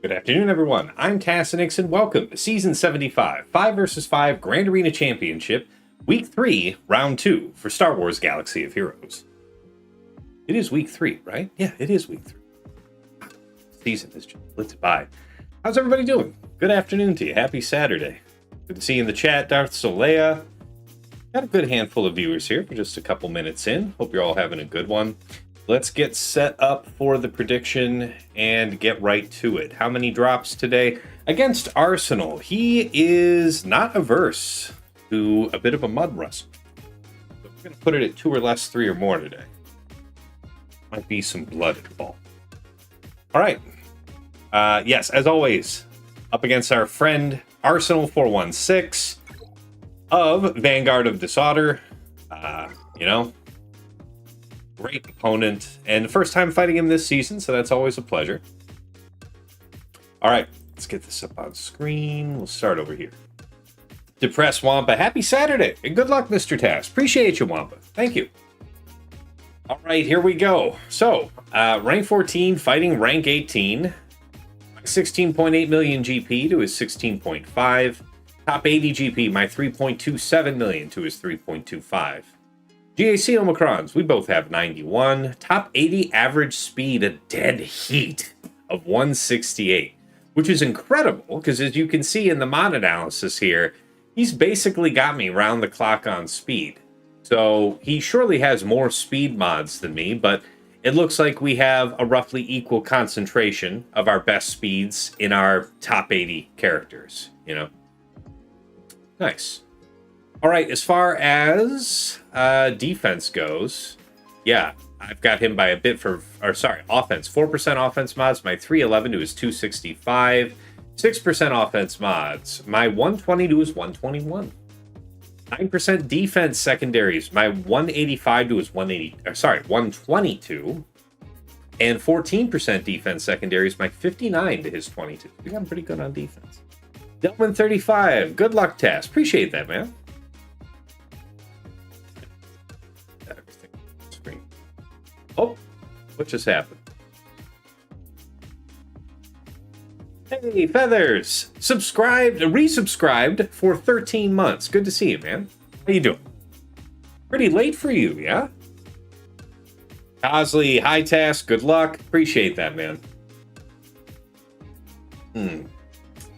Good afternoon, everyone. I'm Tassenix, and welcome to Season 75, 5 vs. 5 Grand Arena Championship, Week 3, Round 2 for Star Wars Galaxy of Heroes. It is Week 3, right? Yeah, it is Week 3. Season is just blitzed by. How's everybody doing? Good afternoon to you. Happy Saturday. Good to see you in the chat, Darth Leia. Got a good handful of viewers here for just a couple minutes in. Hope you're all having a good one. Let's get set up for the prediction and get right to it. How many drops today? Against Arsenal, he is not averse to a bit of a mud rustle. So we're going to put it at 2 or less, 3 or more today. Might be some blood involved. All right. Yes, as always, up against our friend Arsenal416 of Vanguard of Disorder. Great opponent, and first time fighting him this season, so that's always a pleasure. All right, let's get this up on screen. We'll start over here. Depressed Wampa, happy Saturday, and good luck, Mr. Tass. Appreciate you, Wampa. Thank you. All right, here we go. So, rank 14 fighting rank 18. 16.8 million GP to his 16.5. Top 80 GP, my 3.27 million to his 3.25. GAC Omicrons, we both have 91. Top 80 average speed, a dead heat of 168, which is incredible because as you can see in the mod analysis here, he's basically got me round the clock on speed. So he surely has more speed mods than me, but it looks like we have a roughly equal concentration of our best speeds in our top 80 characters, you know? Nice. All right, as far as defense goes, yeah, I've got him by a bit offense. 4% offense mods, my 311 to his 265. 6% offense mods, my 120 to his 121. 9% defense secondaries, my 185 to his 122. And 14% defense secondaries, my 59 to his 22. We got him pretty good on defense. Delman 35, good luck, Tass. Appreciate that, man. Oh, what just happened? Hey, Feathers! Resubscribed for 13 months. Good to see you, man. How you doing? Pretty late for you, yeah? Cosley, hi, Task. Good luck. Appreciate that, man.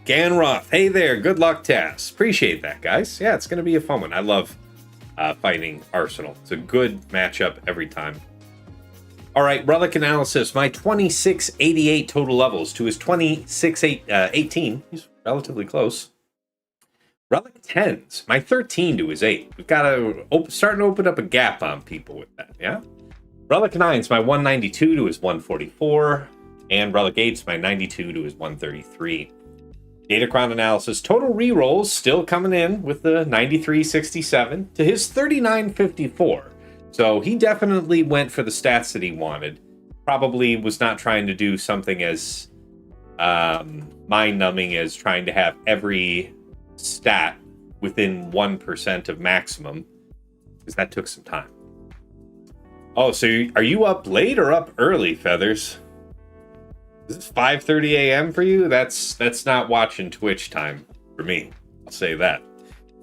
Ganroth, hey there. Good luck, Task. Appreciate that, guys. Yeah, it's going to be a fun one. I love fighting Arsenal. It's a good matchup every time. All right, Relic Analysis, my 2688 total levels to his 2618. He's relatively close. Relic 10s, my 13 to his 8. We've got to starting to open up a gap on people with that, yeah? Relic 9s, my 192 to his 144. And Relic 8s, my 92 to his 133. Datacron Analysis, total rerolls still coming in with the 9367 to his 3954. So he definitely went for the stats that he wanted. Probably was not trying to do something as mind-numbing as trying to have every stat within 1% of maximum, because that took some time. Oh, so are you up late or up early, Feathers? Is this 5:30 a.m. for you? That's not watching Twitch time for me. I'll say that.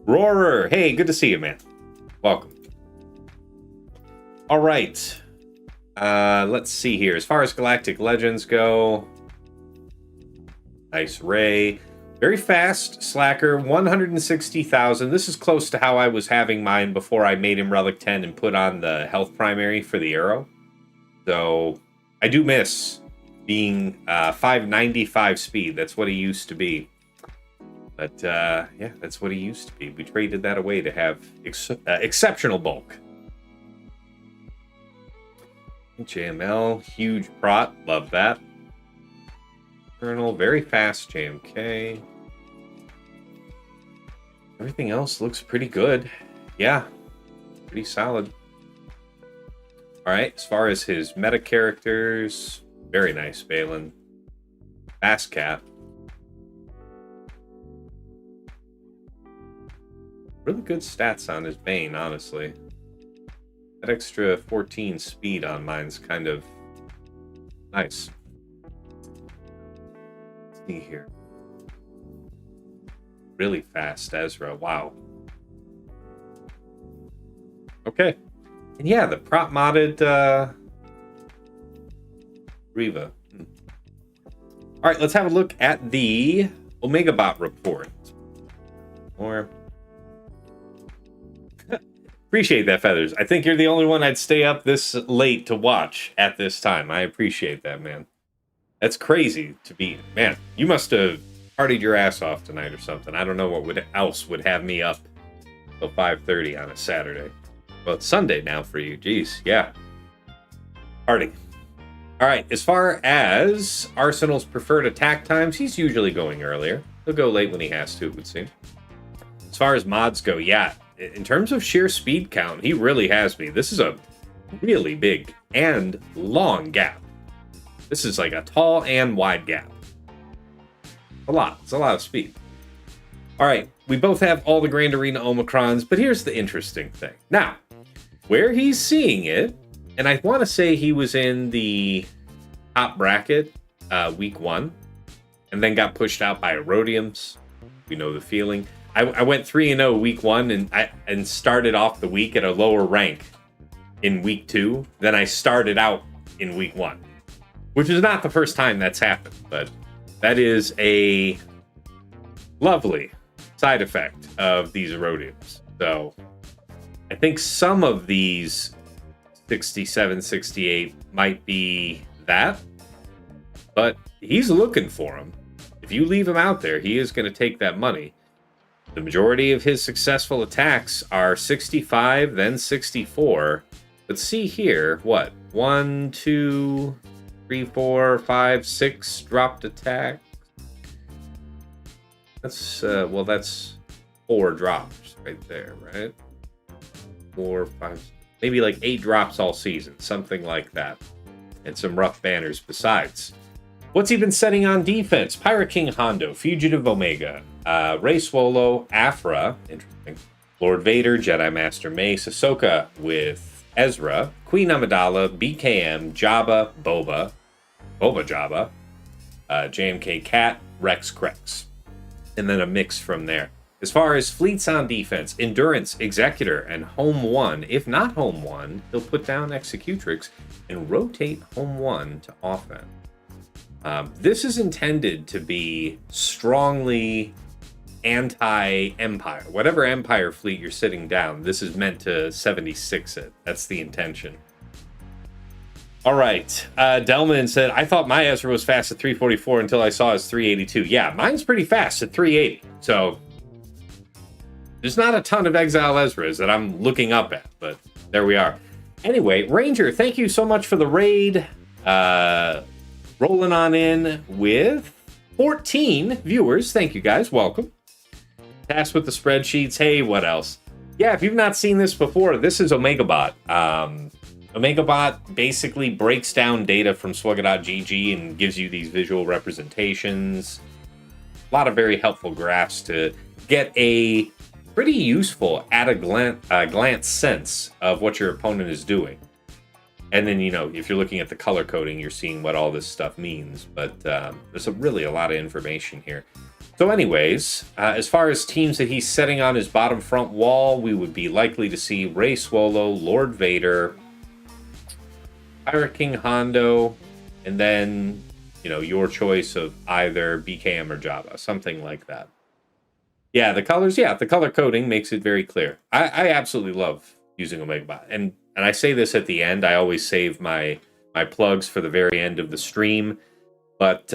Roarer, hey, good to see you, man. Welcome. All right, let's see here. As far as Galactic Legends go, nice Ray. Very fast, Slacker, 160,000. This is close to how I was having mine before I made him Relic 10 and put on the health primary for the arrow. So I do miss being 595 speed. That's what he used to be. But yeah, that's what he used to be. We traded that away to have exceptional bulk. JML, huge prot, love that. Colonel, very fast JMK. Everything else looks pretty good. Yeah, pretty solid. All right, as far as his meta characters, very nice Baylan. Fast Cat. Really good stats on his Bane, honestly. That extra 14 speed on mine's kind of nice. Let's see here. Really fast, EEzra. Wow. Okay. And yeah, the prop modded Riva. All right, let's have a look at the OmegaBot report. Or appreciate that, Feathers. I think you're the only one I'd stay up this late to watch at this time. I appreciate that, man. That's crazy to be. Man, you must have partied your ass off tonight or something. I don't know what else would have me up till 5:30 on a Saturday. Well, it's Sunday now for you. Jeez, yeah. Party. All right, as far as Arsenal's preferred attack times, he's usually going earlier. He'll go late when he has to, it would seem. As far as mods go, yeah, in terms of sheer speed count, he really has me. This is a really big and long gap. This is like a tall and wide gap. A lot. It's a lot of speed. All right, we both have all the Grand Arena Omicrons, but here's the interesting thing. Now, where he's seeing it, and I want to say he was in the top bracket week 1, and then got pushed out by Erodiums. We know the feeling. I went 3-0 week 1, and started off the week at a lower rank in week 2 than I started out in week 1, which is not the first time that's happened, but that is a lovely side effect of these Erodiums. So I think some of these 67, 68 might be that, but he's looking for them. If you leave him out there, he is going to take that money. The majority of his successful attacks are 65, then 64. Let's see here. What? 1, 2, 3, 4, 5, 6 dropped attacks. That's, well, that's 4 drops right there, right? 4, 5, maybe like 8 drops all season, something like that. And some rough banners besides. What's he been setting on defense? Pirate King Hondo, Fugitive Omega, Rey Swolo, Aphra, interesting, Lord Vader, Jedi Master Mace, Ahsoka with EEzra, Queen Amidala, BKM, Jabba, Boba Jabba, JMK Cat, Rex Krex. And then a mix from there. As far as fleets on defense, Endurance, Executor, and Home 1. If not Home 1, he'll put down Executrix and rotate Home 1 to offense. This is intended to be strongly anti-Empire. Whatever Empire fleet you're sitting down, this is meant to 76 it. That's the intention. All right. Delman said, I thought my EEzra was fast at 344 until I saw his 382. Yeah, mine's pretty fast at 380. So there's not a ton of Exile EEzras that I'm looking up at, but there we are. Anyway, Ranger, thank you so much for the raid. Rolling on in with 14 viewers. Thank you, guys. Welcome. Tasked with the spreadsheets. Hey, what else? Yeah, if you've not seen this before, this is OmegaBot. OmegaBot basically breaks down data from Swugga.gg and gives you these visual representations. A lot of very helpful graphs to get a pretty useful at-a-glance sense of what your opponent is doing. And then, you know, if you're looking at the color coding, you're seeing what all this stuff means. But there's really a lot of information here. So anyways, as far as teams that he's setting on his bottom front wall, we would be likely to see Rey Swolo, Lord Vader, Pirate King Hondo, and then, you know, your choice of either BKM or Jabba, something like that. Yeah, the colors, yeah, the color coding makes it very clear. I absolutely love using OmegaBot. And I say this at the end. I always save my plugs for the very end of the stream. But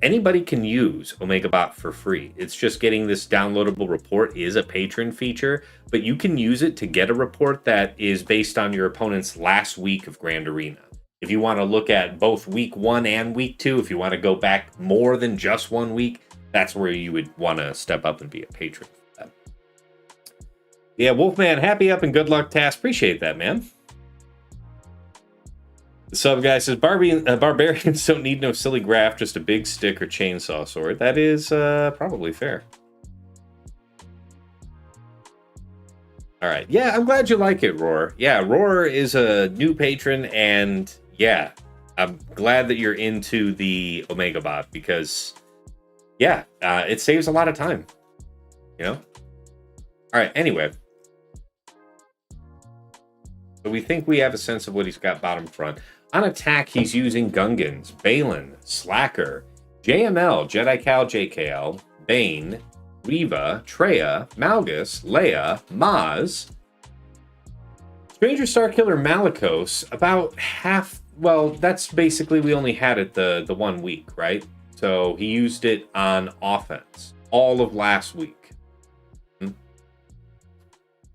anybody can use OmegaBot for free. It's just getting this downloadable report is a patron feature, but you can use it to get a report that is based on your opponent's last week of Grand Arena. If you want to look at both week 1 and week 2, if you want to go back more than just 1 week, that's where you would want to step up and be a patron. Yeah, Wolfman, happy up and good luck, Task. Appreciate that, man. The sub guy says, barbarians don't need no silly graph, just a big stick or chainsaw sword. That is probably fair. All right. Yeah, I'm glad you like it, Roar. Yeah, Roar is a new patron, and yeah, I'm glad that you're into the OmegaBot because yeah, it saves a lot of time, you know? All right, anyway. So we think we have a sense of what he's got bottom front. On attack, he's using Gungans, Baylan, Slacker, JML, Jedi Cal, JKL, Bane, Reva, Traya, Malgus, Leia, Maz, Stranger Starkiller Malicos, about half. Well, that's basically, we only had it the 1 week, right? So he used it on offense all of last week.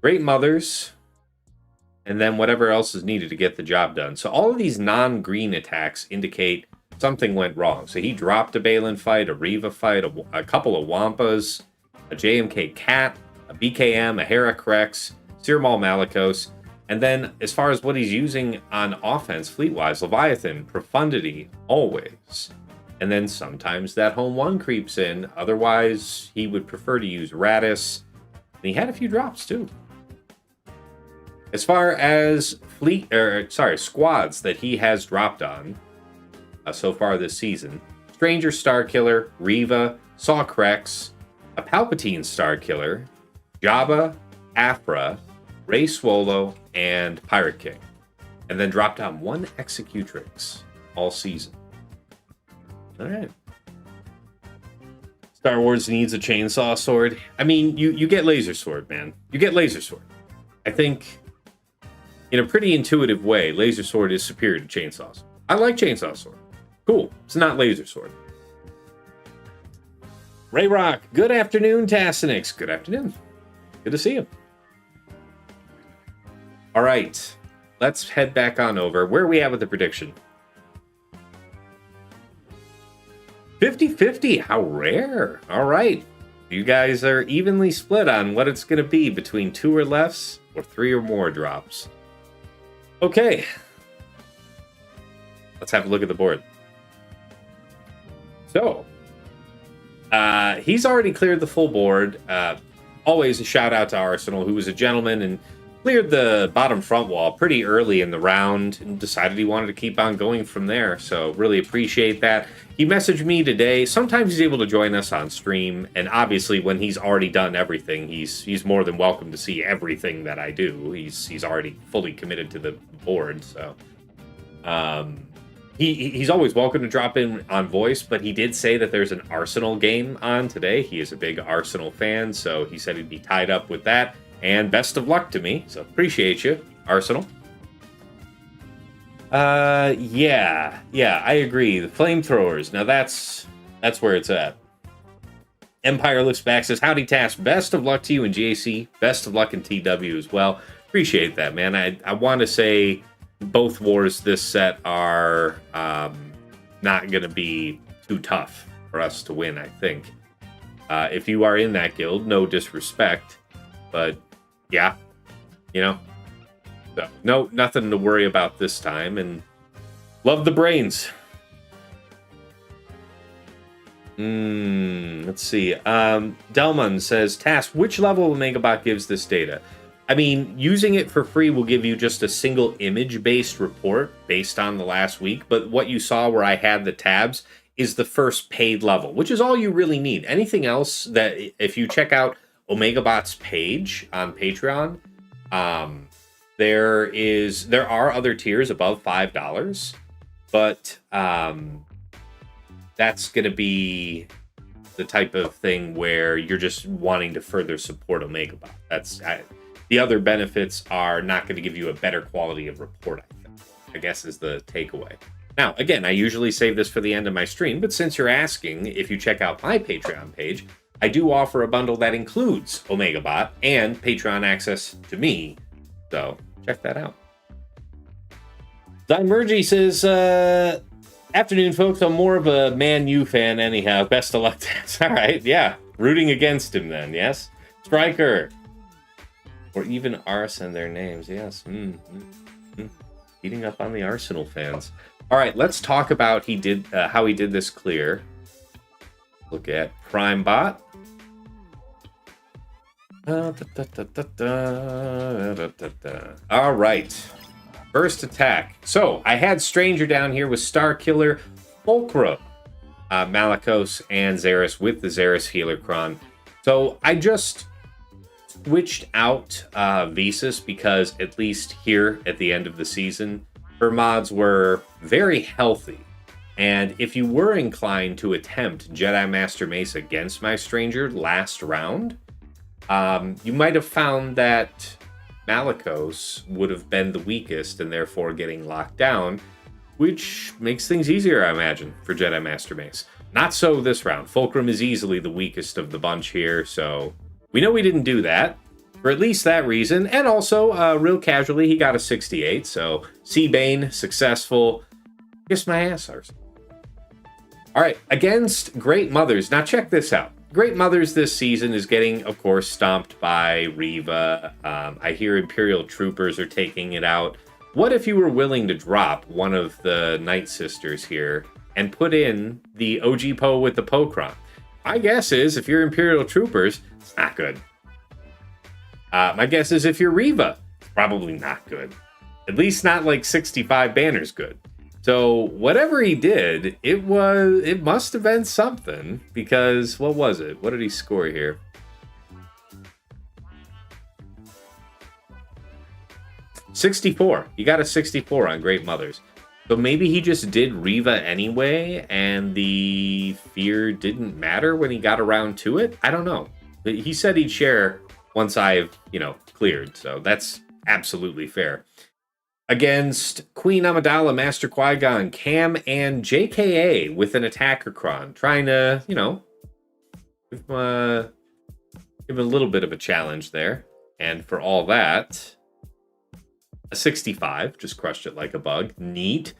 Great Mothers, and then whatever else is needed to get the job done. So all of these non-green attacks indicate something went wrong. So he dropped a Baylan fight, a Reva fight, a couple of Wampas, a JMK Cat, a BKM, a Heracrex, Sirmal Malicos. And then as far as what he's using on offense, fleet-wise, Leviathan, Profundity, always. And then sometimes that home one creeps in. Otherwise, he would prefer to use Raddus. And he had a few drops, too. As far as squads that he has dropped on so far this season, Stranger Starkiller, Reva, Sawcrex, a Palpatine Starkiller, Jabba, Aphra, Ray Swolo, and Pirate King. And then dropped on one Executrix all season. All right. Star Wars needs a chainsaw sword. I mean, you get laser sword, man. You get laser sword. I think, in a pretty intuitive way, laser sword is superior to chainsaws. I like chainsaw sword. Cool. It's not laser sword. Ray Rock, good afternoon, Tassenix. Good afternoon. Good to see you. All right. Let's head back on over. Where are we at with the prediction? 50-50. How rare. All right. You guys are evenly split on what it's going to be between 2 or less or 3 or more drops. Okay. Let's have a look at the board. So, he's already cleared the full board. Always a shout out to Arsenal, who was a gentleman and cleared the bottom front wall pretty early in the round and decided he wanted to keep on going from there. So really appreciate that. He messaged me today. Sometimes he's able to join us on stream, and obviously when he's already done everything, he's more than welcome to see everything that I do. He's already fully committed to the board, so he's always welcome to drop in on voice, but he did say that there's an Arsenal game on today. He is a big Arsenal fan, so he said he'd be tied up with that. And best of luck to me, so appreciate you, Arsenal. Yeah, I agree. The flamethrowers, now that's where it's at. Empire looks back, says, howdy, Task. Best of luck to you in GAC. Best of luck in TW as well. Appreciate that, man. I want to say both wars this set are not going to be too tough for us to win, I think. If you are in that guild, no disrespect, but yeah, you know, so, no, nothing to worry about this time, and love the brains. Let's see. Delman says, Task, which level of Megabot gives this data? I mean, using it for free will give you just a single image-based report based on the last week, but what you saw where I had the tabs is the first paid level, which is all you really need. Anything else that, if you check out OmegaBot's page on Patreon, there are other tiers above $5, but that's going to be the type of thing where you're just wanting to further support OmegaBot. The other benefits are not going to give you a better quality of report, I guess is the takeaway. Now, again, I usually save this for the end of my stream, but since you're asking, if you check out my Patreon page, I do offer a bundle that includes OmegaBot and Patreon access to me, so check that out. Zymergy says, afternoon, folks. I'm more of a Man U fan anyhow. Best of luck. All right, yeah. Rooting against him then, yes? Striker. Or even Ars and their names, yes. Beating up on the Arsenal fans. All right, let's talk about how he did this clear. Look at PrimeBot. All right. First attack. So I had Stranger down here with Starkiller, Fulcrum, Malicos and Xeris with the Xeris Healer Cron. So I just switched out Visas because at least here at the end of the season, her mods were very healthy. And if you were inclined to attempt Jedi Master Mace against my Stranger last round, you might have found that Malicos would have been the weakest and therefore getting locked down, which makes things easier, I imagine, for Jedi Master Mace. Not so this round. Fulcrum is easily the weakest of the bunch here, so we know we didn't do that, for at least that reason. And also, real casually, he got a 68, so Seabane, successful. Kiss my ass, Arsenal. All right, against Great Mothers. Now check this out. Great Mothers this season is getting, of course, stomped by Reva. I hear Imperial Troopers are taking it out. What if you were willing to drop one of the Night Sisters here and put in the OG Poe with the Pokron? My guess is, if you're Imperial Troopers, it's not good. My guess is if you're Reva, it's probably not good. At least not like 65 banners good. So whatever he did, it must have been something, because what was it? What did he score here? $64. He got a 64 on Great Mothers. So maybe he just did Reva anyway, and the fear didn't matter when he got around to it? I don't know. He said he'd share once I've, cleared, so that's absolutely fair. Against Queen Amidala, Master Qui-Gon, Cam, and JKA with an Attacker Cron, trying to, give him a little bit of a challenge there. And for all that, a 65, just crushed it like a bug. Neat.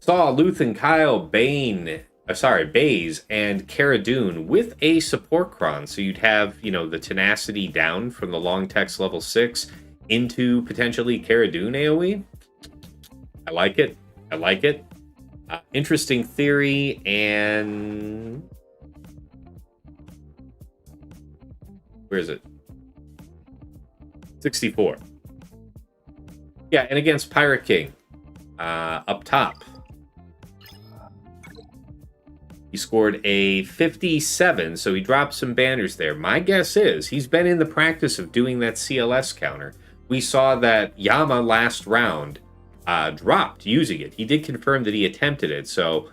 Saw Luthen, Kyle, Baze, and Cara Dune with a support cron. So you'd have, the tenacity down from the long text level 6 into potentially Cara Dune AoE. I like it. Interesting theory, and where is it? 64. Yeah, and against Pirate King, up top, he scored a 57, so he dropped some banners there. My guess is he's been in the practice of doing that CLS counter. We saw that Yama last round dropped using it. He did confirm that he attempted it, so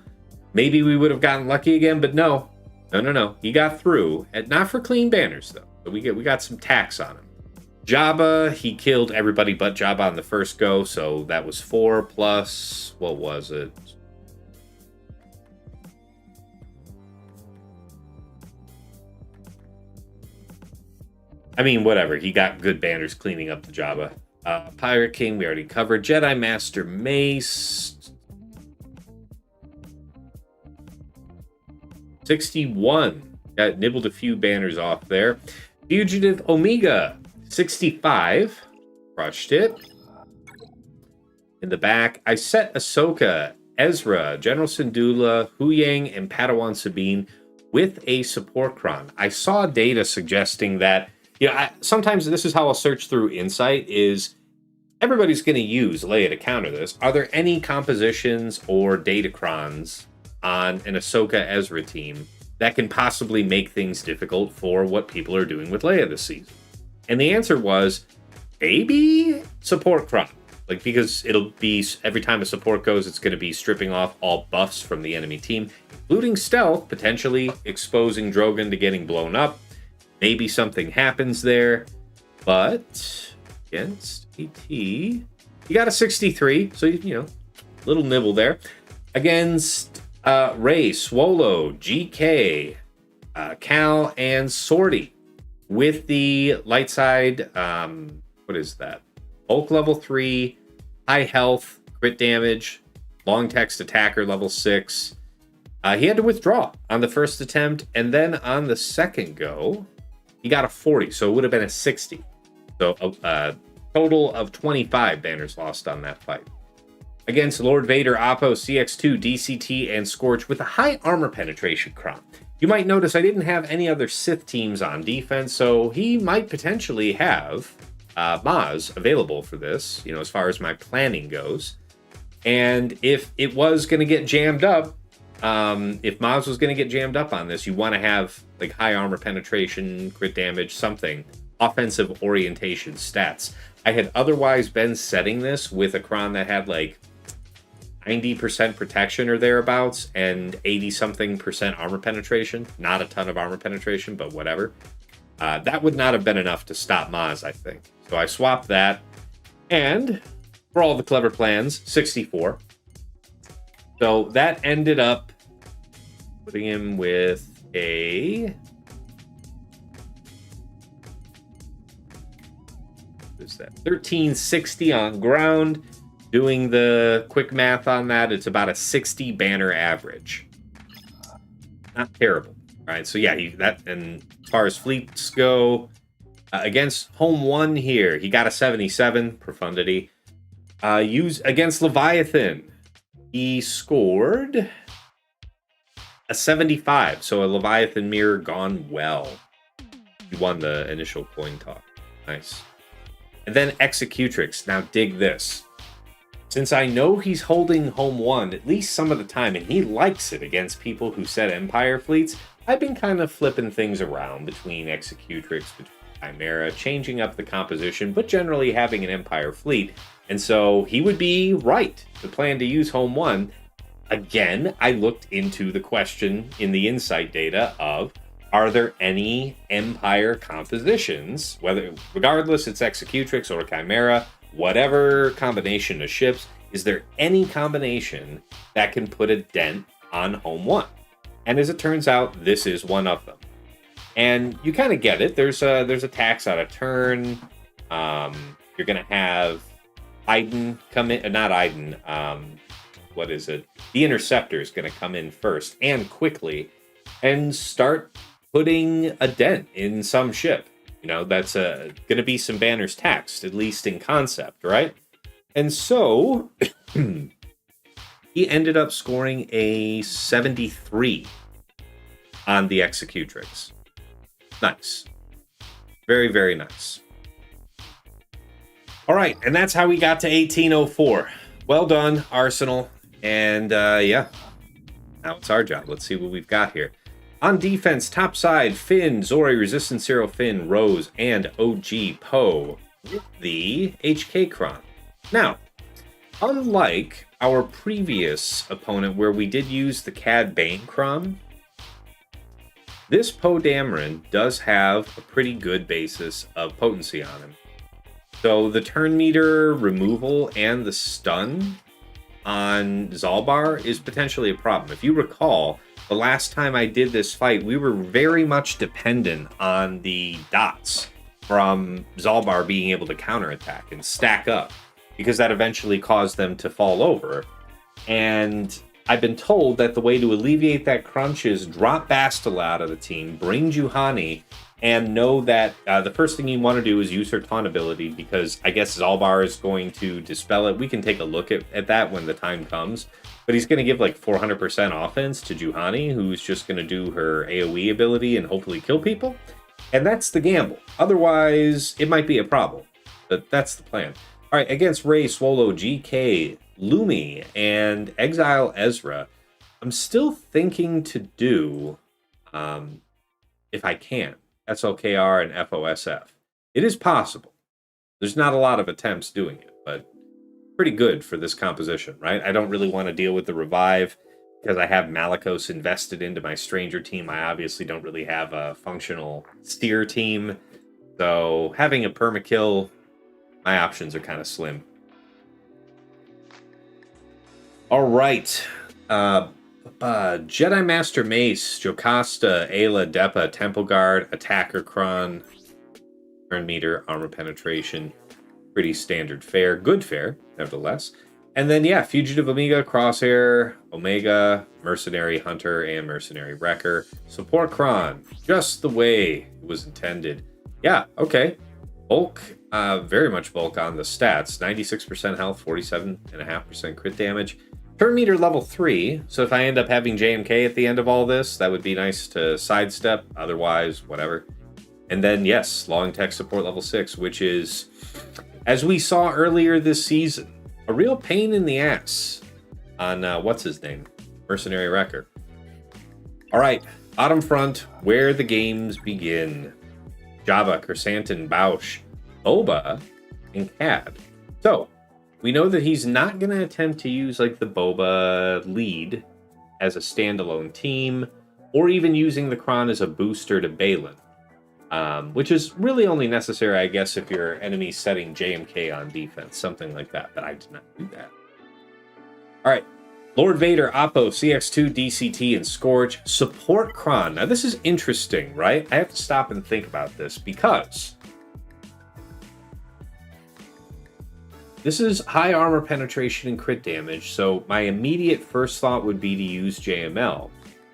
maybe we would have gotten lucky again, but no. He got through, and not for clean banners, though. So we got some tax on him. Jabba, he killed everybody but Jabba on the first go, so that was 4 plus, what was it? I mean, whatever. He got good banners cleaning up the Jabba. Pirate King, we already covered. Jedi Master Mace. 61. Got nibbled a few banners off there. Fugitive Omega. 65. Crushed it. In the back, I set Ahsoka, Ezra, General Syndulla, Huyang, and Padawan Sabine with a support cron. I saw data suggesting that sometimes this is how I'll search through Insight, is everybody's going to use Leia to counter this. Are there any compositions or datacrons on an Ahsoka Ezra team that can possibly make things difficult for what people are doing with Leia this season? And the answer was maybe support cron. Because it'll be, every time a support goes, it's going to be stripping off all buffs from the enemy team, including stealth, potentially exposing Drogon to getting blown up. Maybe something happens there, but against AT, you got a 63, so little nibble there. Against Ray, Swallow, GK, Cal, and Sortie with the light side. What is that? Bulk level 3, high health, crit damage, long text attacker level 6. He had to withdraw on the first attempt, and then on the second go, he got a 40, so it would have been a 60. So a total of 25 banners lost on that fight. Against Lord Vader, Oppo, CX2, DCT, and Scorch with a high armor penetration cron. You might notice I didn't have any other Sith teams on defense, so he might potentially have Maz available for this, as far as my planning goes. And if it was going to get jammed up, if Maz was going to get jammed up on this, you want to have like high armor penetration, crit damage, something, offensive orientation stats. I had otherwise been setting this with a Kron that had like 90% protection or thereabouts and 80-something% armor penetration. Not a ton of armor penetration, but whatever. That would not have been enough to stop Maz, I think. So I swapped that. And for all the clever plans, 64. So that ended up putting him with a... what is that? 1360 on ground. Doing the quick math on that, it's about a 60 banner average. Not terrible. All right, so yeah, and as far as fleets go, against Home 1 here, he got a 77 Profundity. Against Leviathan, he scored a 75, so a Leviathan mirror gone well. He won the initial coin toss. Nice. And then Executrix. Now dig this. Since I know he's holding Home 1 at least some of the time, and he likes it against people who set Empire fleets, I've been kind of flipping things around between Executrix, between Chimera, changing up the composition, but generally having an Empire fleet. And so he would be right to plan to use Home 1. Again, I looked into the question in the insight data of, are there any Empire compositions, regardless it's Executrix or Chimera, whatever combination of ships, is there any combination that can put a dent on Home 1? And as it turns out, this is one of them. And you kind of get it. There's a tax on a turn. You're going to have Iden come in, not Iden, what is it? The Interceptor is going to come in first and quickly and start putting a dent in some ship. You know, that's going to be some banners taxed, at least in concept, right? And so he ended up scoring a 73 on the Executrix. Nice. Very, very nice. All right, and that's how we got to 1804. Well done, Arsenal. And yeah, now it's our job. Let's see what we've got here. On defense, top side, Finn, Zori, Resistance Zero, Finn, Rose, and OG Poe with the HK Kron. Now, unlike our previous opponent where we did use the Cad Bane Kron, this Poe Dameron does have a pretty good basis of potency on him. So the turn meter removal and the stun on Zalbar is potentially a problem. If you recall, the last time I did this fight, we were very much dependent on the dots from Zalbar being able to counterattack and stack up, because that eventually caused them to fall over. And I've been told that the way to alleviate that crunch is drop Bastila out of the team, bring Juhani, and know that the first thing you want to do is use her taunt ability, because I guess Zalbar is going to dispel it. We can take a look at that when the time comes. But he's going to give like 400% offense to Juhani, who's just going to do her AoE ability and hopefully kill people. And that's the gamble. Otherwise, it might be a problem. But that's the plan. All right, against Ray, Swolo, GK, Lumi, and Exile Ezra, I'm still thinking to do, if I can, SLKR and FOSF. It is possible. There's not a lot of attempts doing it, but pretty good for this composition, right? I don't really want to deal with the revive because I have Malicos invested into my Stranger team. I obviously don't really have a functional Steer team. So having a permakill, my options are kind of slim. All right. Jedi Master Mace, Jocasta, Ayla, Depa, Temple Guard, Attacker Kron, turn meter, armor penetration. Pretty standard fare. Good fare, nevertheless. And then, yeah, Fugitive Omega, Crosshair, Omega, Mercenary Hunter, and Mercenary Wrecker. Support Kron, just the way it was intended. Yeah, okay. Bulk, very much bulk on the stats. 96% health, 47.5% crit damage. Turn meter level 3, so if I end up having JMK at the end of all this, that would be nice to sidestep. Otherwise, whatever. And then, yes, long tech support level 6, which is, as we saw earlier this season, a real pain in the ass on, what's his name? Mercenary Wrecker. All right, bottom front, where the games begin. Jabba, Chrysanthemum, Bausch, Boba, and Cad. So, we know that he's not going to attempt to use like the Boba lead as a standalone team, or even using the Kron as a booster to Baylan. Which is really only necessary, I guess, if your enemy's setting JMK on defense, something like that, but I did not do that. All right, Lord Vader, Oppo, CX2, DCT, and Scourge support Kron. Now, this is interesting, right? I have to stop and think about this, because this is high armor penetration and crit damage, so my immediate first thought would be to use JML,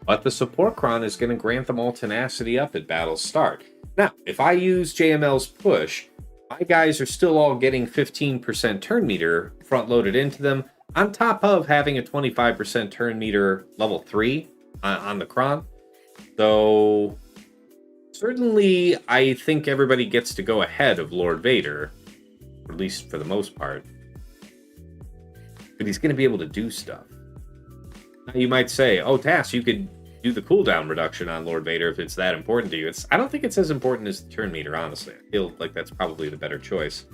but the support Kron is going to grant them all tenacity up at battle's start. Now, if I use JML's push, my guys are still all getting 15% turn meter front-loaded into them, on top of having a 25% turn meter level 3 on the Kron. So, certainly, I think everybody gets to go ahead of Lord Vader, at least for the most part. But he's going to be able to do stuff. Now, you might say, oh, Tass, you could do the cooldown reduction on Lord Vader if it's that important to you. I don't think it's as important as the turn meter, honestly. I feel like that's probably the better choice.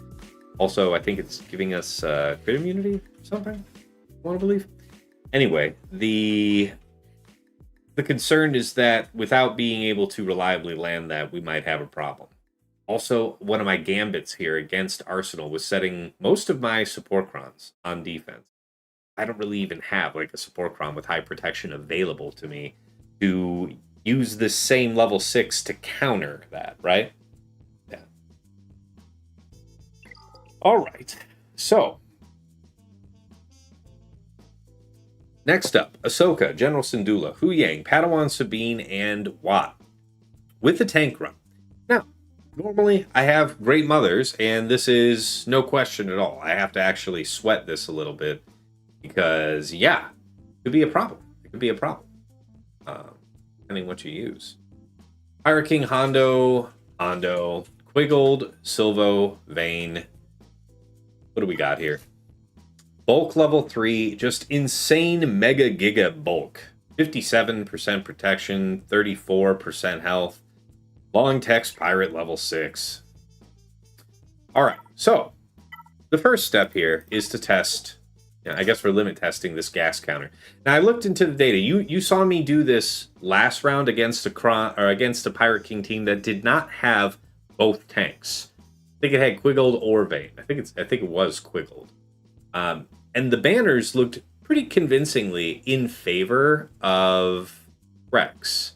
Also, I think it's giving us crit immunity or something, I want to believe. Anyway, the concern is that without being able to reliably land that, we might have a problem. Also, one of my gambits here against Arsenal was setting most of my support crons on defense. I don't really even have like a support cron with high protection available to me to use this same level 6 to counter that, right? Yeah. All right. So, next up, Ahsoka, General Syndulla, Hu Yang, Padawan Sabine, and Wat with the tank run. Now, normally I have great mothers, and this is no question at all. I have to actually sweat this a little bit because, yeah, it could be a problem. It could be a problem. Depending what you use. Pirate King, Hondo, Quiggled, Silvo, Vane. What do we got here? Bulk level 3, just insane mega giga bulk. 57% protection, 34% health. Long text pirate level 6. Alright, so the first step here is to test. I guess we're limit testing this gas counter. Now I looked into the data. You saw me do this last round against a Pirate King team that did not have both tanks. I think it had Quiggled or Vane. I think it was Quiggled. And the banners looked pretty convincingly in favor of Rex.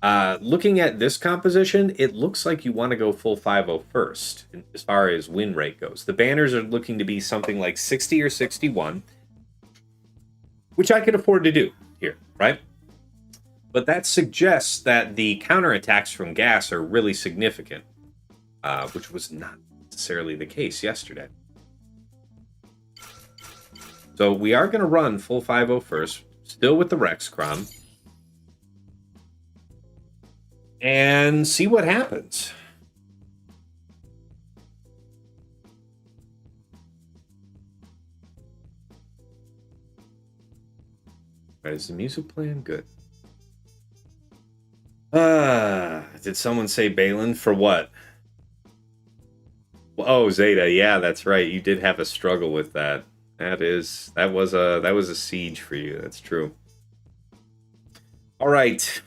Looking at this composition, it looks like you want to go full 5-0 first, as far as win rate goes. The banners are looking to be something like 60 or 61, which I could afford to do here, right? But that suggests that the counterattacks from gas are really significant, which was not necessarily the case yesterday. So we are going to run full 5-0 first, still with the Rex Crom, and see what happens. Right, is the music playing? Good. Did someone say Baylan for what? Oh, Zeta. Yeah, that's right. You did have a struggle with that. That was a siege for you. That's true. All right.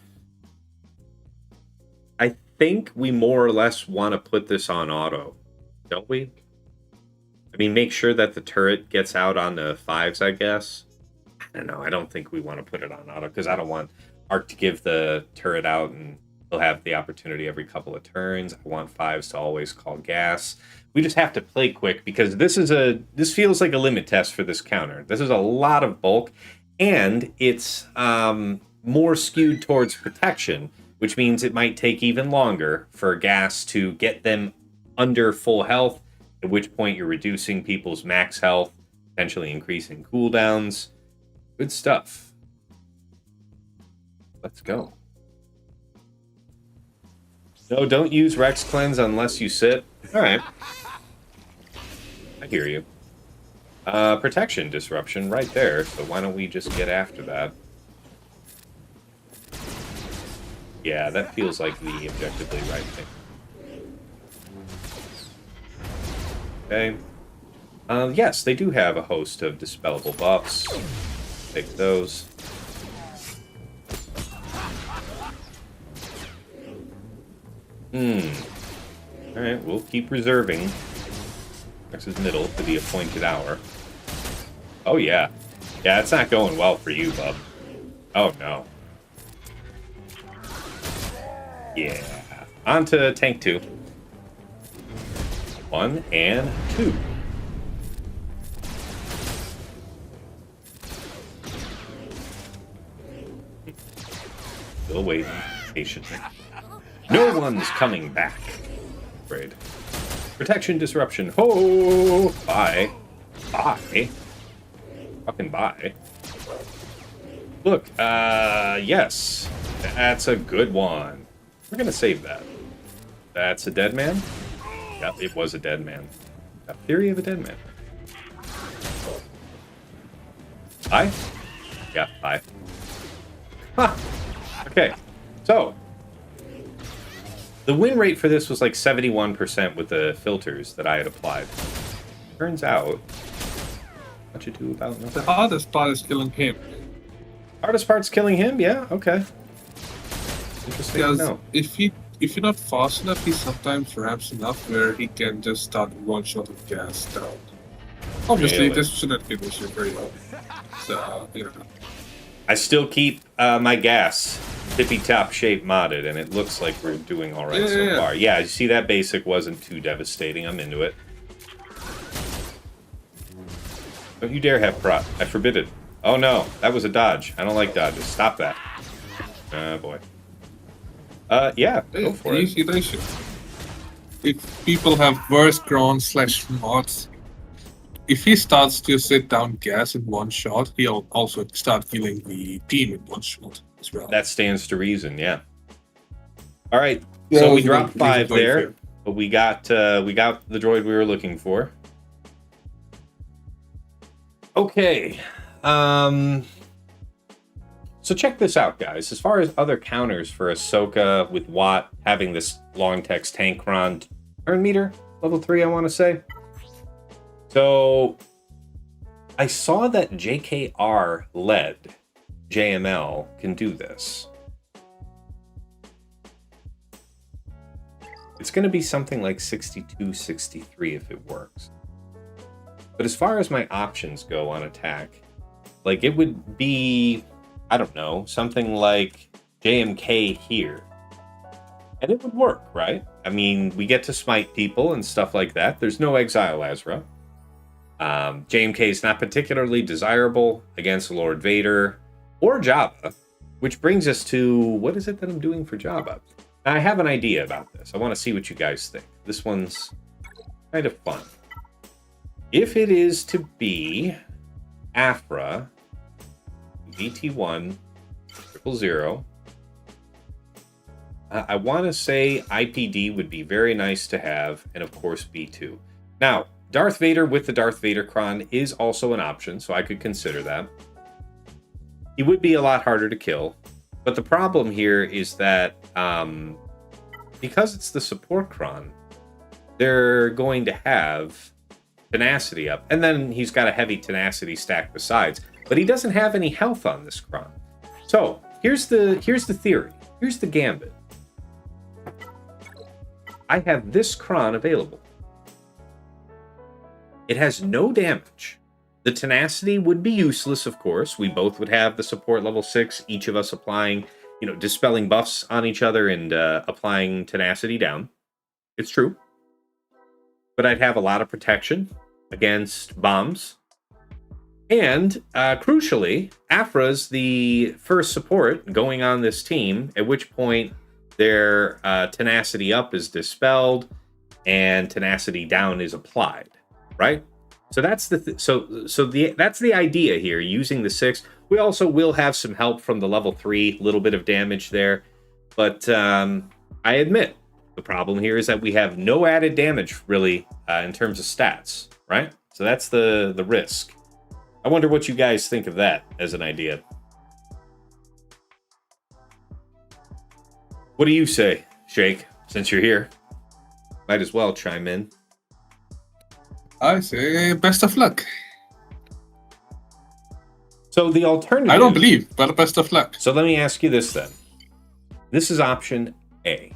I think we more or less want to put this on auto, don't we? I mean, make sure that the turret gets out on the 5s, I guess. I don't know. I don't think we want to put it on auto because I don't want Arc to give the turret out and he'll have the opportunity every couple of turns. I want 5s to always call gas. We just have to play quick because this feels like a limit test for this counter. This is a lot of bulk, and it's more skewed towards protection, which means it might take even longer for gas to get them under full health, at which point you're reducing people's max health, potentially increasing cooldowns. Good stuff. Let's go. No, don't use Rex Cleanse unless you sit. All right. I hear you. Protection disruption right there, so why don't we just get after that? Yeah, that feels like the objectively right thing. Okay. Yes, they do have a host of dispellable buffs. Take those. Alright, we'll keep reserving X's middle for the appointed hour. Oh, yeah. Yeah, it's not going well for you, bub. Oh, no. Yeah. On to tank 2. 1 and 2. Still waiting patiently. No one's coming back. Afraid. Protection disruption. Oh, bye. Bye. Fucking bye. Look, yes. That's a good one. We're gonna save that. That's a dead man? Yep, it was a dead man. A theory of a dead man. Bye? Yeah, bye. Huh. Okay, so the win rate for this was like 71% with the filters that I had applied. Turns out, what you do about nothing? The hardest part is killing him. Hardest part's killing him? Yeah, okay. Interesting to Because know. if you're not fast enough, he sometimes ramps enough where he can just start one shot of gas down. Obviously, Really? this shouldn't be an issue very well. So, you know. I still keep my gas tippy-top shape modded, and it looks like we're doing all right so far. Yeah, you see that basic wasn't too devastating. I'm into it. Don't you dare have prot. I forbid it. Oh no, that was a dodge. I don't like dodges. Stop that. Boy. Yeah, go for it. Easy issue. If people have worse Gron / mods, if he starts to sit down gas in one shot, he'll also start killing the team in one shot as well. That stands to reason, yeah. All right, so we dropped 5 there, but we got the droid we were looking for. Okay, so check this out, guys. As far as other counters for Ahsoka with Watt having this long text tank run, turn meter level 3, I want to say. So I saw that JKR led JML can do this. It's going to be something like 62, 63 if it works. But as far as my options go on attack, like it would be, I don't know, something like JMK here. And it would work, right? I mean, we get to smite people and stuff like that. There's no Exile Ezra. JMK is not particularly desirable against Lord Vader or Jabba, which brings us to, what is it that I'm doing for Jabba? Now, I have an idea about this. I want to see what you guys think. This one's kind of fun. If it is to be Aphra, VT1, 000, I want to say IPD would be very nice to have, and of course B2. Now, Darth Vader with the Darth Vader Cron is also an option, so I could consider that. He would be a lot harder to kill, but the problem here is that because it's the support Cron, they're going to have tenacity up, and then he's got a heavy tenacity stack besides, but he doesn't have any health on this Cron. So here's the theory. Here's the gambit. I have this Cron available. It has no damage. The tenacity would be useless, of course. We both would have the support level 6, each of us applying, dispelling buffs on each other and applying tenacity down. It's true. But I'd have a lot of protection against bombs. And, crucially, Aphra's the first support going on this team, at which point their tenacity up is dispelled and tenacity down is applied. Right, so that's that's the idea here. Using the 6, we also will have some help from the level 3, little bit of damage there, but I admit the problem here is that we have no added damage really in terms of stats. Right, so that's the risk. I wonder what you guys think of that as an idea. What do you say, Shake? Since you're here, might as well chime in. I say best of luck. So the alternative... I don't believe, but best of luck. So let me ask you this then. This is option A.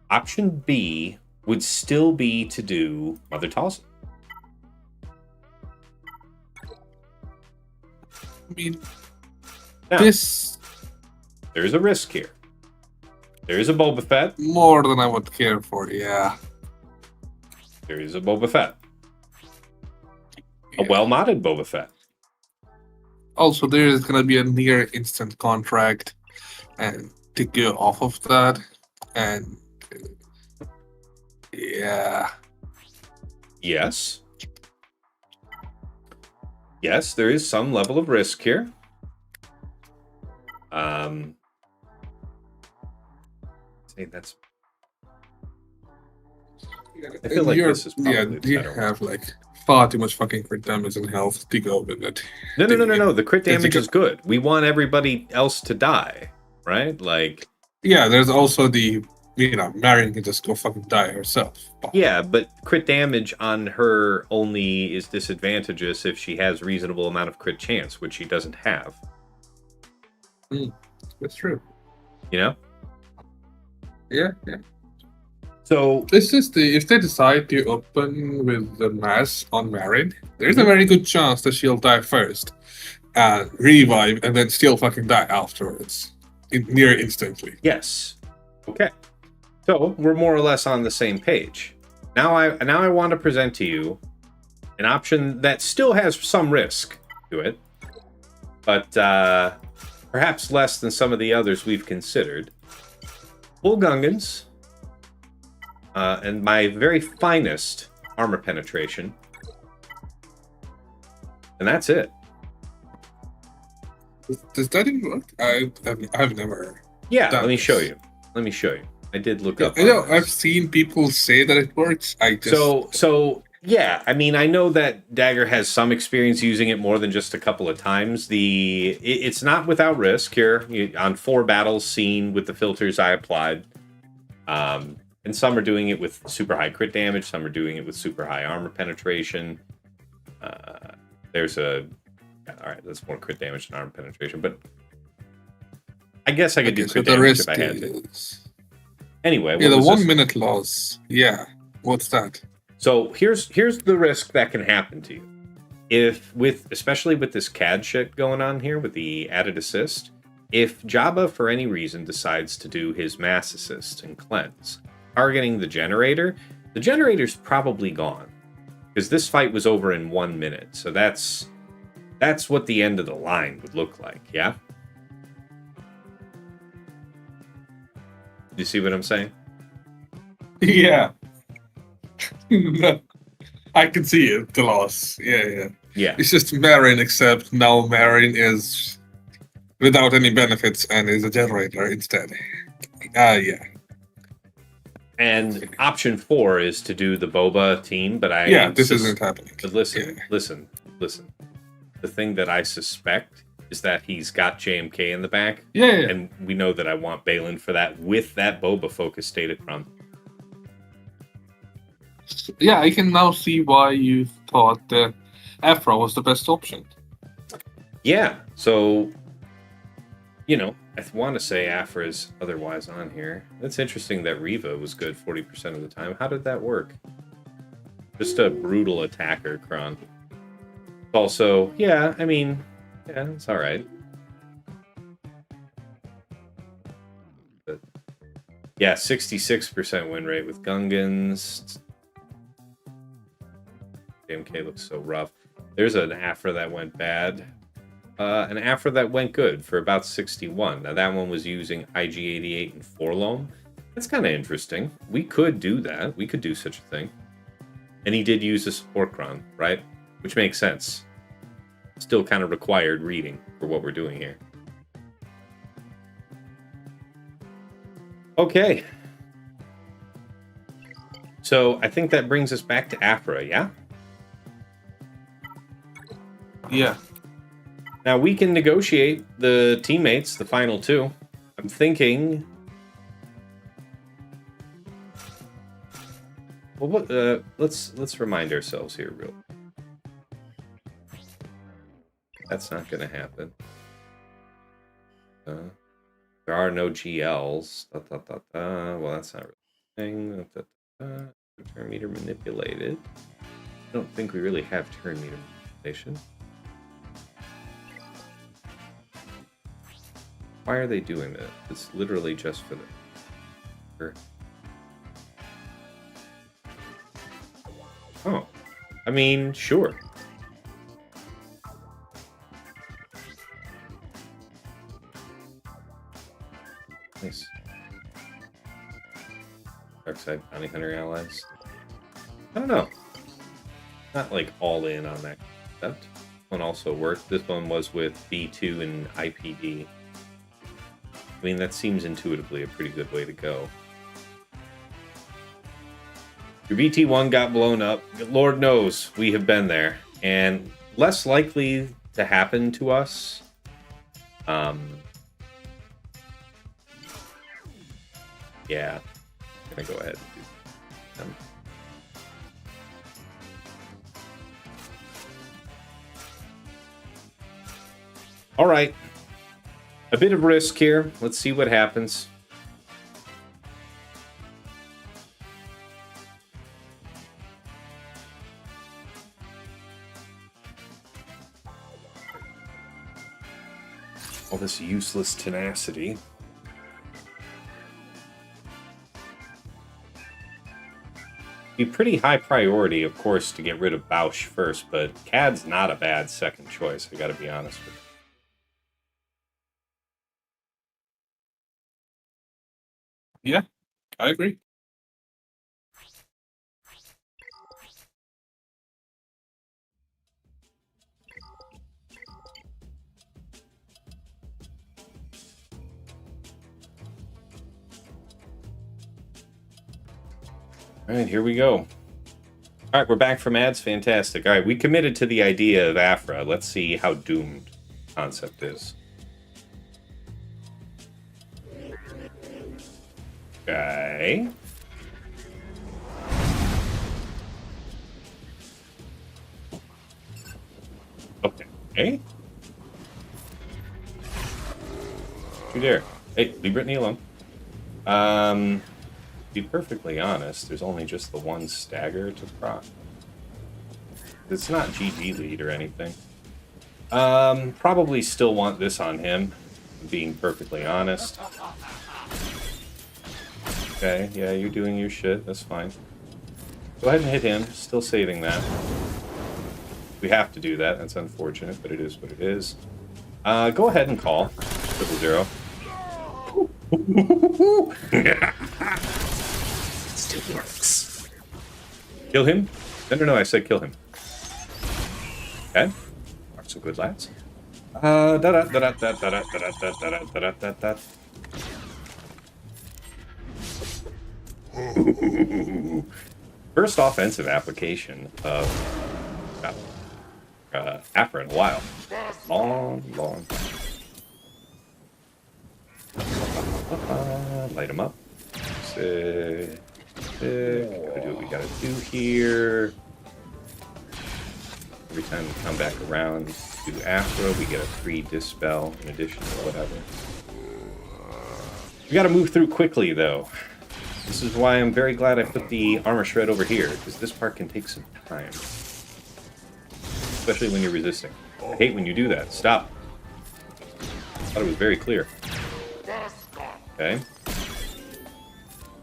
Option B would still be to do Mother Talzin. I mean, Now, this there is a risk here. There is a Boba Fett. more than I would care for, yeah. There is a Boba Fett. A Yeah. well-modded Boba Fett. Also, there is going to be a near instant contract, and to go off of that, and yeah. Yes. Yes, there is some level of risk here. Say that's... I feel like this is probably the you better one. have like far too much fucking crit damage and health to go with it. No. The crit It's damage a- is good. We want everybody else to die, right? Like, Yeah, there's also the, Marion can just go fucking die herself. yeah, but crit damage on her only is disadvantageous if she has reasonable amount of crit chance, which she doesn't have. That's true. You know? Yeah. So, This is if they decide to open with the mass on Marion, there's a very good chance that she'll die first, and revive, and then still fucking die afterwards, near instantly. yes. Okay. So, we're more or less on the same page. Now I want to present to you an option that still has some risk to it, but perhaps less than some of the others we've considered. Full Gungans, and my very finest armor penetration. And that's it. Does that even work? I've never. Yeah, That let me show is- you. I did look up. I know on this. I've seen people say that it works. I just So yeah, I mean, I know that Dagger has some experience using it more than just a couple of times. It's not without risk here. On 4 battles seen with the filters I applied, and some are doing it with super high crit damage, some are doing it with super high armor penetration. All right, that's more crit damage than armor penetration, but I guess I could do okay, so crit the damage risk if I had to. is Anyway, yeah, what the was 1 this? minute loss. Yeah, what's that? So here's the risk that can happen to you. Especially with this CAD shit going on here with the added assist, if Jabba for any reason decides to do his mass assist and cleanse, targeting the generator's probably gone. Because this fight was over in 1 minute. So that's what the end of the line would look like, yeah? You see what I'm saying? Yeah. I can see it, the loss. Yeah. Yeah. It's just Marin, except now Marin is without any benefits and is a generator instead. Yeah. And option 4 is to do the Boba team, but This isn't happening. But listen, Yeah. listen. The thing that I suspect is that he's got JMK in the back, Yeah. and we know that I want Baylan for that with that Boba focus Datacron. Yeah, I can now see why you thought Aphra was the best option. Yeah, so, I want to say Aphra is otherwise on here. That's interesting that Riva was good 40% of the time. How did that work? Just a brutal attacker, Kron. Also, it's all right. But, 66% win rate with Gungans. JMK looks so rough. There's an Aphra that went bad. An Aphra that went good for about 61. Now that one was using IG88 and Forloam. That's kind of interesting. We could do that. We could do such a thing. And he did use a support cron, right? Which makes sense. Still kind of required reading for what we're doing here. Okay. So I think that brings us back to Aphra, yeah? Yeah. Now we can negotiate the teammates, the final 2. I'm thinking Well, what, let's remind ourselves here, real. That's not going to happen. There are no GLs. Well, that's not really a thing. Turn meter manipulated. I don't think we really have turn meter manipulation. Why are they doing that? It's literally just for the... Oh. I mean, sure. Nice. Dark side bounty hunter allies. I don't know. Not like all in on that concept. This one also worked. This one was with B2 and IPD. I mean, that seems intuitively a pretty good way to go. Your BT1 got blown up. Lord knows we have been there. And less likely to happen to us. Yeah. I'm gonna go ahead and do them. All right. A bit of risk here. Let's see what happens. All this useless tenacity. Be pretty high priority, of course, to get rid of Bausch first, but Cad's not a bad second choice, I gotta be honest with you. Yeah, I agree. All right, here we go. All right, we're back from ads. Fantastic. All right, we committed to the idea of Aphra. Let's see how doomed the concept is. Okay. Okay. You dare. Hey, leave Brittany alone. To be perfectly honest, there's only just the one stagger to proc. It's not GG lead or anything. Probably still want this on him, being perfectly honest. Okay, yeah, you're doing your shit, that's fine. Go ahead and hit him, still saving that. We have to do that, that's unfortunate, but it is what it is. Go ahead and call. 000. Still works. Kill him? No, I said kill him. Okay. Aren't so good, lads. First offensive application of Aphra in a while. Long time. Light him up. Sick. Gotta do what we gotta do here. Every time we come back around to Aphra, we get a free dispel in addition to whatever. We gotta move through quickly, though. This is why I'm very glad I put the armor shred over here, because this part can take some time. Especially when you're resisting. I hate when you do that. Stop. I thought it was very clear. Okay.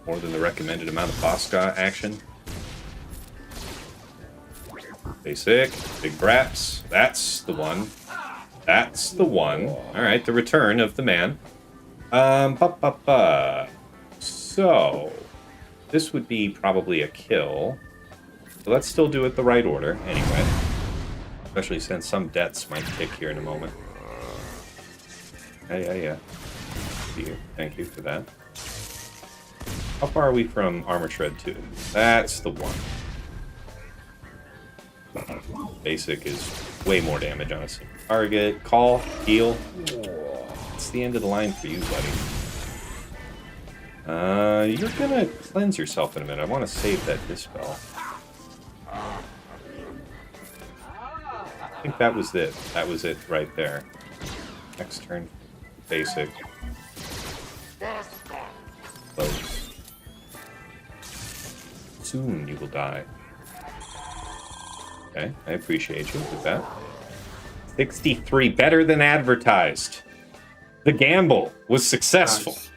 More than the recommended amount of Bosca action. Basic. Big Braps. That's the one. That's the one. Alright, the return of the man. So, this would be probably a kill. So let's still do it the right order, anyway. Especially since some deaths might kick here in a moment. Yeah. Thank you for that. How far are we from Armor Shred 2? That's the one. Basic is way more damage on a single target. Call, heal. It's the end of the line for you, buddy. You're gonna cleanse yourself in a minute. I want to save that dispel. I think that was it. That was it right there. Next turn, basic. Close. Soon you will die. Okay, I appreciate you with that. 63, better than advertised. The gamble was successful. Nice.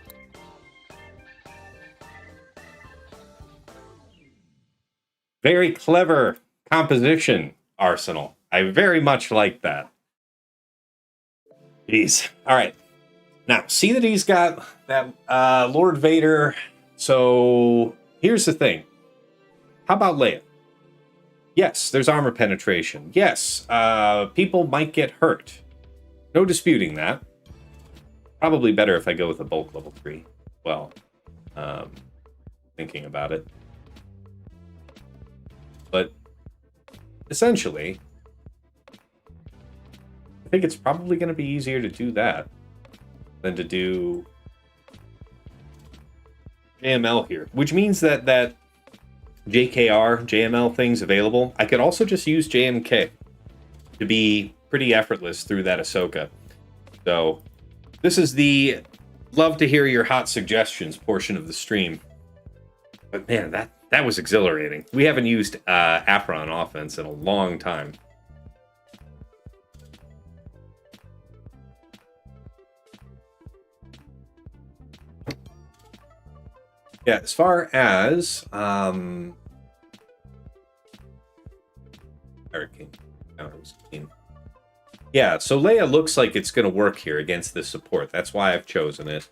Very clever composition, Arsenal. I very much like that. Jeez. All right. Now, see that he's got that Lord Vader. So here's the thing. How about Leia? Yes, there's armor penetration. Yes, people might get hurt. No disputing that. Probably better if I go with a bulk level 3. Well, thinking about it. But essentially, I think it's probably going to be easier to do that than to do JML here, which means that JKR, JML thing's available. I could also just use JMK to be pretty effortless through that Ahsoka. So this is the love to hear your hot suggestions portion of the stream. But man, that was exhilarating. We haven't used Aphra on offense in a long time. Yeah, as far as yeah, so Leia looks like it's going to work here against this support. That's why I've chosen it.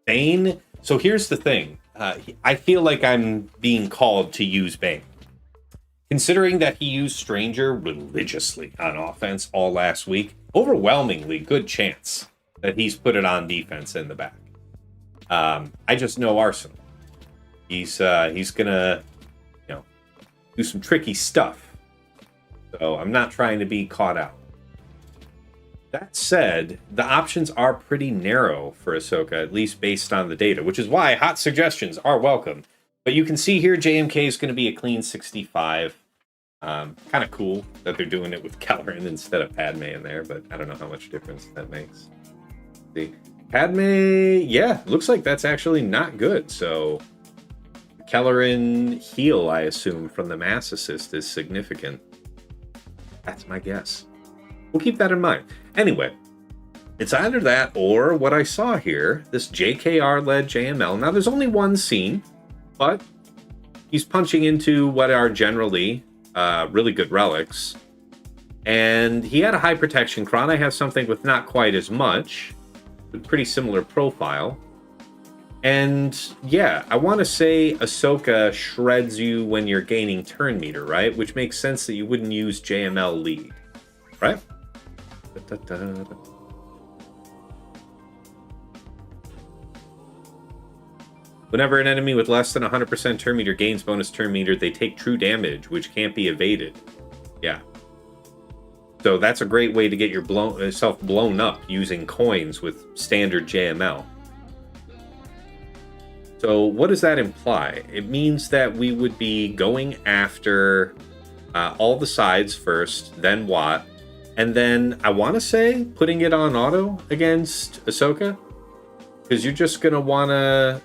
Bane. So here's the thing. I feel like I'm being called to use Bane. Considering that he used Stranger religiously on offense all last week, overwhelmingly good chance that he's put it on defense in the back. I just know Arsenal. He's gonna, do some tricky stuff. So I'm not trying to be caught out. That said, the options are pretty narrow for Ahsoka, at least based on the data, which is why hot suggestions are welcome. But you can see here JMK is going to be a clean 65. Kind of cool that they're doing it with Kelleran instead of Padme in there, but I don't know how much difference that makes. See, Padme, yeah, looks like that's actually not good. So Kelleran heal, I assume, from the mass assist is significant. That's my guess. We'll keep that in mind. Anyway, it's either that or what I saw here, this JKR-led JML. Now, there's only one scene, but he's punching into what are generally really good relics. And he had a high protection cron. I have something with not quite as much, but pretty similar profile. And yeah, I want to say Ahsoka shreds you when you're gaining turn meter, right? Which makes sense that you wouldn't use JML lead, right? Whenever an enemy with less than 100% turn meter gains bonus turn meter, they take true damage, which can't be evaded. Yeah. So that's a great way to get yourself blown up using coins with standard JML. So what does that imply? It means that we would be going after all the sides first, then Watt, and then I want to say putting it on auto against Ahsoka, because you're just going to want to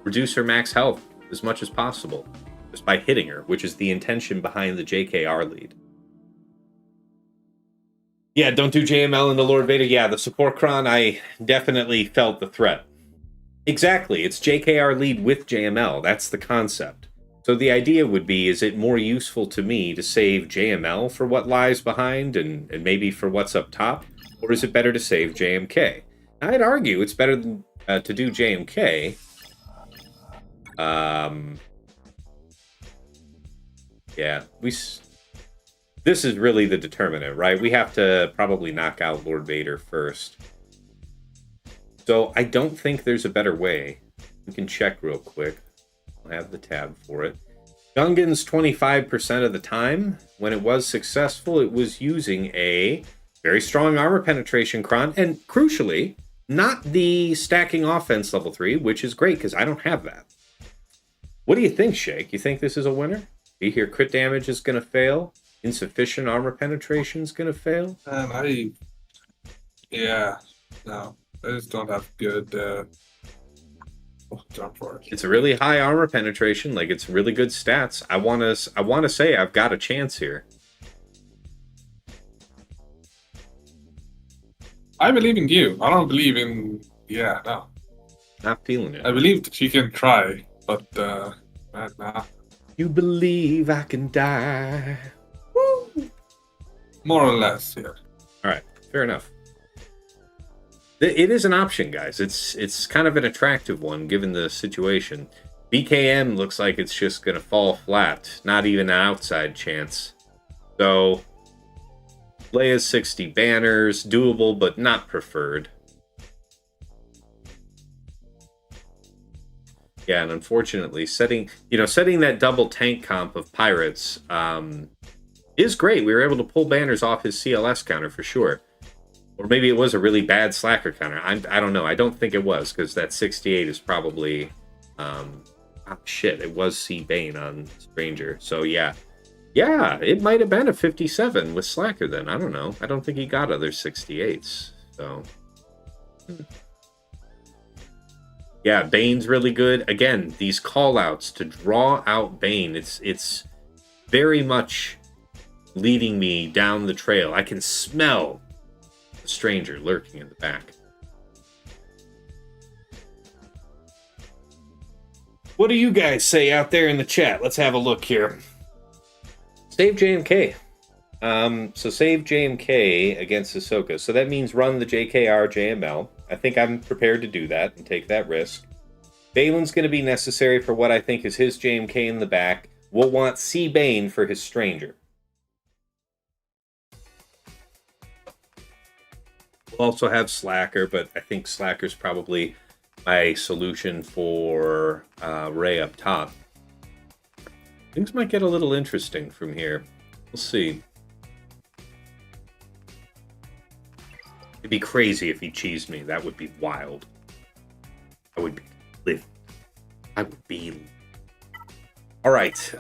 reduce her max health as much as possible just by hitting her, which is the intention behind the JKR lead. Yeah, don't do JML into Lord Vader. Yeah, the support cron, I definitely felt the threat. Exactly, it's JKR lead with JML. That's the concept. So the idea would be, is it more useful to me to save JML for what lies behind and maybe for what's up top? Or is it better to save JMK? I'd argue it's better than, to do JMK. Yeah, this is really the determinant, right? We have to probably knock out Lord Vader first. So I don't think there's a better way. We can check real quick. I'll have the tab for it. Gungans 25% of the time, when it was successful, it was using a very strong armor penetration cron. And crucially, Not the stacking offense level 3, which is great because I don't have that. What do you think, Shake? You think this is a winner? You hear crit damage is going to fail? Insufficient armor penetration is going to fail? Yeah, no. I just don't have good jump for it. It's a really high armor penetration. Like, it's really good stats. I want to say I've got a chance here. I believe in you. I don't believe in... Yeah, no. Not feeling it. I believe that you can try, but nah. You believe I can die. Woo! More or less, yeah. All right, fair enough. It is an option, guys. It's kind of an attractive one given the situation. BKM looks like it's just going to fall flat. Not even an outside chance. So, Leia's 60 banners, doable but not preferred. Yeah, and unfortunately, setting that double tank comp of pirates is great. We were able to pull banners off his CLS counter for sure. Or maybe it was a really bad slacker counter. I don't know. I don't think it was, because that 68 is probably... shit, it was C Bane on Stranger. So yeah. Yeah, it might have been a 57 with Slacker then. I don't know. I don't think he got other 68s. So... Yeah, Bane's really good. Again, these call-outs to draw out Bane, it's very much leading me down the trail. I can smell the stranger lurking in the back. What do you guys say out there in the chat? Let's have a look here. Save JMK. So save JMK against Ahsoka. So that means run the JKR JML. I think I'm prepared to do that and take that risk. Baylan's going to be necessary for what I think is his JMK in the back. We'll want C Bane for his Stranger. We'll also have Slacker, but I think Slacker's probably my solution for Ray up top. Things might get a little interesting from here. We'll see. It'd be crazy if he cheesed me. That would be wild. I would be livid. I would be... Alright.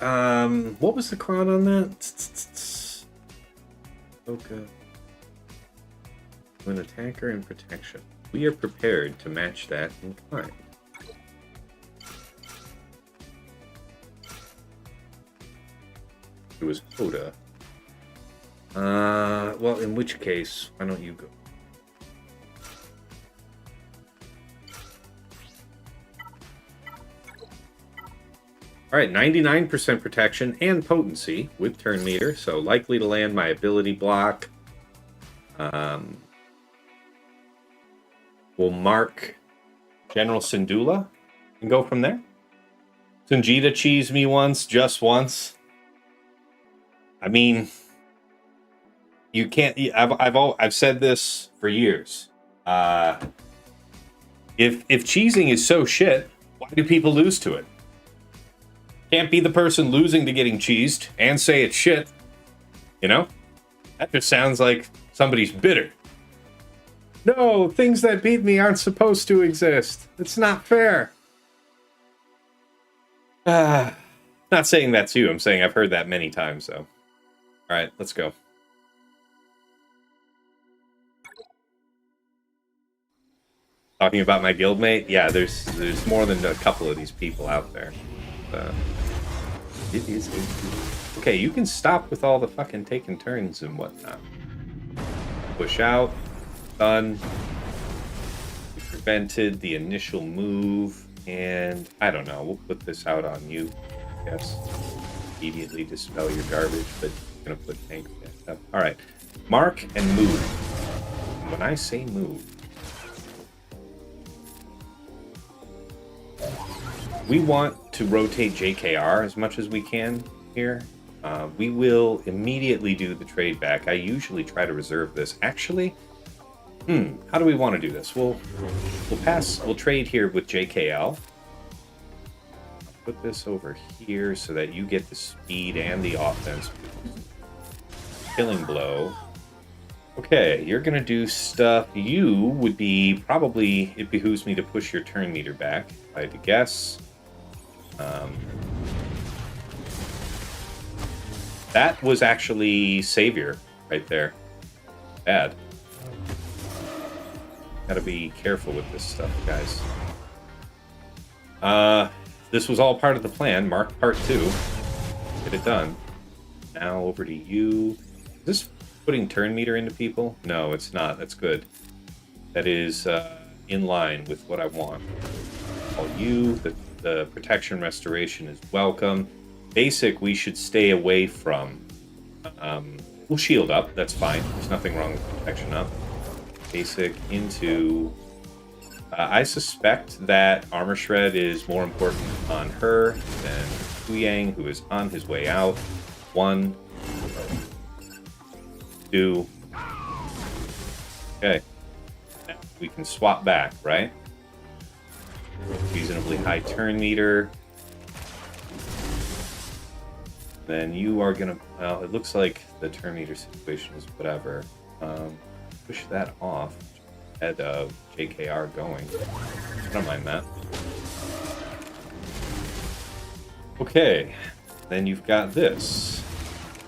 What was the cron on that? Okay. When attacker and protection. We are prepared to match that in kind. It was Hoda. Well, in which case, why don't you go? Alright, 99% protection and potency with turn meter, so likely to land my ability block. We'll mark General Syndulla and go from there. Sunjita cheesed me once, just once. I mean, you can't. I've said this for years. If cheesing is so shit, why do people lose to it? Can't be the person losing to getting cheesed and say it's shit. You know? That just sounds like somebody's bitter. No, things that beat me aren't supposed to exist. It's not fair. Not saying that's you. I'm saying I've heard that many times, though. All right, let's go. Talking about my guildmate? Yeah, there's more than a couple of these people out there. It is okay, you can stop with all the fucking taking turns and whatnot. Push out. Done. We prevented the initial move, and I don't know, we'll put this out on you, I guess. Immediately dispel your garbage, but I'm gonna put tank up. Alright. Mark and move. When I say move, we want to rotate JKR as much as we can here. We will immediately do the trade back. I usually try to reserve this. Actually, how do we want to do this? We'll trade here with JKL. Put this over here so that you get the speed and the offense. Killing blow. Okay, you're gonna do stuff. You would be probably. It behooves me to push your turn meter back, if I had to guess. That was actually Savior right there. Bad. Gotta be careful with this stuff, guys. This was all part of the plan. Mark part 2. Get it done. Now over to you. Is this putting turn meter into people? No, it's not. That's good. That is in line with what I want. All you, the protection restoration is welcome. Basic, we should stay away from. We'll shield up. That's fine. There's nothing wrong with protection up. Basic into... I suspect that Armor Shred is more important on her than Huyang, who is on his way out. 1, 2. Okay. Now we can swap back, right? Reasonably high turn meter. Then you are gonna... Well, it looks like the turn meter situation is whatever. Push that off. Head of JKR going. I don't mind that. Okay. Then you've got this.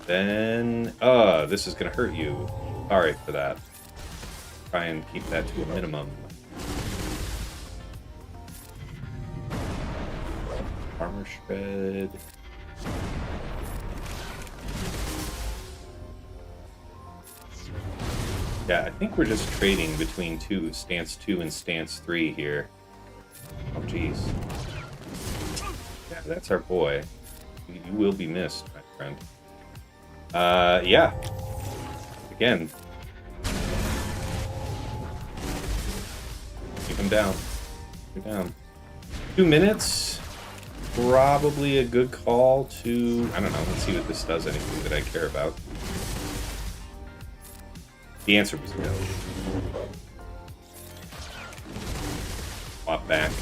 Then... this is gonna hurt you. Sorry for that. Try and keep that to a minimum. Armor Shred... Yeah, I think we're just trading between stance 2 and stance 3 here. Oh, jeez. Yeah, that's our boy. You will be missed, my friend. Yeah. Again. Keep him down. Keep him down. 2 minutes. Probably a good call to... I don't know. Let's see what this does. Anything that I care about. The answer was no. Swap back.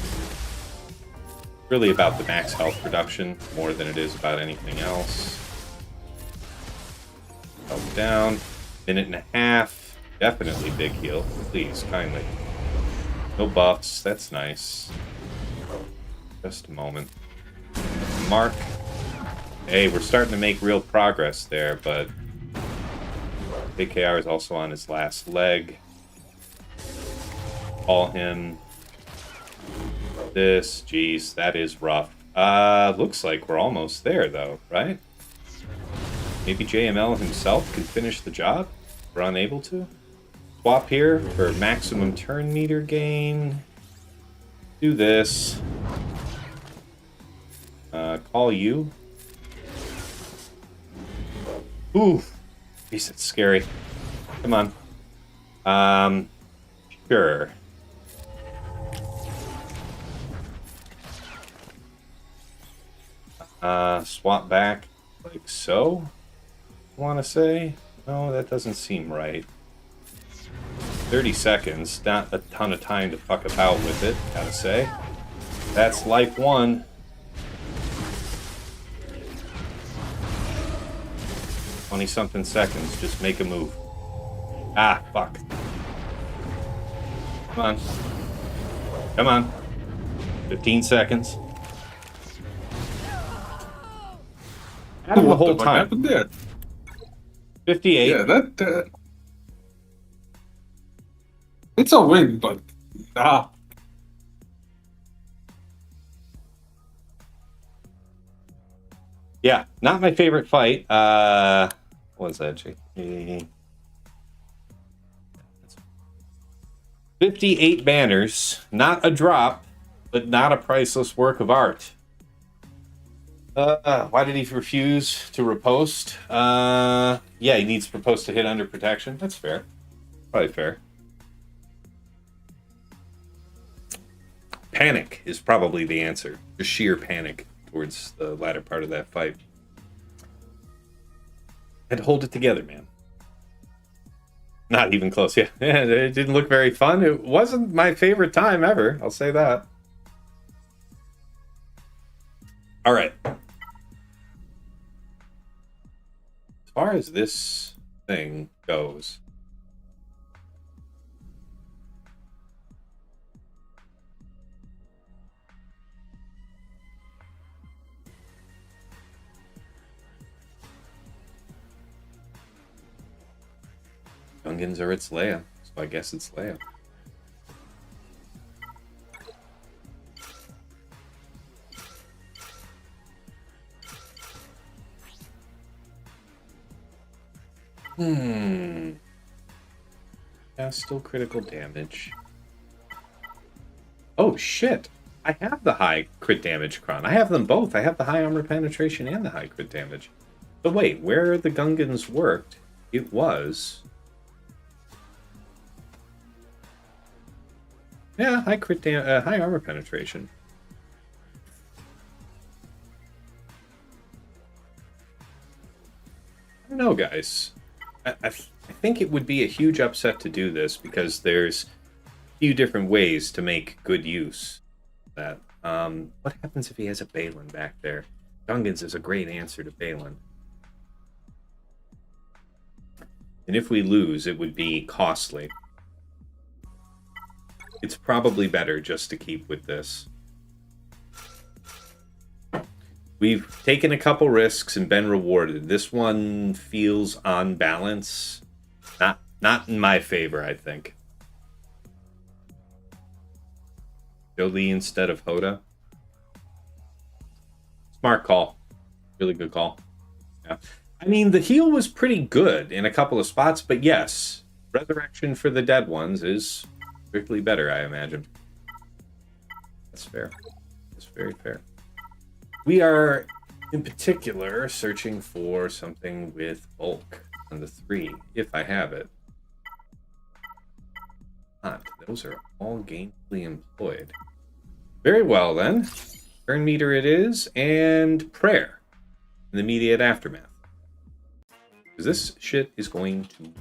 Really about the max health reduction more than it is about anything else. Health down. 1.5 minutes. Definitely big heal. Please, kindly. No buffs. That's nice. Just a moment. Mark. Hey, we're starting to make real progress there, but... PKR is also on his last leg. Call him. This, geez, that is rough. Looks like we're almost there, though, right? Maybe JML himself can finish the job? We're unable to? Swap here for maximum turn meter gain. Do this. Call you. Ooh. Jeez, that's scary. Come on. Sure. Swap back like so. I want to say. No, that doesn't seem right. 30 seconds. Not a ton of time to fuck about with it, gotta say. That's life 1. Something seconds. Just make a move. Ah, fuck. Come on. Come on. 15 seconds. Out of the whole time. Happened there? 58. Yeah, that... it's a win, but... Ah. Yeah, not my favorite fight. What was that, 58 banners. Not a drop, but not a priceless work of art. Why did he refuse to repost? Yeah, he needs to repost to hit under protection. That's fair. Probably fair. Panic is probably the answer. Just sheer panic towards the latter part of that fight. Had to hold it together, man. Not even close. Yeah, it didn't look very fun. It wasn't my favorite time ever. I'll say that. All right. As far as this thing goes, Gungans or it's Leia. So I guess it's Leia. Yeah, still critical damage. Oh, shit. I have the high crit damage cron. I have them both. I have the high armor penetration and the high crit damage. But wait, where the Gungans worked, it was... Yeah, high armor penetration. I don't know, guys. I think it would be a huge upset to do this because there's a few different ways to make good use of that. What happens if he has a Baylan back there? Gungans is a great answer to Baylan. And if we lose, it would be costly. It's probably better just to keep with this. We've taken a couple risks and been rewarded. This one feels on balance. Not in my favor, I think. Jolie instead of Hoda. Smart call. Really good call. Yeah. I mean, the heal was pretty good in a couple of spots, but yes, resurrection for the dead ones is strictly better, I imagine. That's fair. That's very fair. We are, in particular, searching for something with bulk on the 3, if I have it. Those are all gainfully employed. Very well, then. Turn meter it is, and prayer in the immediate aftermath. Because this shit is going to...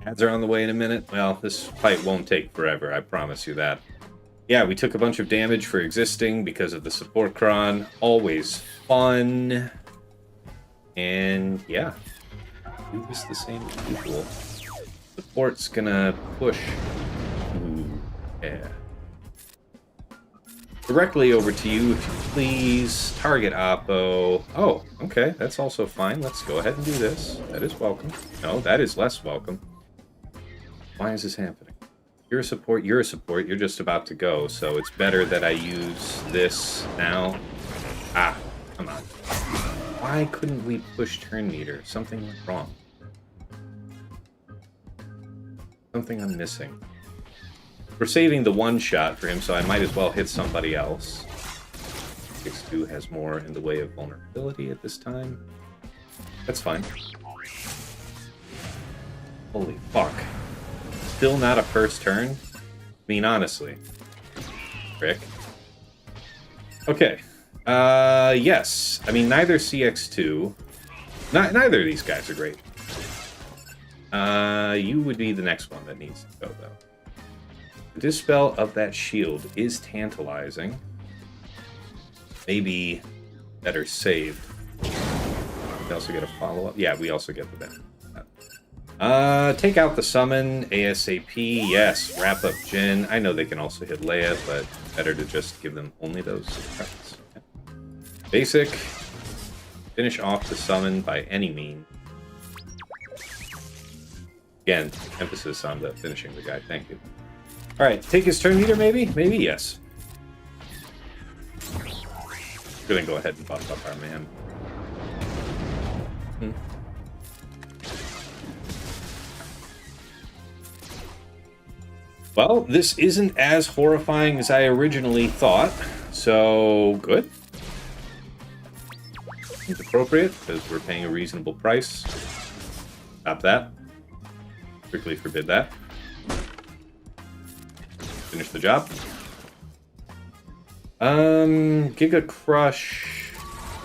Ads are on the way in a minute. Well, this fight won't take forever, I promise you that. Yeah, we took a bunch of damage for existing because of the support cron. Always fun. And yeah, do this the same as usual. Support's gonna push. Ooh, yeah. Directly over to you, if you please. Target Oppo. Oh, okay, that's also fine. Let's go ahead and do this. That is welcome. No, that is less welcome. Why is this happening? You're a support, you're just about to go, so it's better that I use this now. Ah, come on. Why couldn't we push turn meter? Something went wrong. Something I'm missing. We're saving the one shot for him, so I might as well hit somebody else. 6-2 has more in the way of vulnerability at this time. That's fine. Holy fuck. Still not a first turn? I mean, honestly. Rick. Okay. Yes. I mean, neither CX2... Neither of these guys are great. You would be the next one that needs to go, though. The dispel of that shield is tantalizing. Maybe better saved. We also get a follow-up. Yeah, we also get the benefit. Take out the summon, ASAP, yes, wrap up Jin. I know they can also hit Leia, but better to just give them only those threats. Okay. Basic, finish off the summon by any means. Again, emphasis on the finishing the guy, thank you. Alright, take his turn meter maybe? Maybe, yes. We're gonna go ahead and buff up our man. Well, this isn't as horrifying as I originally thought, so good. Seems appropriate, because we're paying a reasonable price. Stop that. Strictly forbid that. Finish the job. Giga Crush.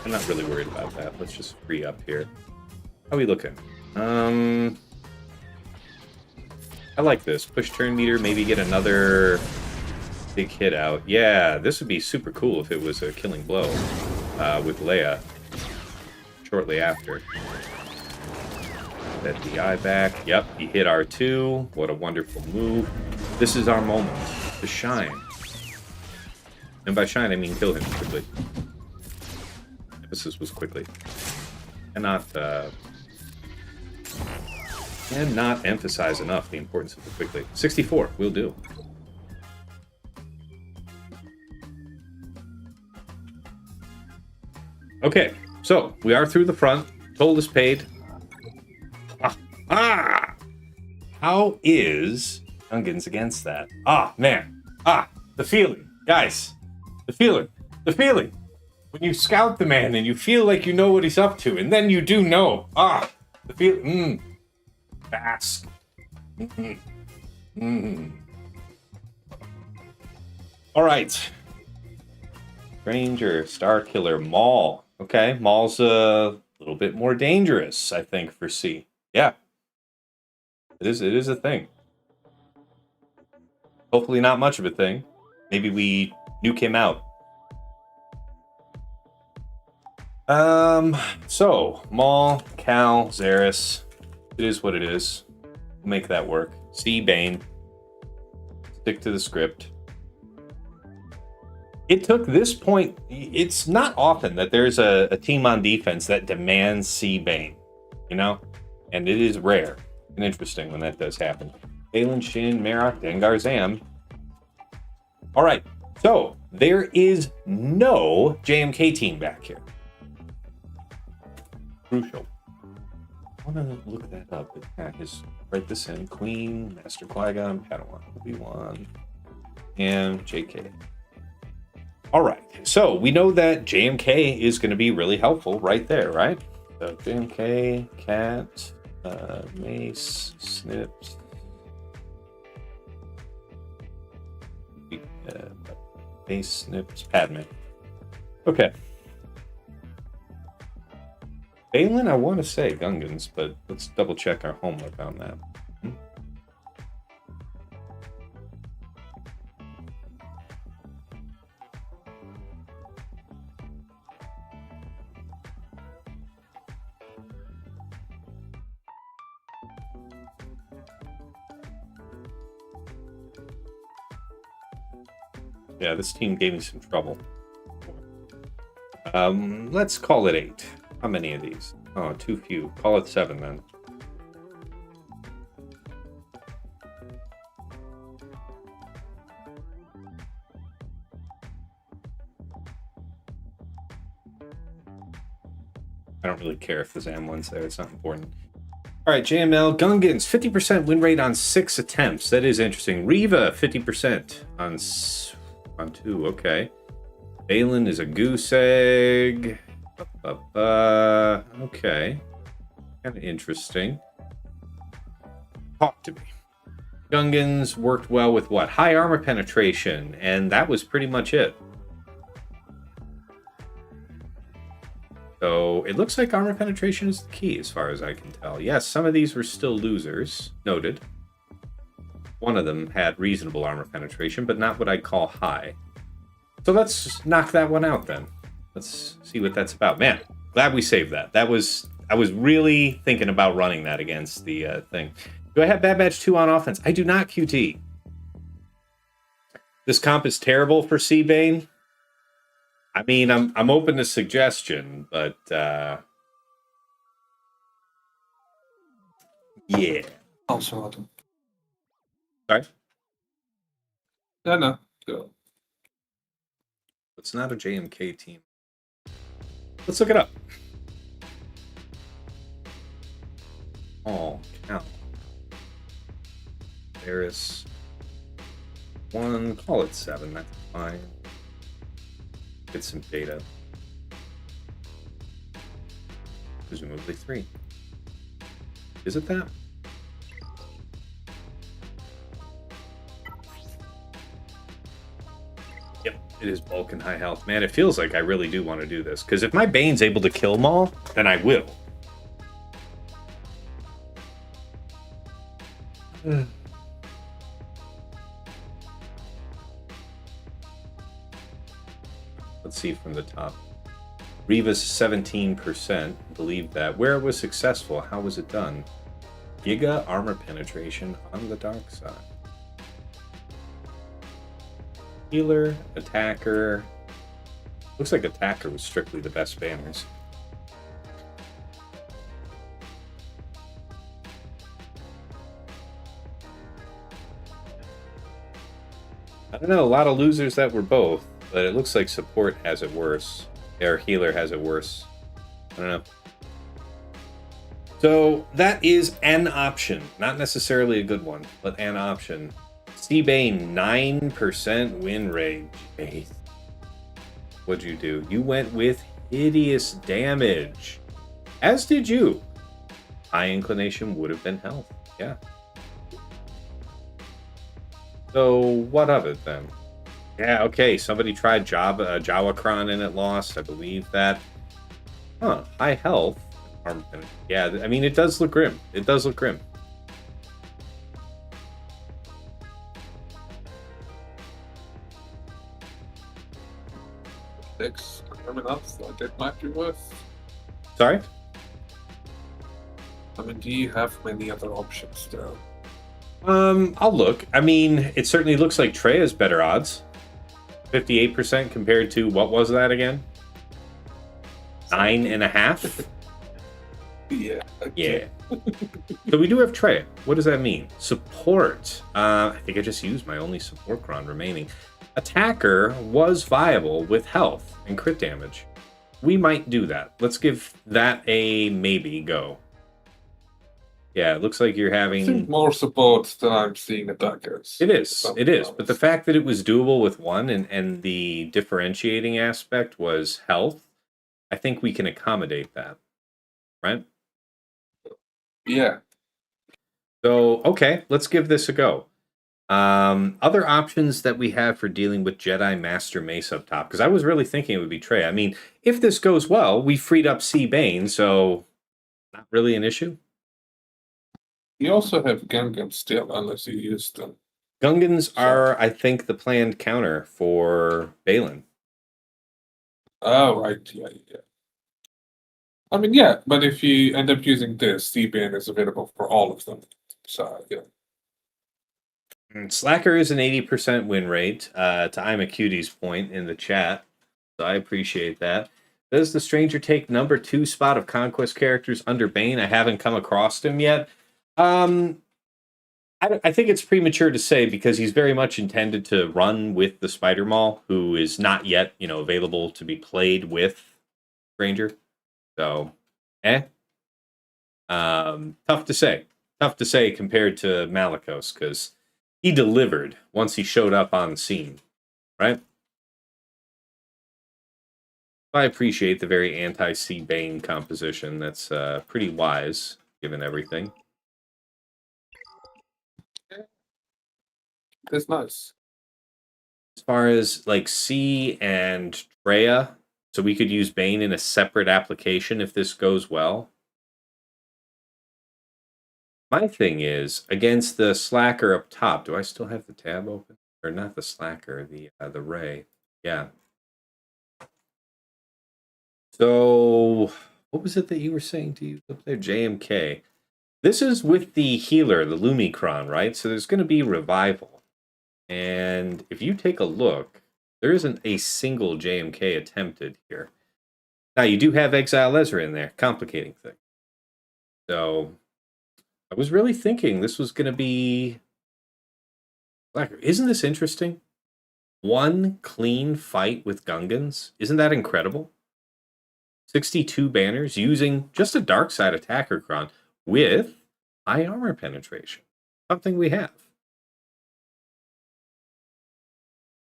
I'm not really worried about that. Let's just free up here. How are we looking? I like this. Push turn meter, maybe get another big hit out. Yeah, this would be super cool if it was a killing blow with Leia shortly after. That DI back. Yep, he hit R2. What a wonderful move. This is our moment to shine. And by shine, I mean kill him quickly. Emphasis was quickly. Cannot emphasize enough the importance of the quickly. 64 will do. Okay, so we are through the front. Toll is paid. How is Gungans against that? Man. The feeling. Guys. The feeling. When you scout the man and you feel like you know what he's up to, and then you do know. The feeling. Fast. All right. Ranger, Star Killer, Maul. Okay, Maul's a little bit more dangerous, I think, for C. Yeah. It is a thing. Hopefully not much of a thing. Maybe we nuke him out. So, Maul, Cal, Xeris. It is what it is. We'll make that work. C, Bane. Stick to the script. It took this point. It's not often that there's a team on defense that demands C, Bane. You know? And it is rare and interesting when that does happen. Baylan, Shin, Marok, Dengar, Zam. All right. So, there is no JMK team back here. Crucial. I want to look that up. Just write this in. Queen, Master Qui-Gon, Padawan, Obi-Wan, and JK. All right. So we know that JMK is going to be really helpful right there, right? So JMK, Cat, Mace, Snips. Mace, Snips, Padme. Okay. Baylan, I want to say Gungans, but let's double check our homework on that. Yeah, this team gave me some trouble. Let's call it 8. How many of these? Oh, too few. Call it 7 then. I don't really care if the Zamlin's there. It's not important. All right, JML. Gungans, 50% win rate on 6 attempts. That is interesting. Reva, 50% on 2. Okay. Baylan is a goose egg. Okay. Kind of interesting. Talk to me. Gungans worked well with what? High armor penetration, and that was pretty much it. So it looks like armor penetration is the key as far as I can tell. Yes, some of these were still losers. Noted. One of them had reasonable armor penetration, but not what I'd call high. So let's knock that one out then. Let's see what that's about. Man, glad we saved that. I was really thinking about running that against the thing. Do I have Bad Batch 2 on offense? I do not, QT. This comp is terrible for C-Bane. I mean, I'm open to suggestion, but yeah. Also, Sorry? no. Go. It's not a JMK team. Let's look it up. Oh, count. There's 1, call it 7, that's fine. Get some data. Presumably 3. Is it that? Yep, it is bulk and high health. Man, it feels like I really do want to do this. Because if my Bane's able to kill Maul, then I will. Let's see from the top. Reva's 17%. Believe that. Where it was successful, how was it done? Giga armor penetration on the dark side. healer, attacker. Looks like attacker was strictly the best banners. I don't know, a lot of losers that were both, but it looks like support has it worse. Or healer has it worse. I don't know. So that is an option. Not necessarily a good one, but an option. Seabane, 9% win rate. Jeez. What'd you do? You went with hideous damage. As did you. High inclination would have been health. Yeah. So what of it then? Yeah, okay. Somebody tried Jabba, Jawacron and it lost. I believe that. Huh. High health. Yeah, I mean, it does look grim. It does look grim. Six coming up, so that might be worth. Sorry? I mean, do you have many other options though? I'll look. I mean, it certainly looks like Traya's better odds. 58% compared to, what was that again? 9.5? Yeah. Okay. Yeah. So we do have Traya. What does that mean? Support. I think I just used my only support cron remaining. Attacker was viable with health and crit damage. We might do that. Let's give that a maybe go. Yeah, it looks like you're having... I think more support than I'm seeing attackers. It is. It is. But the fact that it was doable with one and the differentiating aspect was health, I think we can accommodate that. Right? Yeah. So, okay, let's give this a go. Other options that we have for dealing with Jedi Master Mace up top, because I was really thinking it would be Trey. I mean, if this goes well, we freed up Seabane, so not really an issue. You also have Gungans still, unless you use them. Gungans are, I think, the planned counter for Baylan. Oh, right. Yeah. I mean, yeah, but if you end up using this, Seabane is available for all of them. So, yeah. Slacker is an 80% win rate, to I'm a Cutie's point in the chat. So I appreciate that. Does the Stranger take number 2 spot of Conquest characters under Bane? I haven't come across him yet. I think it's premature to say because he's very much intended to run with the Spider Maul, who is not yet, available to be played with Stranger. So, tough to say. Tough to say compared to Malicos, because he delivered once he showed up on the scene, right? I appreciate the very anti-Seabane composition. That's pretty wise, given everything. That's nice. As far as, like, C and Traya, so we could use Bane in a separate application if this goes well. My thing is, against the Slacker up top, do I still have the tab open? Or not the Slacker, the Ray. Yeah. So, what was it that you were saying to use up there? JMK. This is with the healer, the Lumicron, right? So there's going to be revival. And if you take a look, there isn't a single JMK attempted here. Now, you do have Executrix in there, complicating things. So, I was really thinking this was going to be... Isn't this interesting? One clean fight with Gungans. Isn't that incredible? 62 banners using just a dark side attacker cron with high armor penetration. Something we have.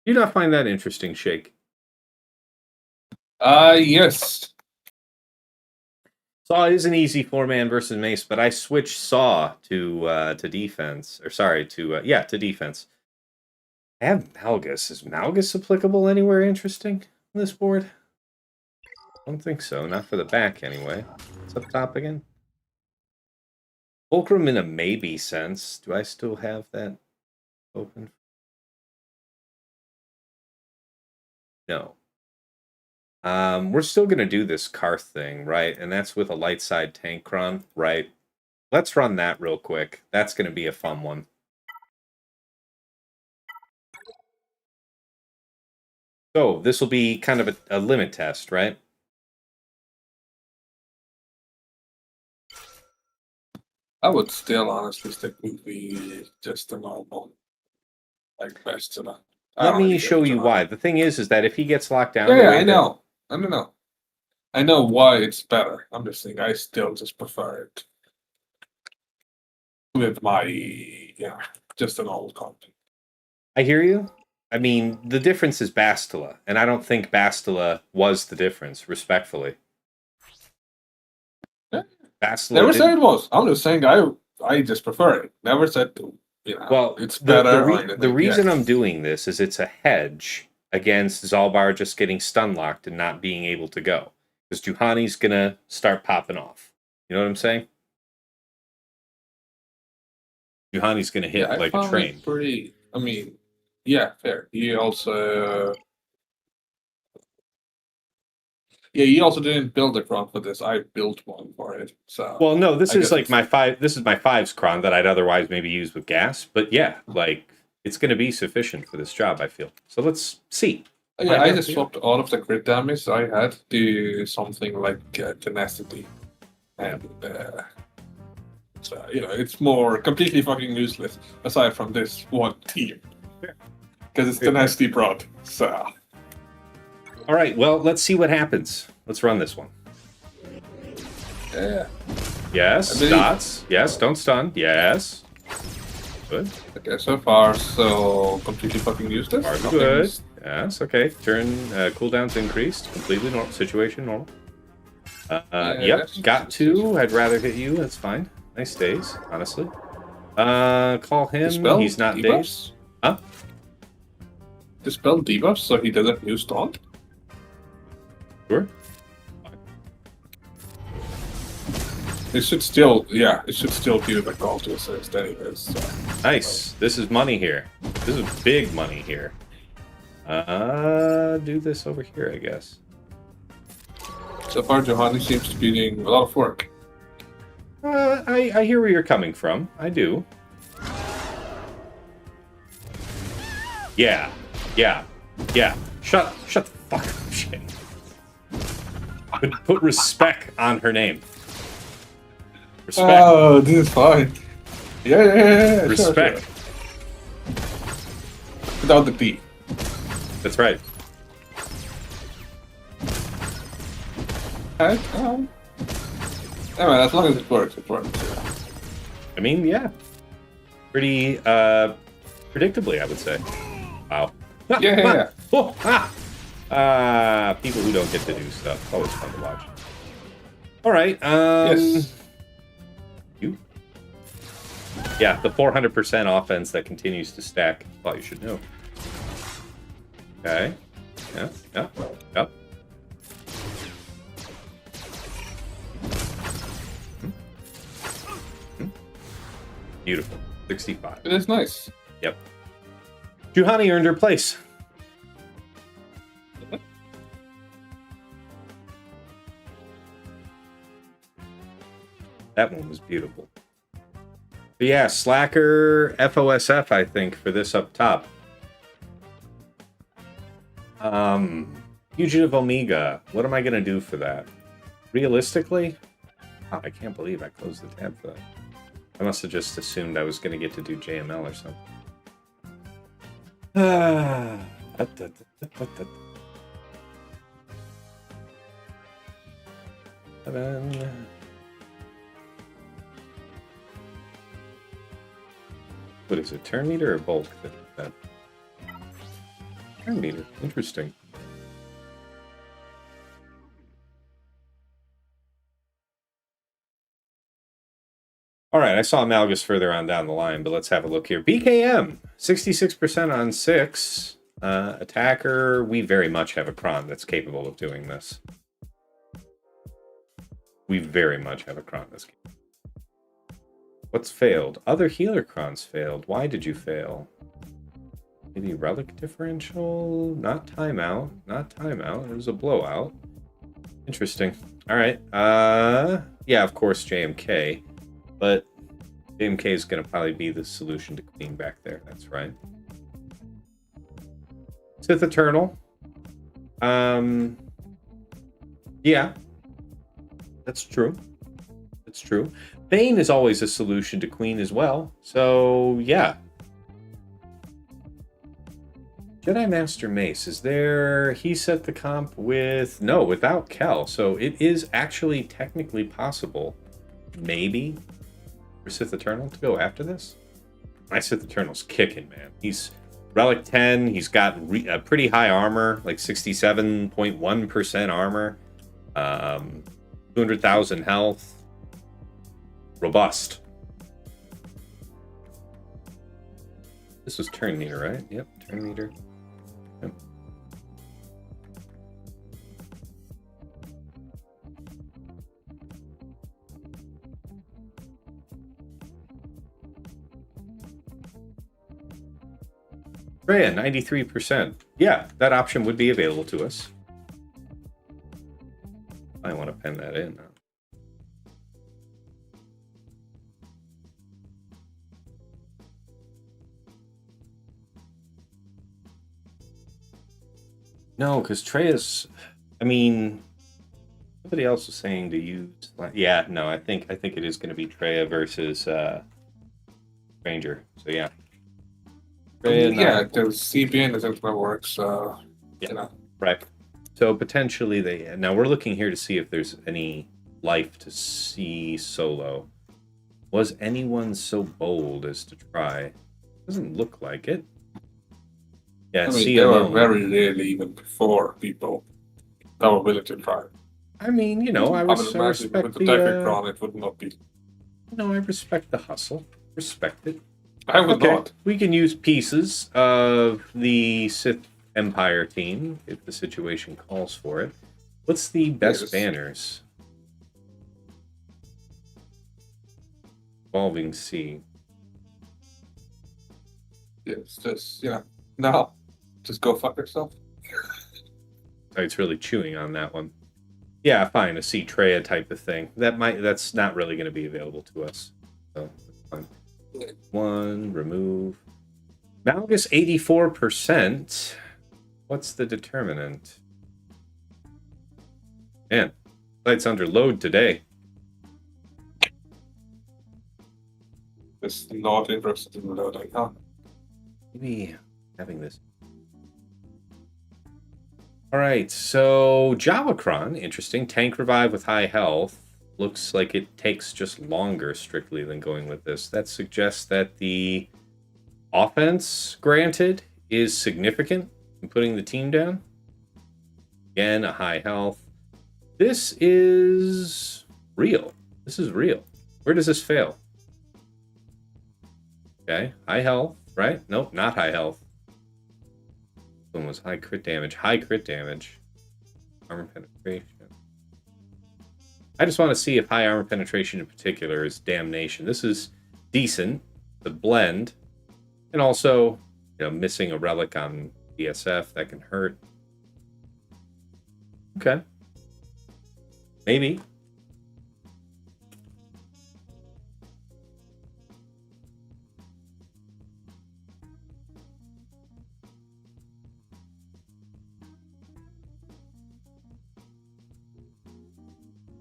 Do you not find that interesting, Shake? Yes. Saw is an easy 4-man versus Mace, but I switched Saw to defense. Or sorry, to defense. I have Malgus. Is Malgus applicable anywhere interesting on this board? I don't think so. Not for the back, anyway. It's up top again. Fulcrum in a maybe sense. Do I still have that open? No. We're still going to do this Carth thing, right? And that's with a light side tank cron, right? Let's run that real quick. That's going to be a fun one. So this will be kind of a limit test, right? I would still honestly stick with the just a normal, like best to that. Let me show you why. The thing is that if he gets locked down, Yeah, I know. I don't know. I know why it's better. I'm just saying I still just prefer it with my just an old content. I hear you. I mean, the difference is Bastila, and I don't think Bastila was the difference, respectfully. Yeah. Bastila Never said it was. I'm just saying I just prefer it. Never said well, it's better. The reason I'm doing this is it's a hedge against Zalbar just getting stun locked and not being able to go. Because Juhani's gonna start popping off. You know what I'm saying? Juhani's gonna hit like a train. Pretty. I mean, yeah, fair. He also. Yeah, he also didn't build a cron for this. I built one for it. So. Well, no, this is like my 5. This is my 5's cron that I'd otherwise maybe use with gas. But yeah, like it's going to be sufficient for this job, I feel. So let's see. Yeah, I just swapped all of the crit damage I had to something like tenacity, and so it's more completely fucking useless aside from this one team because it's tenacity prod. So. All right, well, let's see what happens. Let's run this one. Yeah. Yes, dots. Yes, don't stun. Yes. Good. Okay, so far, so completely fucking useless. Far good. Yes, okay. Turn cooldown's increased. Completely normal. Situation normal. Yep, got to. I'd rather hit you. That's fine. Nice days, honestly. Call him. He's not dazed. Huh? Dispel debuffs so he doesn't use taunt? Sure. It should still, it should still be the call to assist anyways. So. Nice. This is money here. This is big money here. Do this over here, I guess. So far, Juhani seems to be doing a lot of work. I hear where you're coming from. I do. Yeah. Shut the fuck up, Shay. Put respect on her name. Respect. Oh, this is fine. Yeah. Respect. Sure. Without the P. That's right. Anyway, as long as it works, it works. Yeah. I mean, yeah. Pretty predictably, I would say. Wow. Yeah. People who don't get to do stuff. Always fun to watch. All right. Yes. You? Yeah, the 400% offense that continues to stack. Thought you should know. Okay. Yep. Beautiful. 65. It is nice. Yep. Juhani earned her place. That one was beautiful. But yeah, Slacker FOSF, I think, for this up top. Fugitive Omega. What am I going to do for that? Realistically? Oh, I can't believe I closed the tab for that. I must have just assumed I was going to get to do JML or something. What is it? Turn meter or bulk? Turn meter. Interesting. All right, I saw Malgus further on down the line, but let's have a look here. BKM, 66% on 6. Attacker, we very much have a cron that's capable of doing this. We very much have a cron that's capable. What's failed? Other healer crons failed. Why did you fail? Maybe relic differential? Not timeout. Not timeout. It was a blowout. Interesting. All right. Yeah, of course, JMK. But JMK is going to probably be the solution to Queen back there. That's right. Sith Eternal. Yeah, that's true. That's true. Bane is always a solution to Queen as well. So yeah. Jedi Master Mace, is there... He set the comp with... No, without Kel. So it is actually technically possible, maybe, for Sith Eternal to go after this. My Sith Eternal's kicking, man. He's Relic 10. He's got a pretty high armor, like 67.1% armor. 200,000 health. Robust. This was turn meter, right? Yep, turn meter. Yep. Traya, 93%. Yeah, that option would be available to us. I want to pen that in now. No, because Traya's... I mean, somebody else was saying to use... Yeah, no, I think it is going to be Traya versus Ranger. So yeah. Yeah, because CPN isn't going to work, so... Yeah, you know. right. So potentially they... Now we're looking here to see if there's any life to see solo. Was anyone so bold as to try? Doesn't look like it. Yeah, I mean, see there were alone. very rarely even before people that were willing to try. I mean, you know, I would imagine respect with the the... Technicron, it would not be. No, I respect the hustle. Respect it. I would not. We can use pieces of the Sith Empire team if the situation calls for it. What's the best Yes. banners? Evolving Sea. It's just, no. Just go fuck yourself. Oh, it's really chewing on that one. Yeah, fine, a C Traya type of thing. That's not really going to be available to us. So that's fine. One, remove. Malgus 84%. What's the determinant? Man, site's under load today. Just not interested in loading, huh? Maybe having this. All right, so Javacron, interesting. Tank revive with high health. Looks like it takes just longer, strictly, than going with this. That suggests that the offense granted is significant in putting the team down. Again, a high health. This is real. This is real. Where does this fail? Okay, high health, right? Nope, not high health. One was high crit damage. High crit damage. Armor penetration. I just want to see if high armor penetration in particular is damnation. This is decent, the blend, and also, missing a relic on DSF that can hurt. Okay, maybe.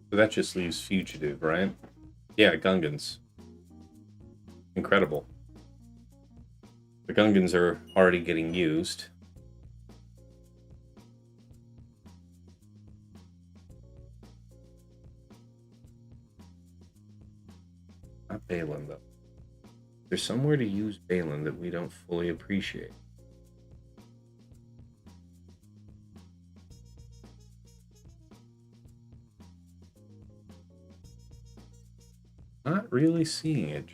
So that just leaves Fugitive, right? Yeah, Gungans. Incredible. The Gungans are already getting used. Not Baylan, though. There's somewhere to use Baylan that we don't fully appreciate. Not really seeing it.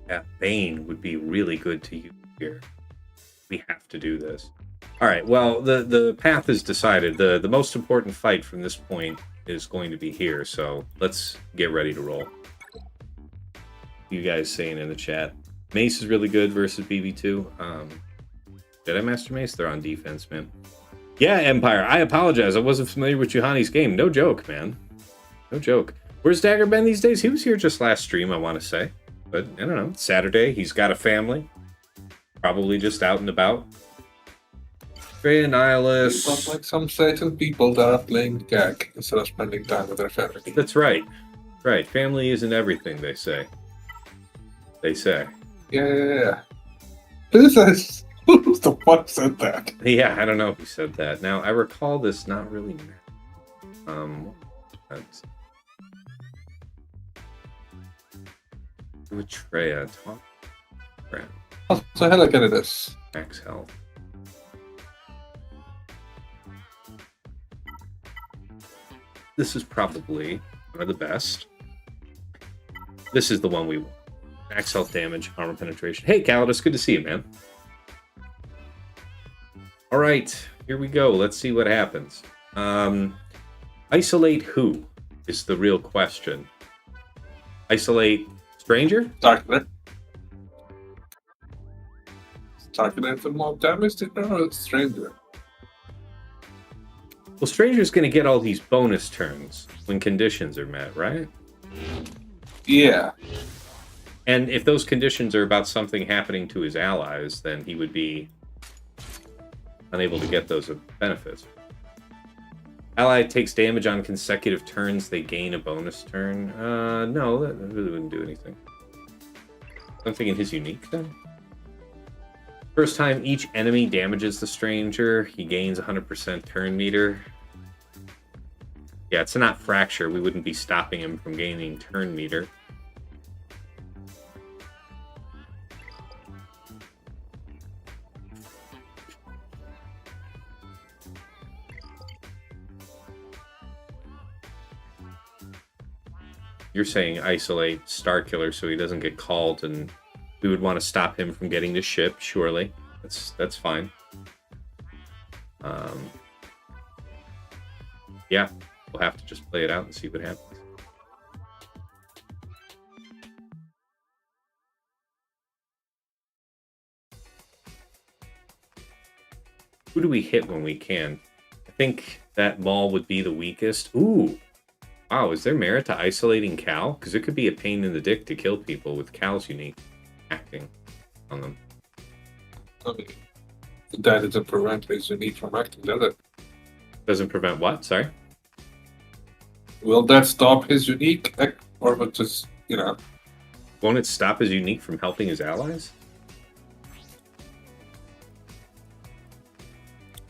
Yeah, Bane would be really good to use here. We have to do this. All right, well, the path is decided. The most important fight from this point is going to be here, so let's get ready to roll. You guys saying in the chat, Mace is really good versus BB2. Jedi Master Mace, they're on defense, man. Yeah, Empire. I apologize. I wasn't familiar with Juhani's game. No joke, man. No joke. Where's Dagger Ben these days? He was here just last stream, I want to say. But, I don't know. It's Saturday. He's got a family. Probably just out and about. Traya Nihilus. It's not like some certain people that are playing the gag instead of spending time with their family. That's right. Right. Family isn't everything, they say. They say. Yeah. Who the fuck said that? Yeah, I don't know who said that. Now, I recall this not really... with Traya, talk. Crap. Oh, so how look at this? Max health. This is probably one of the best. This is the one we want. Max health damage, armor penetration. Hey, Calidus, good to see you, man. All right, here we go. Let's see what happens. Isolate who is the real question. Isolate stranger? Darknet. Darknet for more damage to stranger. Well, stranger's going to get all these bonus turns when conditions are met, right? Yeah. And if those conditions are about something happening to his allies, then he would be unable to get those benefits. Ally takes damage on consecutive turns, they gain a bonus turn. No, that really wouldn't do anything. Something in his unique, then? First time each enemy damages the stranger, he gains 100% turn meter. Yeah, it's not fracture. We wouldn't be stopping him from gaining turn meter. You're saying isolate Starkiller so he doesn't get called, and we would want to stop him from getting the ship, surely. That's fine. Yeah, we'll have to just play it out and see what happens. Who do we hit when we can? I think that Maul would be the weakest. Ooh! Wow, is there merit to isolating Cal? Because it could be a pain in the dick to kill people with Cal's unique acting on them. I mean, that doesn't prevent his unique from acting, does it? Doesn't prevent what? Sorry? Will that stop his unique, or will it just, Won't it stop his unique from helping his allies?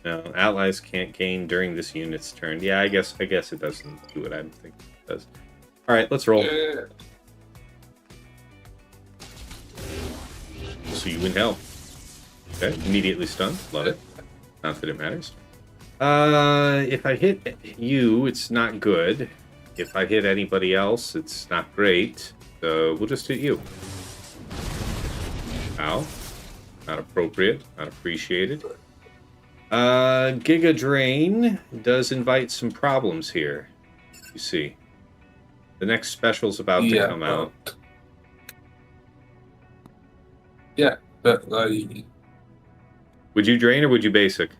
No, allies can't gain during this unit's turn. Yeah, I guess it doesn't do what I think it does. All right, let's roll. Yeah. So you win hell. Okay, immediately stunned. Love it. Not that it matters. If I hit you, it's not good. If I hit anybody else, it's not great. So we'll just hit you. Ow. Not appropriate. Not appreciated. Giga Drain does invite some problems here. You see. The next special's about to come out. Yeah. Would you drain or would you basic?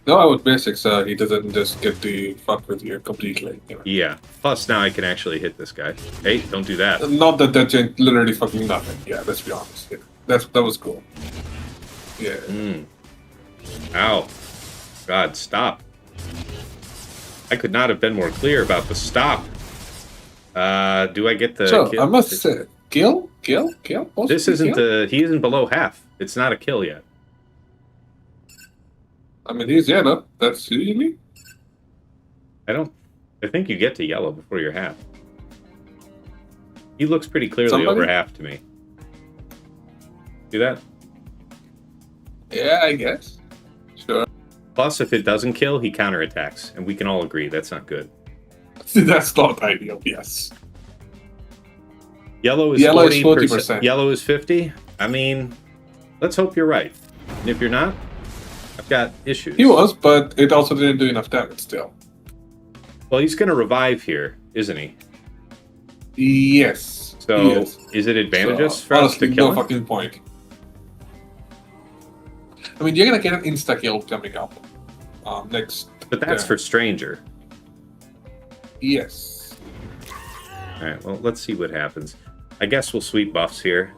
No, I would basic, so he doesn't just get to fuck with you completely. Yeah. Plus, now I can actually hit this guy. Hey, don't do that. Not that that's literally fucking nothing. Yeah, let's be honest. Yeah. That was cool. Yeah. Ow. God, stop. I could not have been more clear about the stop. Do I get the kill? I must say, kill? This isn't the... He isn't below half. It's not a kill yet. I mean, he's yellow. That's who you mean? I think you get to yellow before you're half. He looks pretty clearly over half to me. See that? Yeah, I guess. Sure. Plus, if it doesn't kill, he counterattacks. And we can all agree that's not good. That's not ideal, yes. Yellow is 40%. Yellow is 50. I mean, let's hope you're right. And if you're not, I've got issues. He was, but it also didn't do enough damage still. Well, he's going to revive here, isn't he? Yes. So, is it advantageous for us to kill him? No fucking point. I mean, you're going to get an insta-kill coming up. next. But that's for Stranger. Yes. All right, well, let's see what happens. I guess we'll sweep buffs here.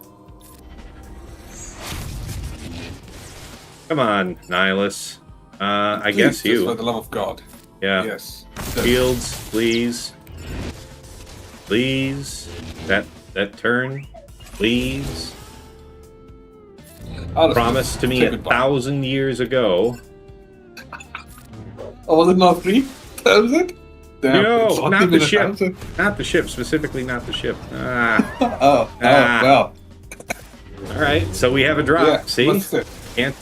Come on, Nihilus. I Please, guess just you. for the love of God. Yeah. Yes. Shields, please. Please. That turn. Please. Honestly, Promised to me say 1,000 years ago. Oh, was it not 3,000? Damn, No, it's not the even ship. 1,000. Not the ship, specifically not the ship. Ah. Well. All right, so we have a drop. Yeah, See? what's it? Can't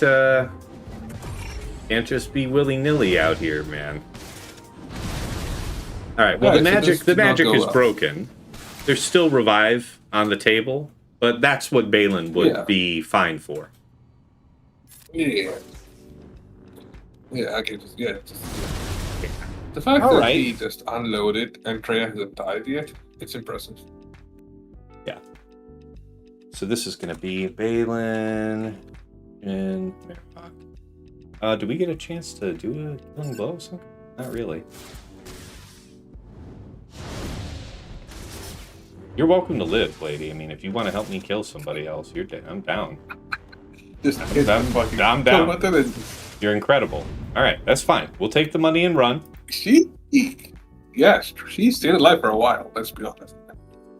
just be willy-nilly out here, man. All right, well, Right, the magic is well. broken. There's still revive on the table, but that's what Baylan would be fine for. Yeah. Yeah, I can just, The fact All that right. he just unloaded and Traya hasn't died yet, it's impressive. Yeah. So this is going to be Baylan and Merhawk. Do we get a chance to do a killing blow? Not really. You're welcome to live, lady. I mean, if you want to help me kill somebody else, I'm down. I'm down. You're incredible. All right, that's fine. We'll take the money and run. She stayed alive for a while, let's be honest.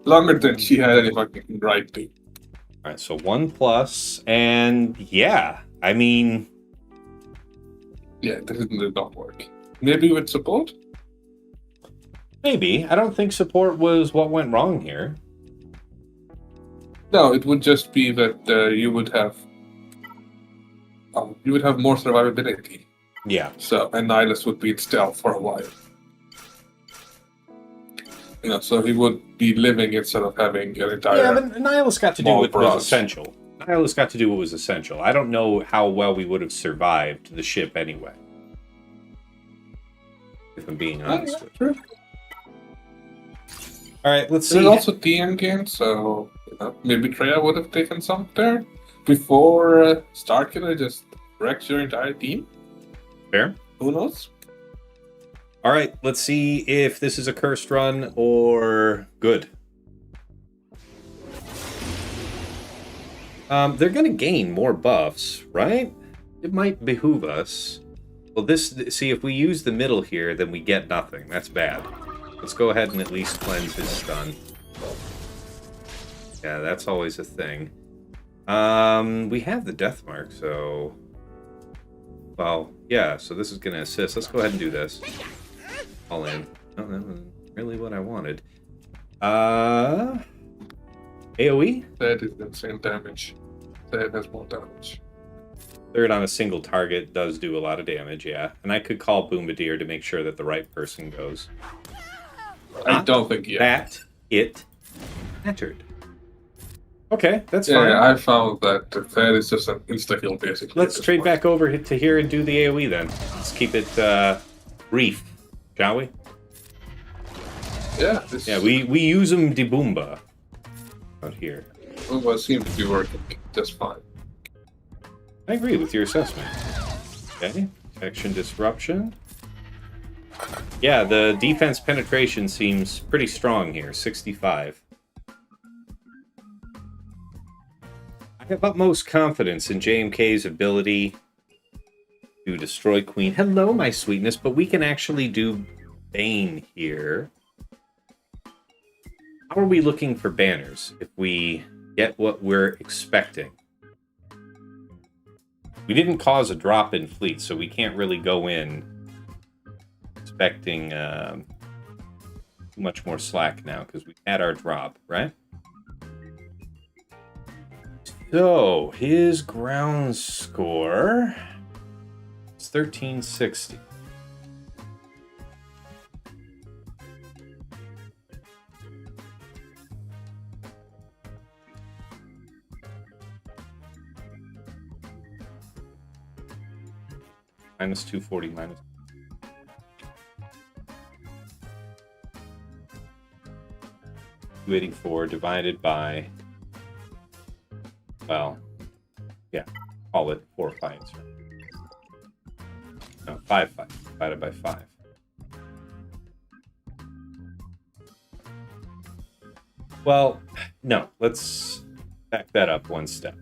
Longer than she had any fucking right to. All right, so 1+, and yeah, I mean... Yeah, this did not work. Maybe with support? Maybe. I don't think support was what went wrong here. No, it would just be that you would have more survivability. Yeah. So, and Nihilus would be in stealth for a while. So he would be living instead of having an entire... Yeah, but Nihilus got to do what barrage. was essential. Nihilus got to do what was essential. I don't know how well we would have survived the ship anyway. If I'm being honest with you. True. All right, let's see. There's also TM game, so maybe Traya would have taken some there before Starkiller just wrecks your entire team. Fair. Who knows? All right, let's see if this is a cursed run or good. They're going to gain more buffs, right? It might behoove us. Well, see, if we use the middle here, then we get nothing. That's bad. Let's go ahead and at least cleanse his stun. Yeah, that's always a thing. We have the death mark, so... Well, yeah, so this is going to assist. Let's go ahead and do this. All in. Oh, that was really what I wanted. AoE? That is insane damage. That has more damage. Third on a single target does do a lot of damage, yeah. And I could call Boombadir to make sure that the right person goes. I don't think yet. That it mattered. Okay, that's Yeah, fine. I found that that is just an insta-heal, basically. Let's trade back over to here and do the AoE then. Let's keep it brief, shall we? Yeah, Yeah, we use them de Boomba out here. Boomba seems to be working just fine. I agree with your assessment. Okay, protection disruption. Yeah, the defense penetration seems pretty strong here, 65. I have utmost confidence in JMK's ability to destroy Queen. Hello, my sweetness, but we can actually do Bane here. How are we looking for banners if we get what we're expecting? We didn't cause a drop in fleet, so we can't really go in expecting too much more slack now, because we had our drop, right? So, his ground score is 1360. Minus 240, minus 284 divided by, well, yeah, call it 4 pints. No, 5, 5 divided by 5. Well, no, let's back that up one step.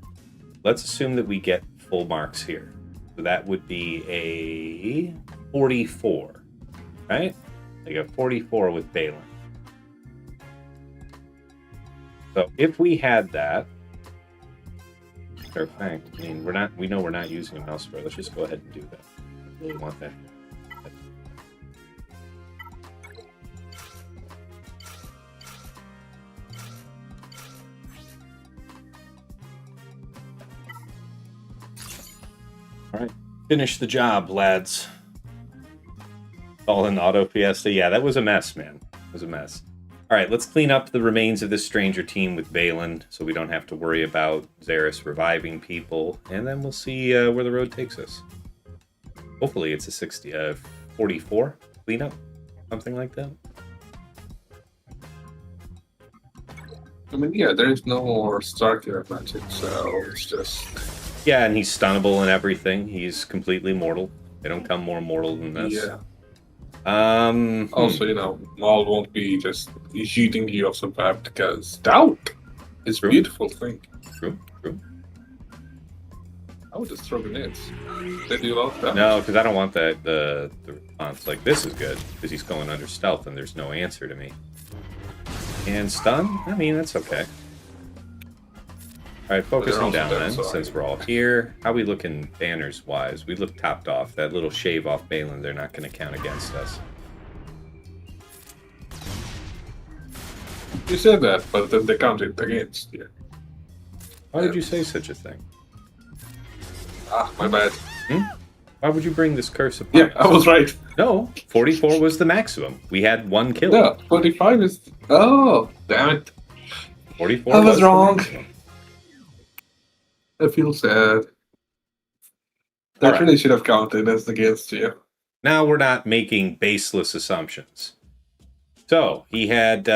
Let's assume that we get full marks here. So that would be a 44, right? Like a 44 with Baylan. So if we had that, perfect. I mean, we know we're not using a mouse square. Let's just go ahead and do that. I really want that. All right, finish the job, lads. All in auto Fiesta. Yeah, that was a mess, man. It was a mess. All right, let's clean up the remains of this stranger team with Baylan so we don't have to worry about Xeris reviving people, and then we'll see where the road takes us. Hopefully it's a 44 cleanup, something like that. I mean, yeah, there is no more SLKR magic, so it's just... Yeah, and he's stunnable and everything. He's completely mortal. They don't come more mortal than this. Yeah. Also, you know, Maul won't be just shooting you off the map because doubt is a beautiful thing. True. I would just throw grenades. They do a lot of damage. No, because I don't want the response. Like, this is good, because he's going under stealth and there's no answer to me. And stun? I mean, that's okay. Alright, focusing down then, since we're all here. How we looking banners-wise? We look topped off. That little shave off Baylan, they're not going to count against us. You said that, but then they counted against you. Why would you say such a thing? Ah, my bad. Why would you bring this curse upon us? I was right. No, 44 was the maximum. We had one kill. Yeah, 45 is... Oh, damn it. 44 I was wrong. Maximum. I feel sad. That really should have counted as against you. Now we're not making baseless assumptions. So, he had,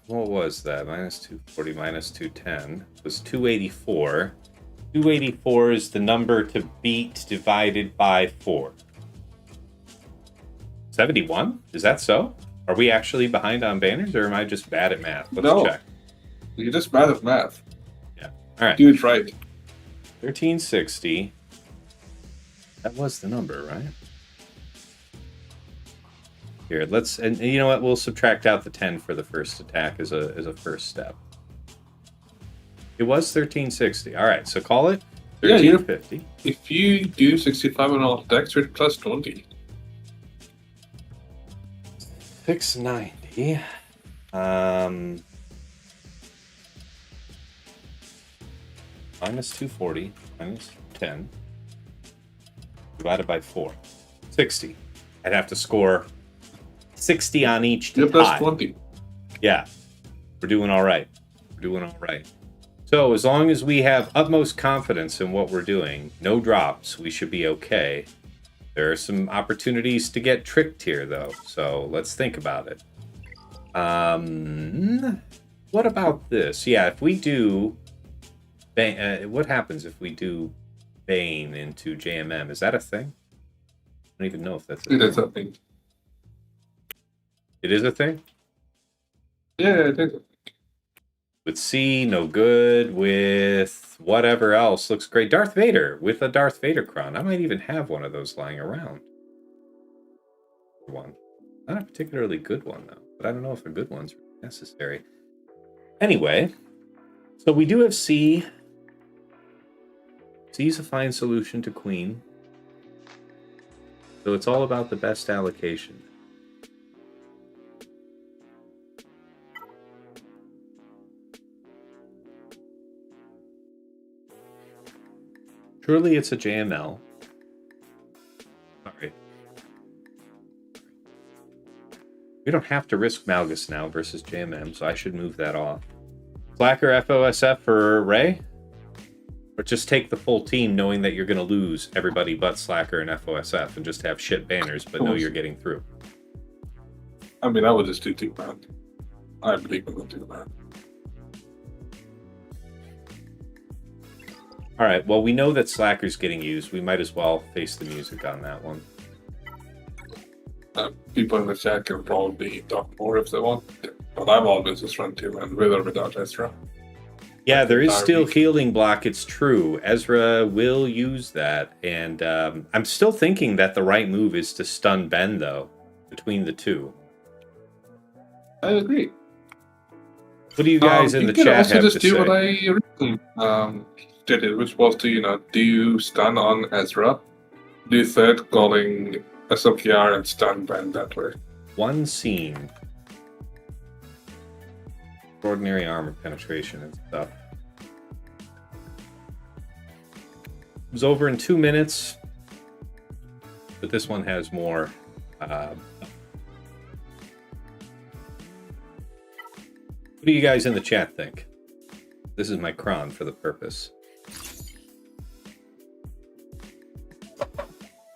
what was that? Minus 240, minus 210. It was 284. 284 is the number to beat divided by 4. 71? Is that so? Are we actually behind on banners, or am I just bad at math? Let's check. You're just bad at math. Yeah. All right. Do it right. 1360. That was the number, right? Here, let's, and you know what? We'll subtract out the 10 for the first attack as a first step. It was 1360. All right, so call it 1350. If you do 65 on all attacks, you're plus 20. 690. Minus 240, minus 10, divided by 4. 60. I'd have to score 60 on each to You're plus 20. Yeah, we're doing all right. We're doing all right. So as long as we have utmost confidence in what we're doing, no drops, we should be okay. There are some opportunities to get tricked here, though, so let's think about it. What about this? Yeah, if we do... what happens if we do Bane into JMM? Is that a thing? I don't even know if that's a thing. It is a thing. It is a thing? Yeah, it is. With C, no good. With whatever else looks great. Darth Vader with a Darth Vader crown. I might even have one of those lying around. One. Not a particularly good one, though. But I don't know if a good one's necessary. Anyway, so we do have C. C's a fine solution to Queen. So it's all about the best allocation. Surely it's a JML. Sorry. We don't have to risk Malgus now versus JMM, so I should move that off. Slacker FOSF for Ray? Or just take the full team knowing that you're going to lose everybody but Slacker and FOSF and just have shit banners, but know you're getting through. I mean, I would just do 2 man. I believe I'm going to do that. All right, well, we know that Slacker's getting used. We might as well face the music on that one. People in the chat can probably talk more if they want, but I've always just run 2 and with or without EEzra. Yeah, there is still week. healing block. It's true. EEzra will use that, and I'm still thinking that the right move is to stun Ben though. Between the two, I agree. what do you guys in the chat have to say? You can also just do what I originally did, which was to do you stun on EEzra, do third calling SLKR and stun Ben that way. One scene. Extraordinary armor penetration and stuff. It was over in 2 minutes, but this one has more. What do you guys in the chat think? This is my cron for the purpose.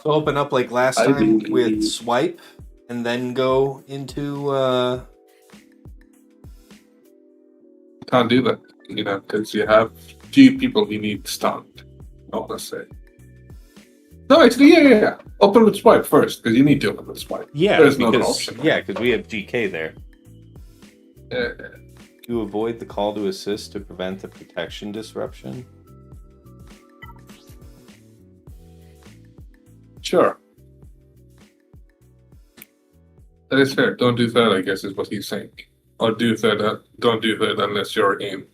So open up like last time with swipe, and then go into. Can't do that, because you have 2 people you need stunned. Not let's say. No, actually, yeah. Open with swipe first, because you need to open with swipe. Yeah, there's no other option. Yeah, because we have GK there. Yeah. To avoid the call to assist to prevent the protection disruption. Sure. That is fair. Don't do that, I guess, is what he's saying. Or do that. Don't do that unless you're in.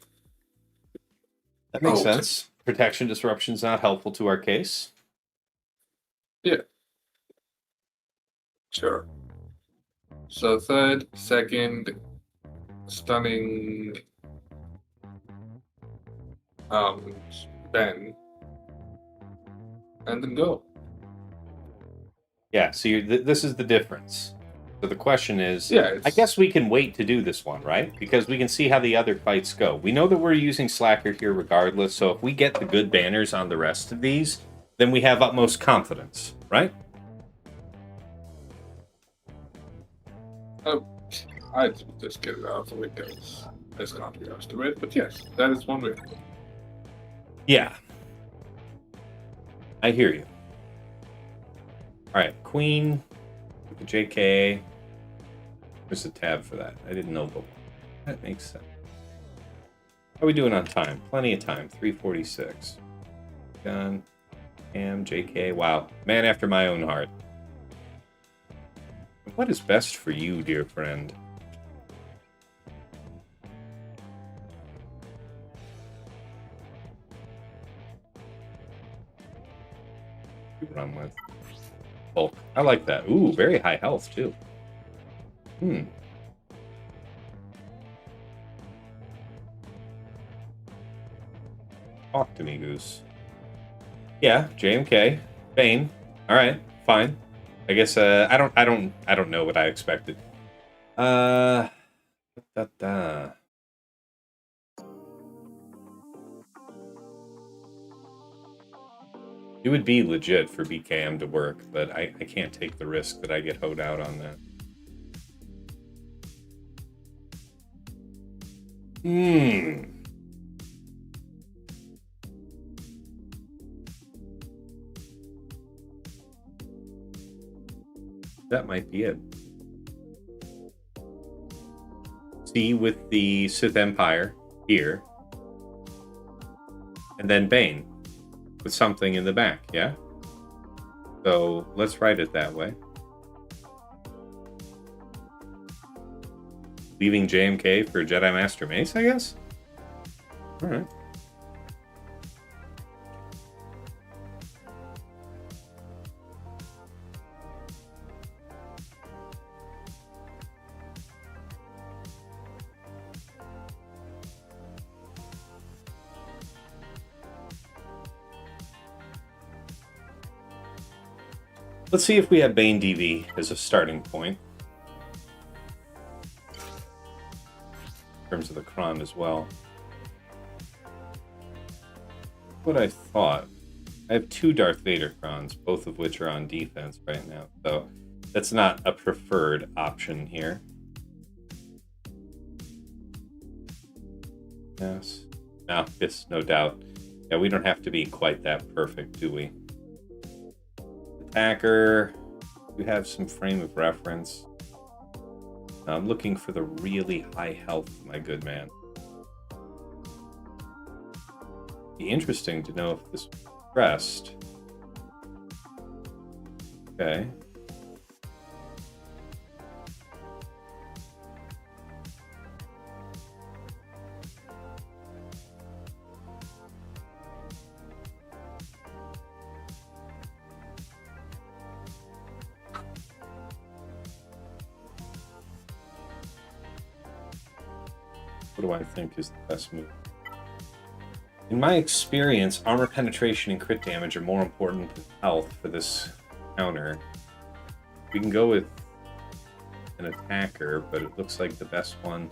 That makes sense. Protection disruption is not helpful to our case. Yeah. Sure. So third, second, stunning Ben, and then go. Yeah, so this is the difference. So the question is, yeah, I guess we can wait to do this one, right? Because we can see how the other fights go. We know that we're using Slacker here regardless, so if we get the good banners on the rest of these, then we have utmost confidence, right? I'd just get it out of the way because there's not be asked to it. But yes, that is one way. Yeah. I hear you. Alright, Queen, with the JK. There's a tab for that. I didn't know the one. That makes sense. How are we doing on time? Plenty of time. 3:46. Gun. Cam, JK. Wow. Man after my own heart. What is best for you, dear friend? Run with bulk. I like that. Ooh, very high health too. Talk to me, Goose. Yeah, JMK, Bane. All right, fine. I guess I don't know what I expected. It would be legit for BKM to work, but I can't take the risk that I get hoed out on that. That might be it. C with the Sith Empire here. And then Bane with something in the back, yeah? So let's write it that way. Leaving JMK for Jedi Master Mace, I guess? Alright. Let's see if we have Bane DV as a starting point. In terms of the Kron as well. What I thought. I have 2 Darth Vader Krons, both of which are on defense right now. So that's not a preferred option here. Yes. No, yes, no doubt. Yeah, we don't have to be quite that perfect, do we? Attacker. You have some frame of reference. I'm looking for the really high health, my good man. Be interesting to know if this was pressed. Okay. What do I think is the best move? In my experience, armor penetration and crit damage are more important than health for this counter. We can go with an attacker, but it looks like the best one...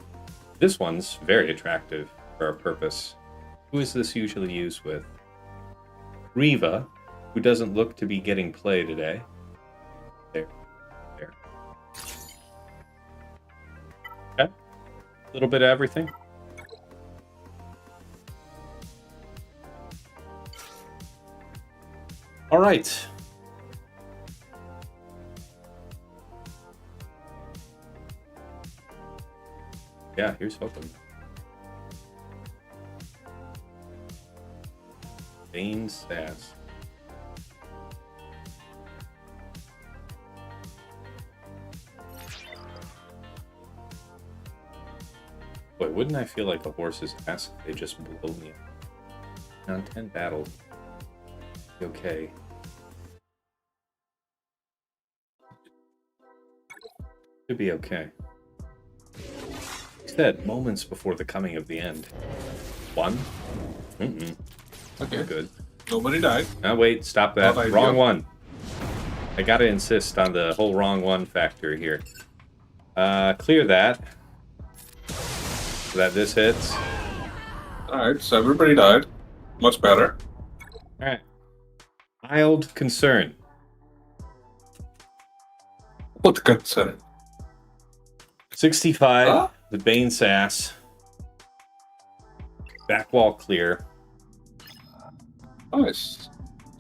This one's very attractive for our purpose. Who is this usually used with? Riva, who doesn't look to be getting play today. There. Okay. A little bit of everything. All right. Yeah, here's hoping. Bane Sass. Boy, wouldn't I feel like a horse's ass if they just blow me up? On 10 battles. Okay. Should be okay. He said moments before the coming of the end. One? Okay. Good. Nobody died. Now wait, stop that. Oh, Wrong one. I gotta insist on the whole wrong one factor here. Clear that. So that this hits. Alright, so everybody died. Much better. Alright. Mild concern. What concern? 65 with Bane Sass. Back wall clear. Nice.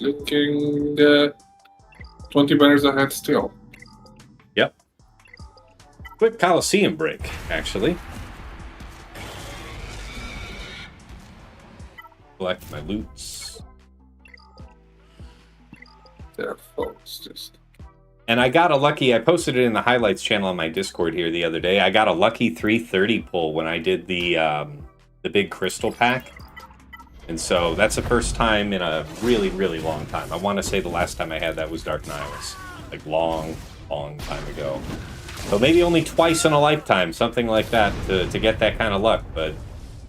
Looking 20 banners ahead still. Yep. Quick Coliseum break, actually. Collect my loots. There, folks, just... And I got a lucky, I posted it in the highlights channel on my Discord here the other day. I got a lucky 330 pull when I did the big crystal pack. And so that's the first time in a really, really long time. I want to say the last time I had that was Dark Nihilus. Like long time ago. So maybe only twice in a lifetime, something like that, to get that kind of luck. But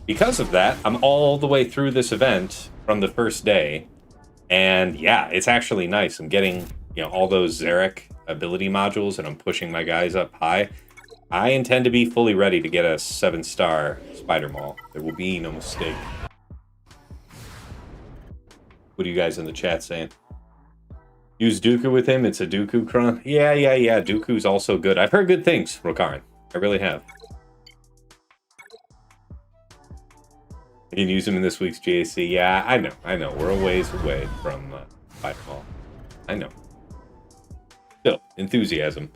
because of that, I'm all the way through this event from the first day. And yeah, it's actually nice. I'm getting, you know, all those Xeric ability modules, and I'm pushing my guys up high. I intend to be fully ready to get a 7-star Spider Maul. There will be no mistake. What are you guys in the chat saying? Use Dooku with him? It's a Dooku cron? Yeah. Dooku's also good. I've heard good things, Rokaran. I really have. I can use him in this week's JAC. Yeah, I know. We're a ways away from Spider Maul. I know. Still, enthusiasm.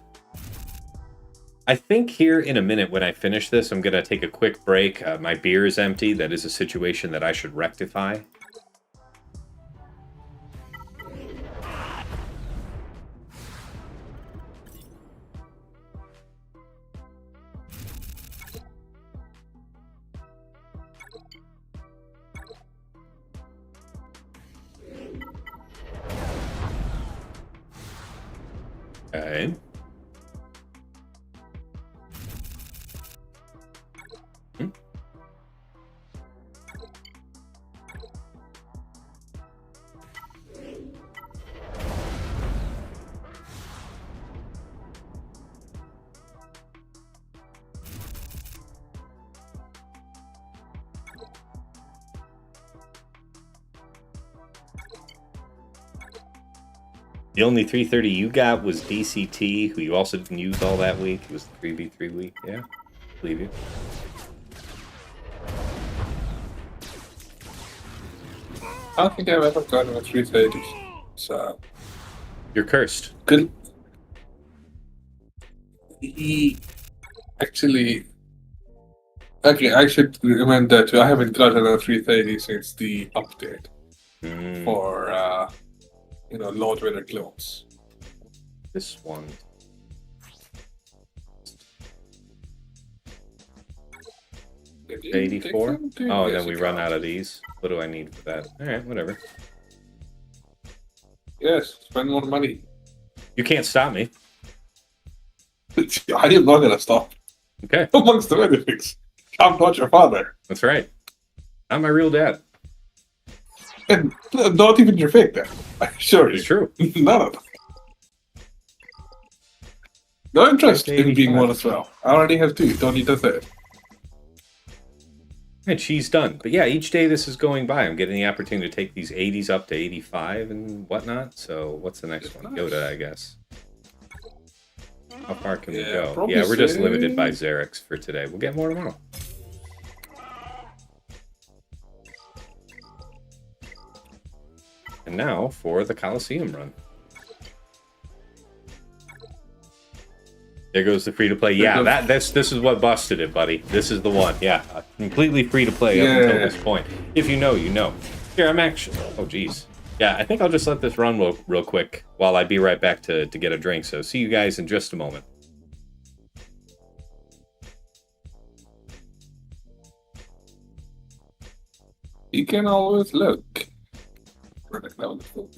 I think here in a minute when I finish this, I'm going to take a quick break. My beer is empty. That is a situation that I should rectify. Okay. The only 330 you got was DCT, who you also didn't use all that week. It was the 3v3 week. Yeah, believe you. I don't think I've ever gotten a 330. So... You're cursed. Good. He actually. Okay, I should remind that too. I haven't gotten a 330 since the update for Lord Winter clones. This one. 84. Oh, and then we run out of these. What do I need for that? All right, whatever. Yes, spend more money. You can't stop me. I am not gonna stop. Okay. Amongst the other things, I'm not your father. That's right. I'm my real dad. And not even your fake dad. I assure you. It's true. None of them. No interest in being one as well. I already have 2. Don't need a 3rd. And she's done. But yeah, each day this is going by, I'm getting the opportunity to take these 80s up to 85 and whatnot. So what's the next one? Nice. Yoda, I guess. How far can we Yeah, go? probably Yeah, we're just say- limited by Xerix for today. We'll get more tomorrow. And now for the Coliseum run. There goes the free to play. Yeah, this is what busted it, buddy. This is the one. Yeah, completely free to play up until this point. If you know, you know. Here, I'm actually. Oh, geez. Yeah, I think I'll just let this run real quick while I be right back to get a drink. So see you guys in just a moment. You can always look. Right, that was cool.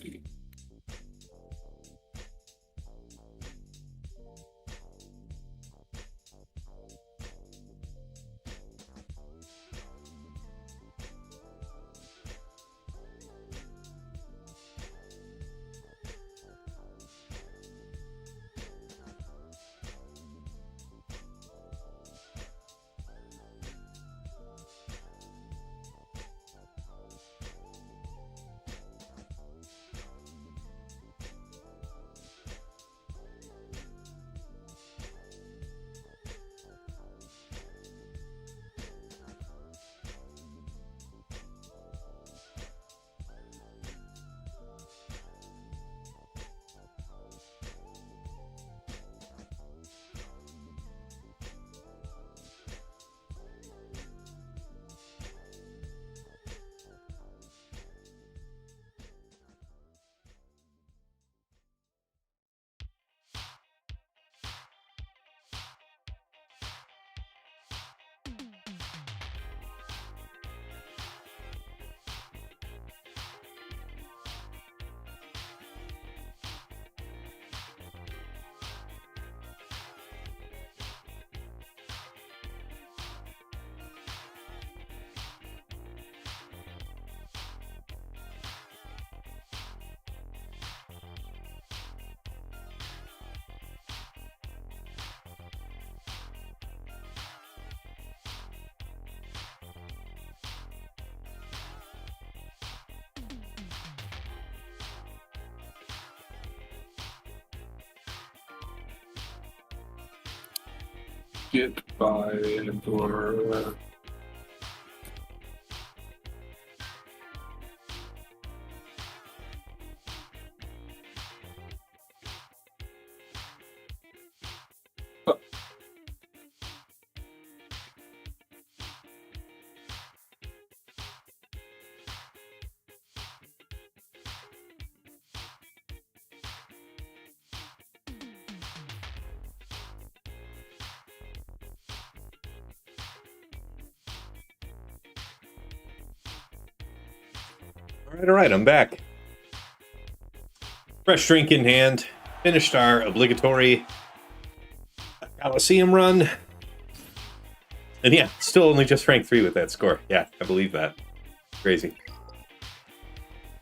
Get by or All right, I'm back. Fresh drink in hand. Finished our obligatory Coliseum run. And yeah, still only just rank 3 with that score. Yeah, I believe that. Crazy.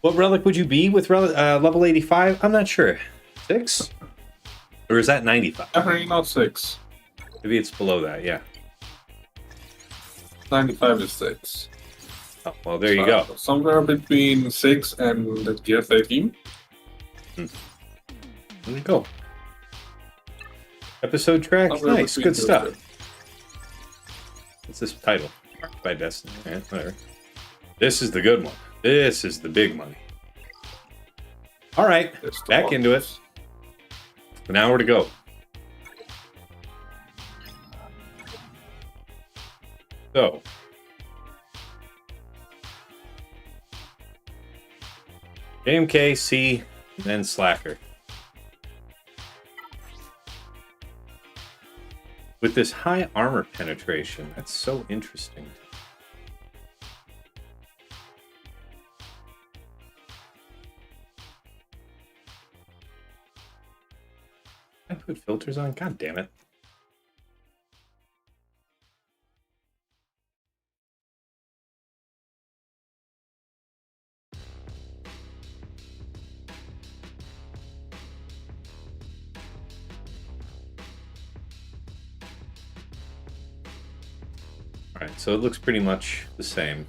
What relic would you be with level 85? I'm not sure. 6? Or is that 95? definitely not 6. Maybe it's below that, yeah. 95 is 6. Oh, well, there you go. Somewhere between 6 and the gear 13. There you go. Episode track, Somewhere nice, between good those stuff. two. What's this title? Marked by Destiny. Yeah, whatever. This is the good one. This is the big money. All right, That's the back one. into it. An hour to go. So. JMK, C, and then Slacker. With this high armor penetration, that's so interesting. I put filters on? God damn it. Alright, so it looks pretty much the same.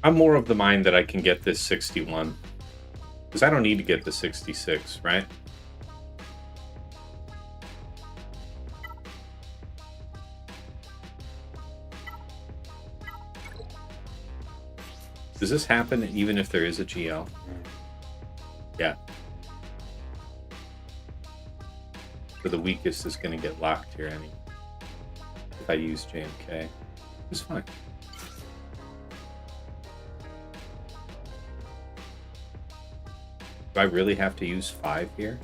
I'm more of the mind that I can get this 61. Because I don't need to get the 66, right? Does this happen even if there is a GL? Yeah. So the weakest is going to get locked here anyway. If I use JMK, it's fine. Do I really have to use 5 here?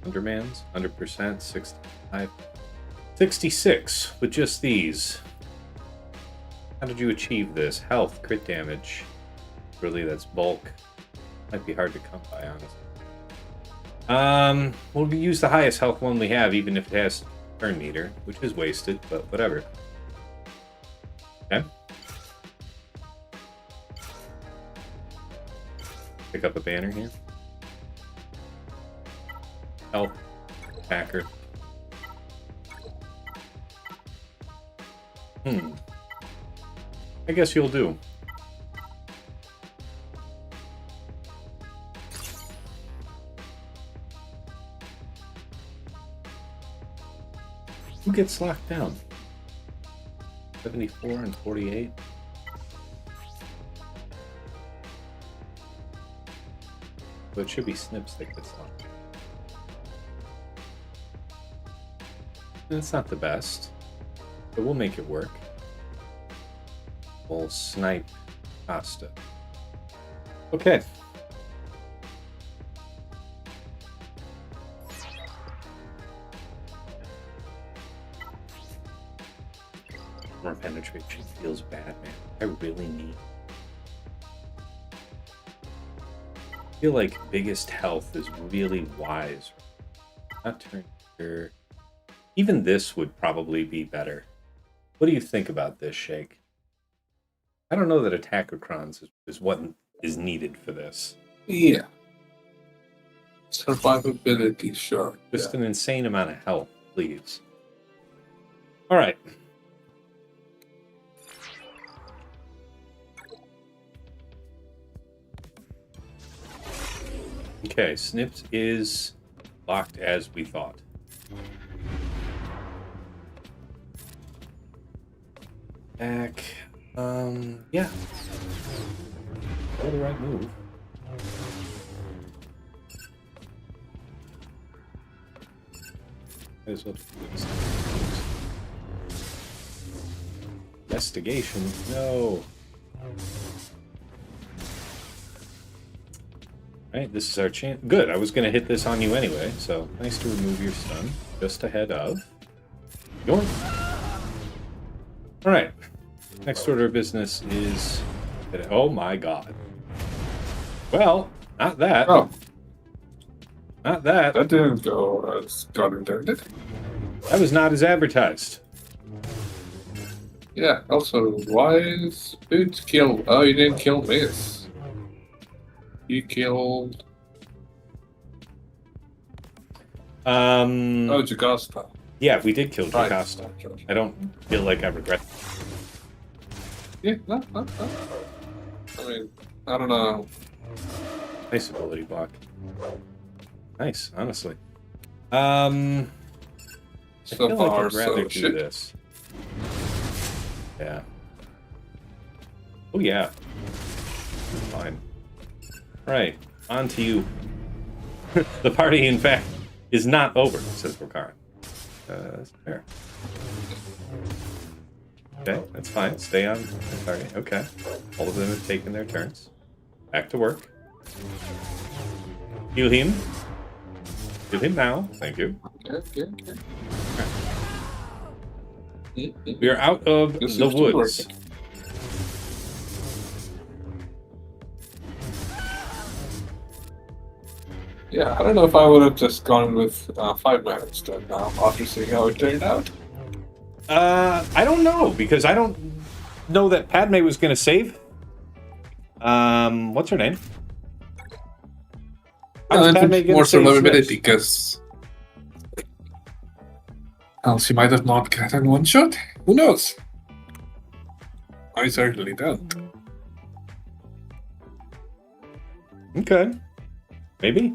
Undermans, 100%, 65. 66 with just these. How did you achieve this? Health, crit damage. Really, that's bulk. Might be hard to come by, honestly. We'll use the highest health one we have, even if it has turn meter, which is wasted, but whatever. Okay. Pick up a banner here. Health. Attacker. I guess you'll do. Who gets locked down? 74 and 48. So it should be Snips that gets locked. That's not the best, but we'll make it work. We'll snipe Costa. Okay. More penetration feels bad, man. I really need. I feel like biggest health is really wise. Not turn here. Even this would probably be better. What do you think about this, Shake? I don't know that Attackacrons is what is needed for this. Yeah. Survivability, sure. Just an insane amount of health, please. All right. Okay, Snips is locked as we thought. Back. Yeah. All the right move. Might as well do this. Investigation. No. Alright, this is our chance. Good, I was going to hit this on you anyway, so nice to remove your stun. Just ahead of. Going. Alright. Next order of business is... Oh my god. Well, not that. Oh. Not that. That didn't go as God intended. That was not as advertised. Yeah, also, why is Boots killed? Oh, you didn't kill Miss. You killed... Oh, Jagasta. Yeah, we did kill Right. Jocasta. I don't feel like I regret. Yeah, no. I mean, I don't know. Nice ability block. Nice, honestly. I So feel like far, I'd rather so do shit. this. Yeah. Oh yeah. Fine. Right, on to you. The party, in fact, is not over, says Rokara. That's fair. Okay, that's fine. Stay on the target. Okay. All of them have taken their turns. Back to work. Heal him. Heal him now. Thank you. Okay. We are out of the woods. Yeah, I don't know if I would have just gone with 5 mana instead now, after seeing how it turned out. I don't know, because I don't know that Padme was going to save. What's her name? No, Padme it's gonna more save survivability, Smiths? because else you might have not gotten one shot. Who knows? I certainly don't. Okay. Maybe.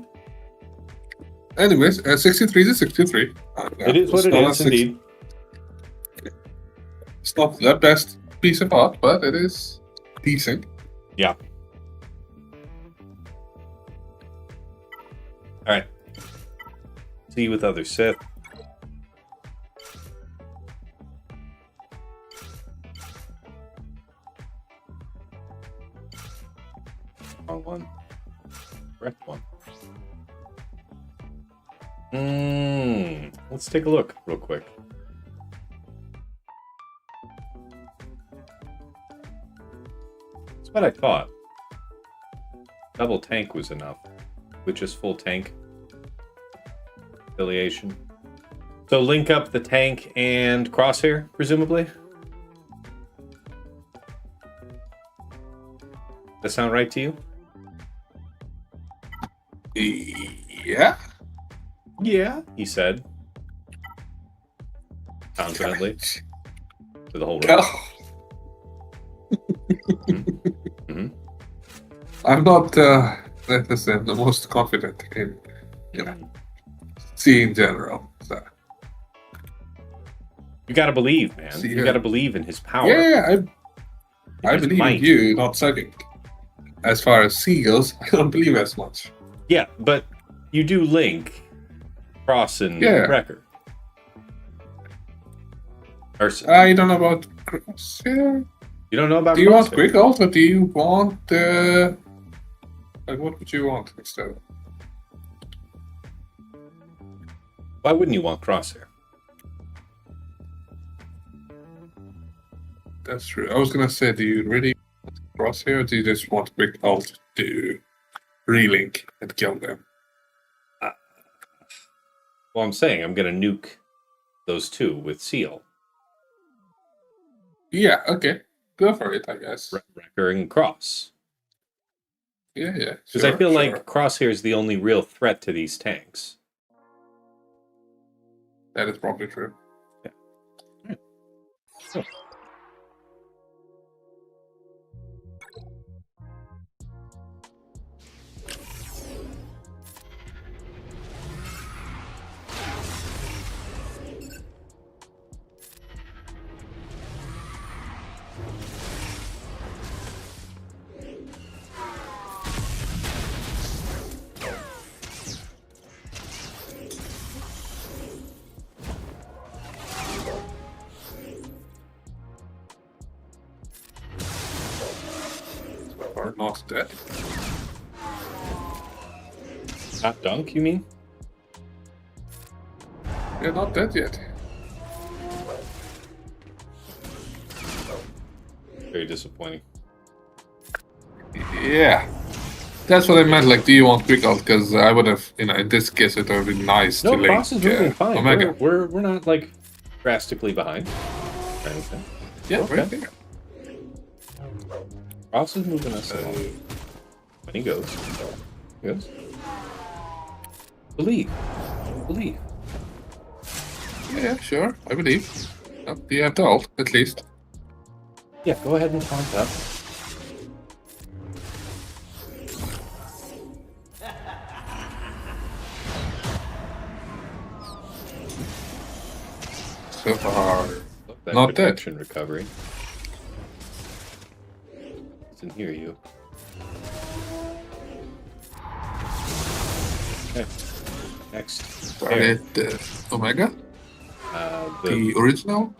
Anyways, 63 is 63. It is what it is, indeed. It's not the best piece of art, but it is decent. Yeah. Alright. See you with other Sith. Wrong one. Correct one. Let's take a look real quick. That's what I thought. Double tank was enough. With just full tank affiliation. So link up the tank and crosshair, presumably? Does that sound right to you? Yeah. Yeah, he said. Confidently. For the whole room. Mm-hmm. I'm not, let us say, the most confident in, C in general. So. You gotta believe, man. See, you gotta believe in his power. Yeah, I his believe might. in you, not sucking. As far as C goes, I don't believe as much. Yeah, but you do link Cross and Wrecker. I don't know about Cross. Yeah. You don't know about Do you want Crosshair? Quick Ult, or do you want like, what would you want instead? Why wouldn't you want Crosshair? That's true. I was gonna say, do you really want Crosshair, or do you just want Quick Ult to relink and kill them? Well, I'm saying I'm gonna nuke those two with Seal. Yeah, okay. Go for it, I guess. Wrecker and Cross. Yeah. Because I feel like Crosshair is the only real threat to these tanks. that is probably true. Yeah. Right. So. Or not dead. Not Dunk, you mean? Yeah, not dead yet. Very disappointing. Yeah. That's what I meant, like, do you want Quick Ult? Because I would have, in this case, it would have been nice No, to link Cross is moving fine. Omega. We're not, like, drastically behind. Or anything. Yeah, Okay. right there. Cross is moving us along. When he goes. He goes. Believe. Yeah, sure, I believe. Oh, you have the ult, at least. Yeah, go ahead and taunt up. So far, That not dead. protection recovery. Doesn't hear you. Okay. Next. Sorry, the Omega? The original?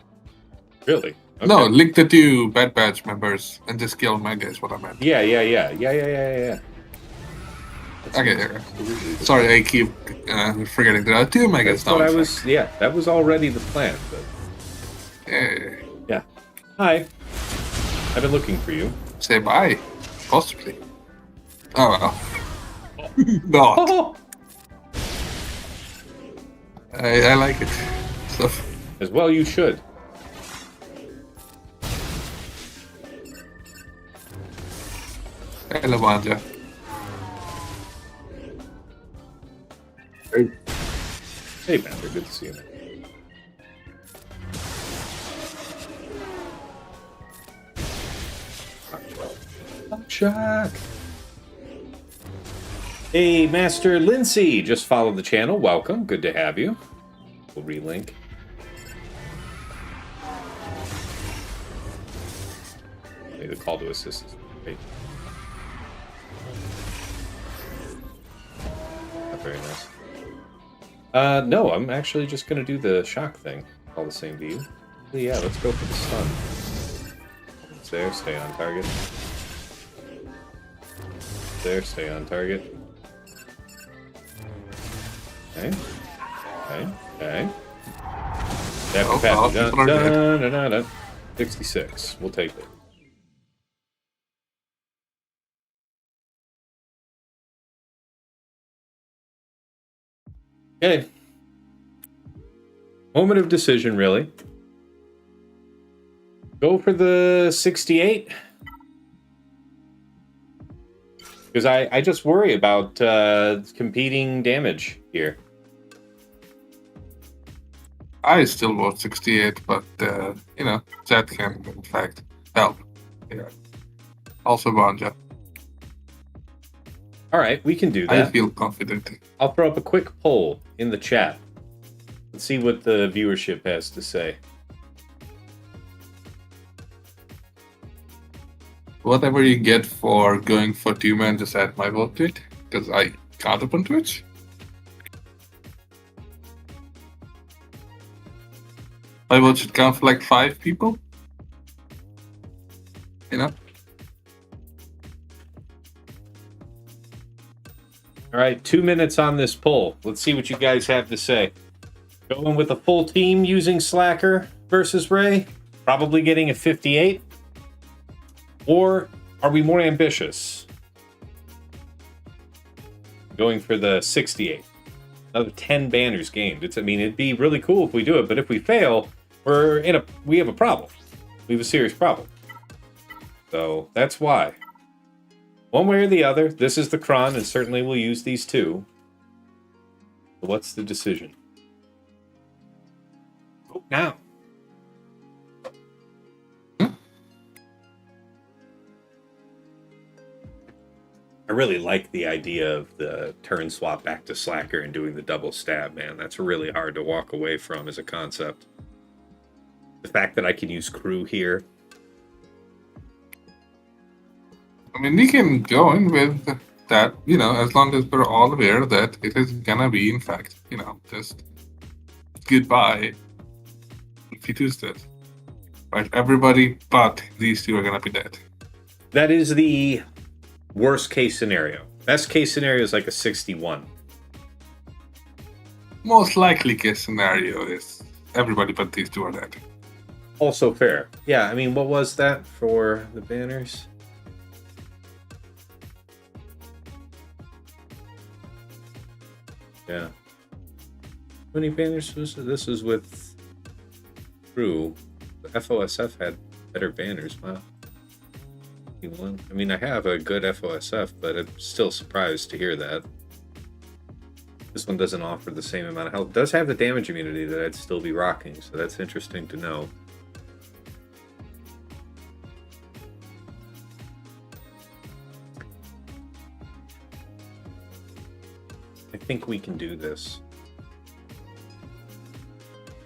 Really? Okay. No, link the two Bad Batch members and just kill Omega is what I meant. Yeah. Okay. Sorry, I keep forgetting there are two Omegas That's now. what I was. Yeah, that was already the plan. But... Yeah. Hi. I've been looking for you. Say bye. Possibly. Oh well. No. Oh! I like it. So. As well, you should. Hello, Manja. Hey, Master. Good to see you, man. Shock. Hey, Master Lindsay, just followed the channel. Welcome. Good to have you. We'll relink. Maybe the call to assist is great. Not very nice. No, I'm actually just going to do the shock thing. All the same to you. Yeah, let's go for the stun. It's there, stay on target. There, stay on target. Okay. 66. We'll take it. Okay. Moment of decision, really. Go for the 68. Because I just worry about competing damage here. I still vote 68, but, you know, that can, in fact, help. Yeah. Also, Banja. All right, we can do that. I feel confident. I'll throw up a quick poll in the chat. Let's see what the viewership has to say. Whatever you get for going for 2-man, just add my vote to it, because I can't open Twitch. My vote should count for like 5 people. You know? All right, 2 minutes on this poll. Let's see what you guys have to say. Going with a full team using Slacker versus Ray, probably getting a 58. Or are we more ambitious? Going for the 68. Another 10 banners gained. It'd be really cool if we do it, but if we fail, we have a problem. We have a serious problem. So that's why. One way or the other, this is the cron, and certainly we'll use these two. So what's the decision? Vote now. I really like the idea of the turn swap back to Slacker and doing the double stab, man. That's really hard to walk away from as a concept. The fact that I can use crew here. I mean, we can go in with that, you know, as long as we're all aware that it is gonna be, in fact, you know, just goodbye if you choose that. Right, everybody but these two are gonna be dead. That is the worst case scenario. Best case scenario is like a 61. Most likely case scenario is everybody but these two are dead. Also fair. Yeah, I mean, what was that for the banners? Yeah. How many banners was it? This is with crew. The FOSF had better banners. Wow. I mean, I have a good FOSF, but I'm still surprised to hear that. This one doesn't offer the same amount of health. It does have the damage immunity that I'd still be rocking, so that's interesting to know. I think we can do this.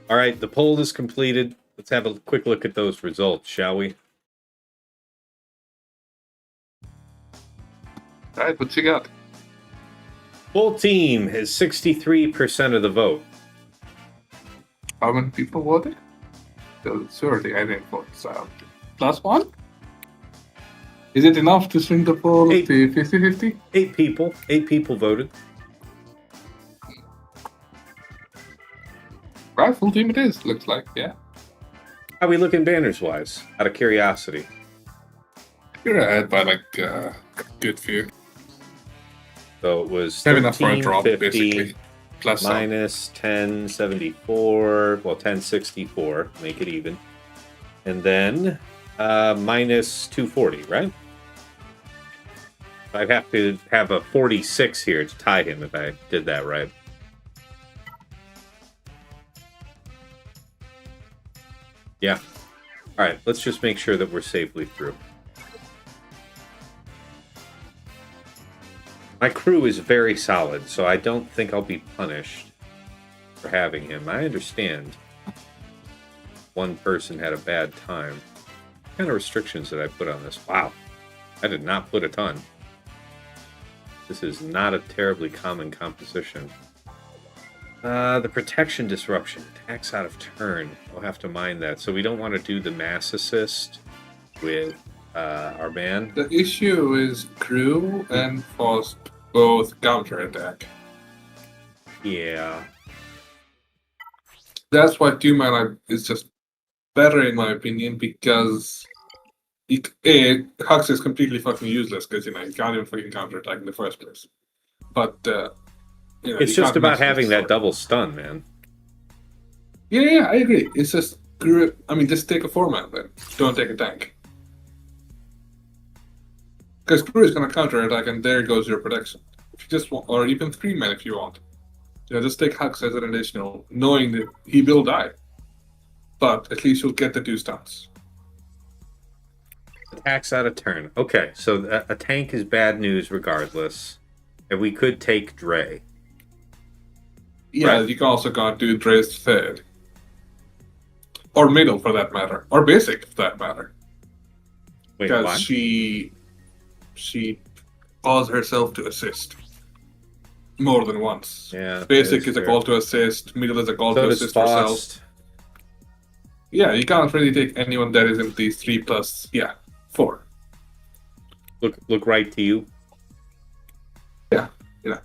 All right, the poll is completed. Let's have a quick look at those results, shall we? Alright, what you got? Full team is 63% of the vote. How many people voted? Surely I didn't vote. So +1? Is it enough to swing the poll Eight. to 50-50? 8 people. 8 people voted. Right, full team it is, looks like, yeah. How we looking banners wise? Out of curiosity. You're ahead by like a good few. So it was Have enough for a drop, 13.50 basically. Plus some. minus 10.74. Well, 10.64. Make it even. And then minus 240, right? I'd have to have a 46 here to tie him if I did that right. Yeah. All right, let's just make sure that we're safely through. My crew is very solid, so I don't think I'll be punished for having him. I understand one person had a bad time. What kind of restrictions did I put on this? Wow. I did not put a ton. This is not a terribly common composition. The protection disruption. Attacks out of turn. We'll have to mind that. So we don't want to do the mass assist with our man. The issue is crew and forced both counterattack. Yeah. That's why 2 mana is just better in my opinion because Hux is completely fucking useless because you can't even fucking counterattack in the first place. But It's just about having that double stun, man. Yeah, I agree. It's just crew. I mean, just take a 4-man then. Don't take a tank. Because crew is going to counterattack, and there goes your protection. If you just want, or even 3-man if you want. Just take Hux as an additional, knowing that he will die. But at least you'll get the 2 stuns. Attacks out of turn. Okay, so a tank is bad news regardless. And we could take Dre. Yeah, Right. you can also go do Dre's third. Or middle for that matter. Or basic for that matter. Wait, Because what? she calls herself to assist. More than once. Yeah. Basic that is a fair. call to assist, middle is a call So to does assist herself. Faust. Yeah, you can't really take anyone that isn't these 3 plus, 4. Look right to you. Yeah,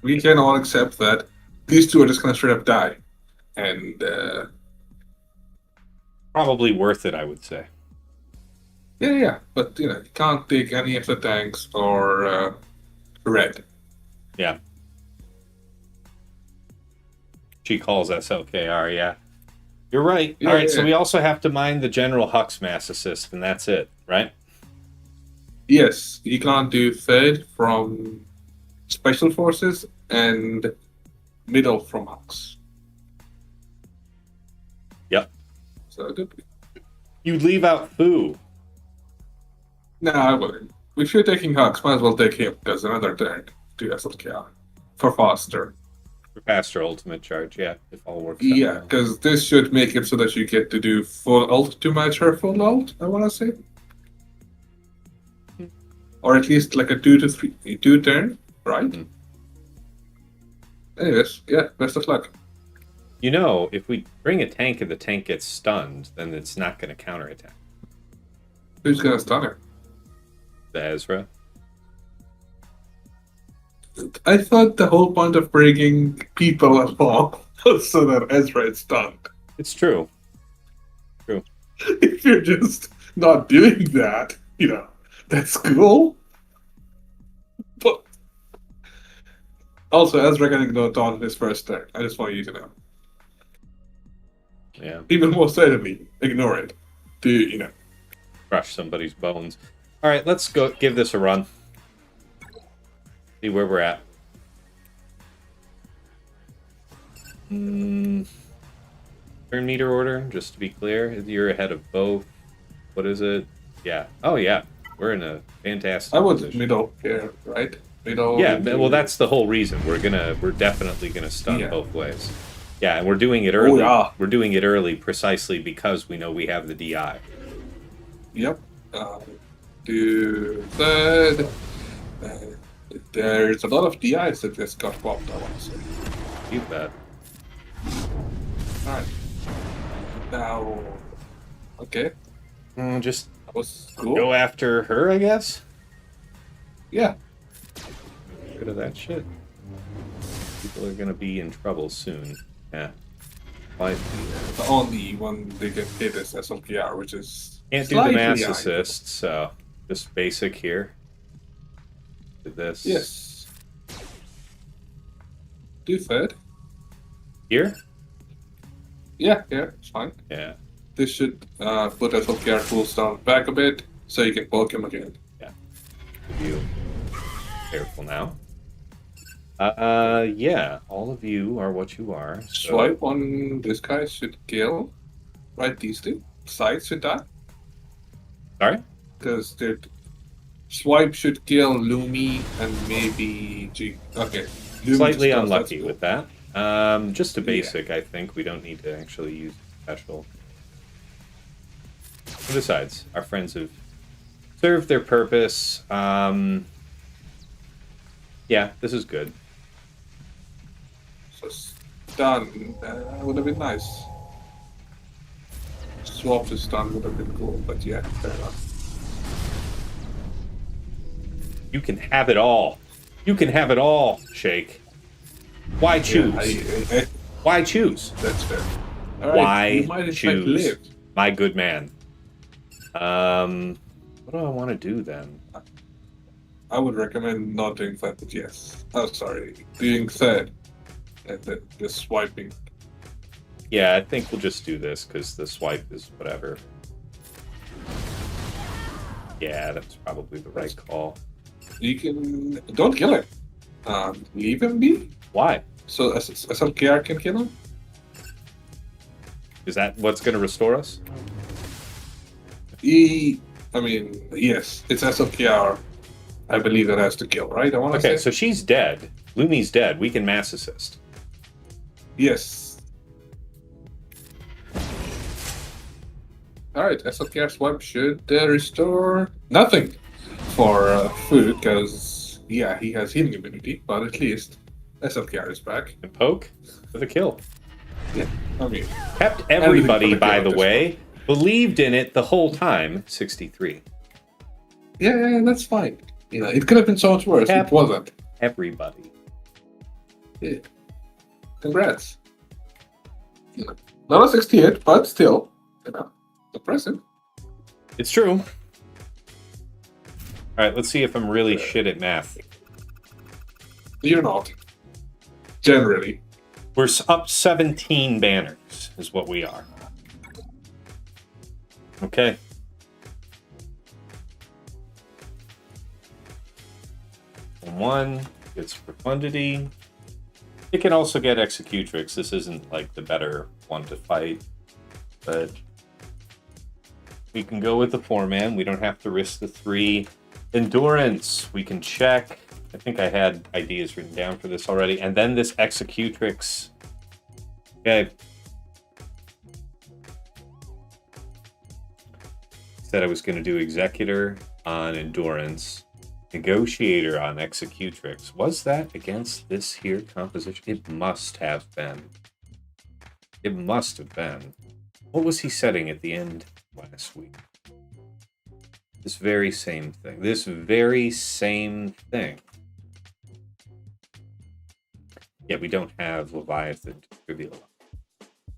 we can all accept that these 2 are just gonna straight up die. And Probably worth it, I would say. yeah, but you can't take any of the tanks or red. Yeah. She calls SLKR, yeah. You're right. Yeah, All right, so yeah. we also have to mind the general Hux mass assist, and that's it, right? Yes, you can't do third from special forces and middle from Hux. Yep. So good. You'd leave out Fu. No, I wouldn't. If you're taking Hux, might as well take him because another turn to SLKR for faster. For faster ultimate charge, yeah, if all works out. Yeah, well. because this should make it so that you get to do full ult to match her full ult, I want to say. Or at least like a 2 to 3, 2 turn, right? Mhm. Anyways, yeah, best of luck. If we bring a tank and the tank gets stunned, then it's not going to counterattack. Who's gonna stun her? The Ezra. I thought the whole point of bringing people along was so that Ezra is stunned. It's true. If you're just not doing that, that's cool. But also, Ezra getting no taunt in his first turn. I just want you to know. Yeah. Even more certainly, ignore it. Crush somebody's bones. All right, let's go give this a run. See where we're at. Turn meter order, just to be clear. You're ahead of both. What is it? Yeah. Oh, yeah. We're in a fantastic I would position. middle here, right? Middle. Yeah, well, that's the whole reason. We're definitely gonna stun Yeah. both ways. Yeah, and we're doing it early. yeah. We're doing it early precisely because we know we have the DI. Yep. Do third. there's a lot of DIs that just got popped, I want to say. You bet. Alright. Now... Okay, Just that was cool. go after her, I guess. Yeah. Get rid of that shit. People are gonna be in trouble soon. Yeah. Why? The only one they can hit is SLKR, which is Can't do the slightly mass high. assist, so just basic here. Did this. Yes. Do third. Here? Yeah, it's fine. Yeah. This should put SLKR tools down back a bit, so you can poke him again. You careful now. Yeah, all of you are what you are. So. Swipe on this guy should kill. Right, these two sides should die. Sorry? Because the swipe should kill Lumi and maybe G. Okay. Lumi Slightly just unlucky does with that. Just a basic, I think. We don't need to actually use special. Besides, our friends have served their purpose. Yeah, this is good. So stun would have been nice. Swap to stun would have been cool, but yeah, fair enough. You can have it all. You can have it all, Shake. Why choose? Yeah, Why choose? that's fair. All right, Why you might in fact choose? live. My good man. What do I want to do then? I would recommend not doing that, but yes. Oh, sorry. Doing third. And then just swiping. Yeah, I think we'll just do this because the swipe is whatever. Yeah, that's probably the right call. You can... Don't kill him. Leave him be. Why? So SLKR can kill him? Is that what's going to restore us? I mean, yes. It's SLKR. I believe that has to kill, right? I want to Okay, say. so she's dead. Lumi's dead. We can mass assist. Yes. Alright, SLKR swipe should restore nothing for food, because, yeah, he has healing immunity, but at least SLKR is back. And poke for the kill. Yeah, I mean... Kept everybody, for the by kill the at this way, believed in it the whole time. 63. Yeah, that's fine. You know, it could have been so much worse. Kept It wasn't. everybody. Yeah. Congrats. You know, not a 68, but still, you know, impressive. It's true. All right, let's see if I'm really shit at math. You're not. Generally. We're up 17 banners, is what we are. Okay. One gets Profundity. It can also get Executrix. This isn't like the better one to fight, but we can go with the 4-man. We don't have to risk the 3. Endurance, we can check. I think I had ideas written down for this already. And then this Executrix. Okay. Said I was going to do Executor on Endurance. Negotiator on Executrix. Was that against this here composition? It must have been. It must have been. What was he setting at the end last week? This very same thing. This very same thing. Yeah, we don't have Leviathan to trivialize.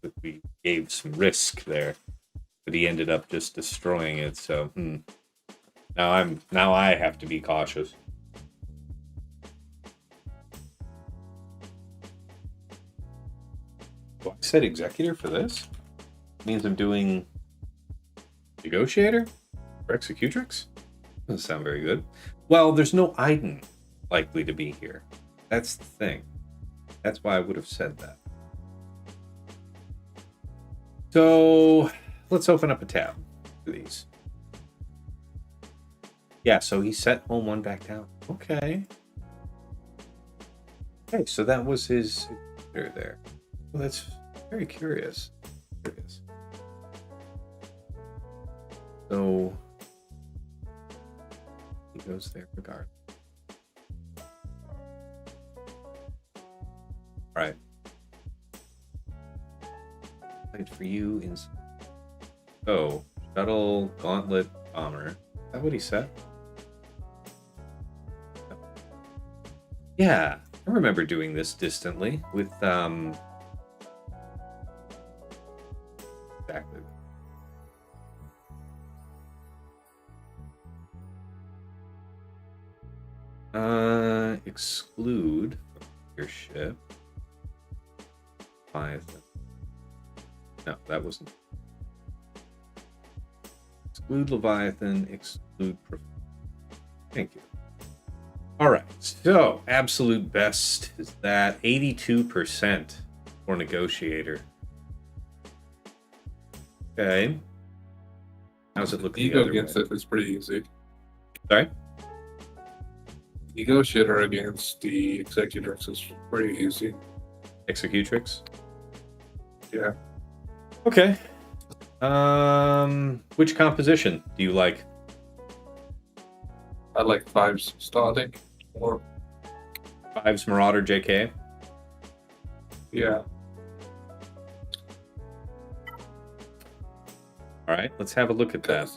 But we gave some risk there. But he ended up just destroying it, so Now I have to be cautious. Well, I said Executor for this? Means I'm doing Negotiator for Executrix? Doesn't sound very good. Well, there's no Iden likely to be here. That's the thing. That's why I would have said that. So let's open up a tab for these. Yeah, so he set home 1 back down. Okay. Okay, so that was his there. Well, that's very curious. So he goes there regardless. Fight for you in. Oh, shuttle, gauntlet, bomber. Is that what he said? Yeah, I remember doing this distantly with exactly. Exclude your ship. Leviathan. No, that wasn't. Exclude Leviathan, exclude Profundity. Thank you. All right, so absolute best is that 82% for Negotiator. Okay. How's it look? Ego against it is pretty easy. Sorry? Negotiator against the Executrix is pretty easy. Executrix? Yeah. Okay. Which composition do you like? I like 5s starting. Or 5's Marauder JK? yeah. All right, let's have a look at that.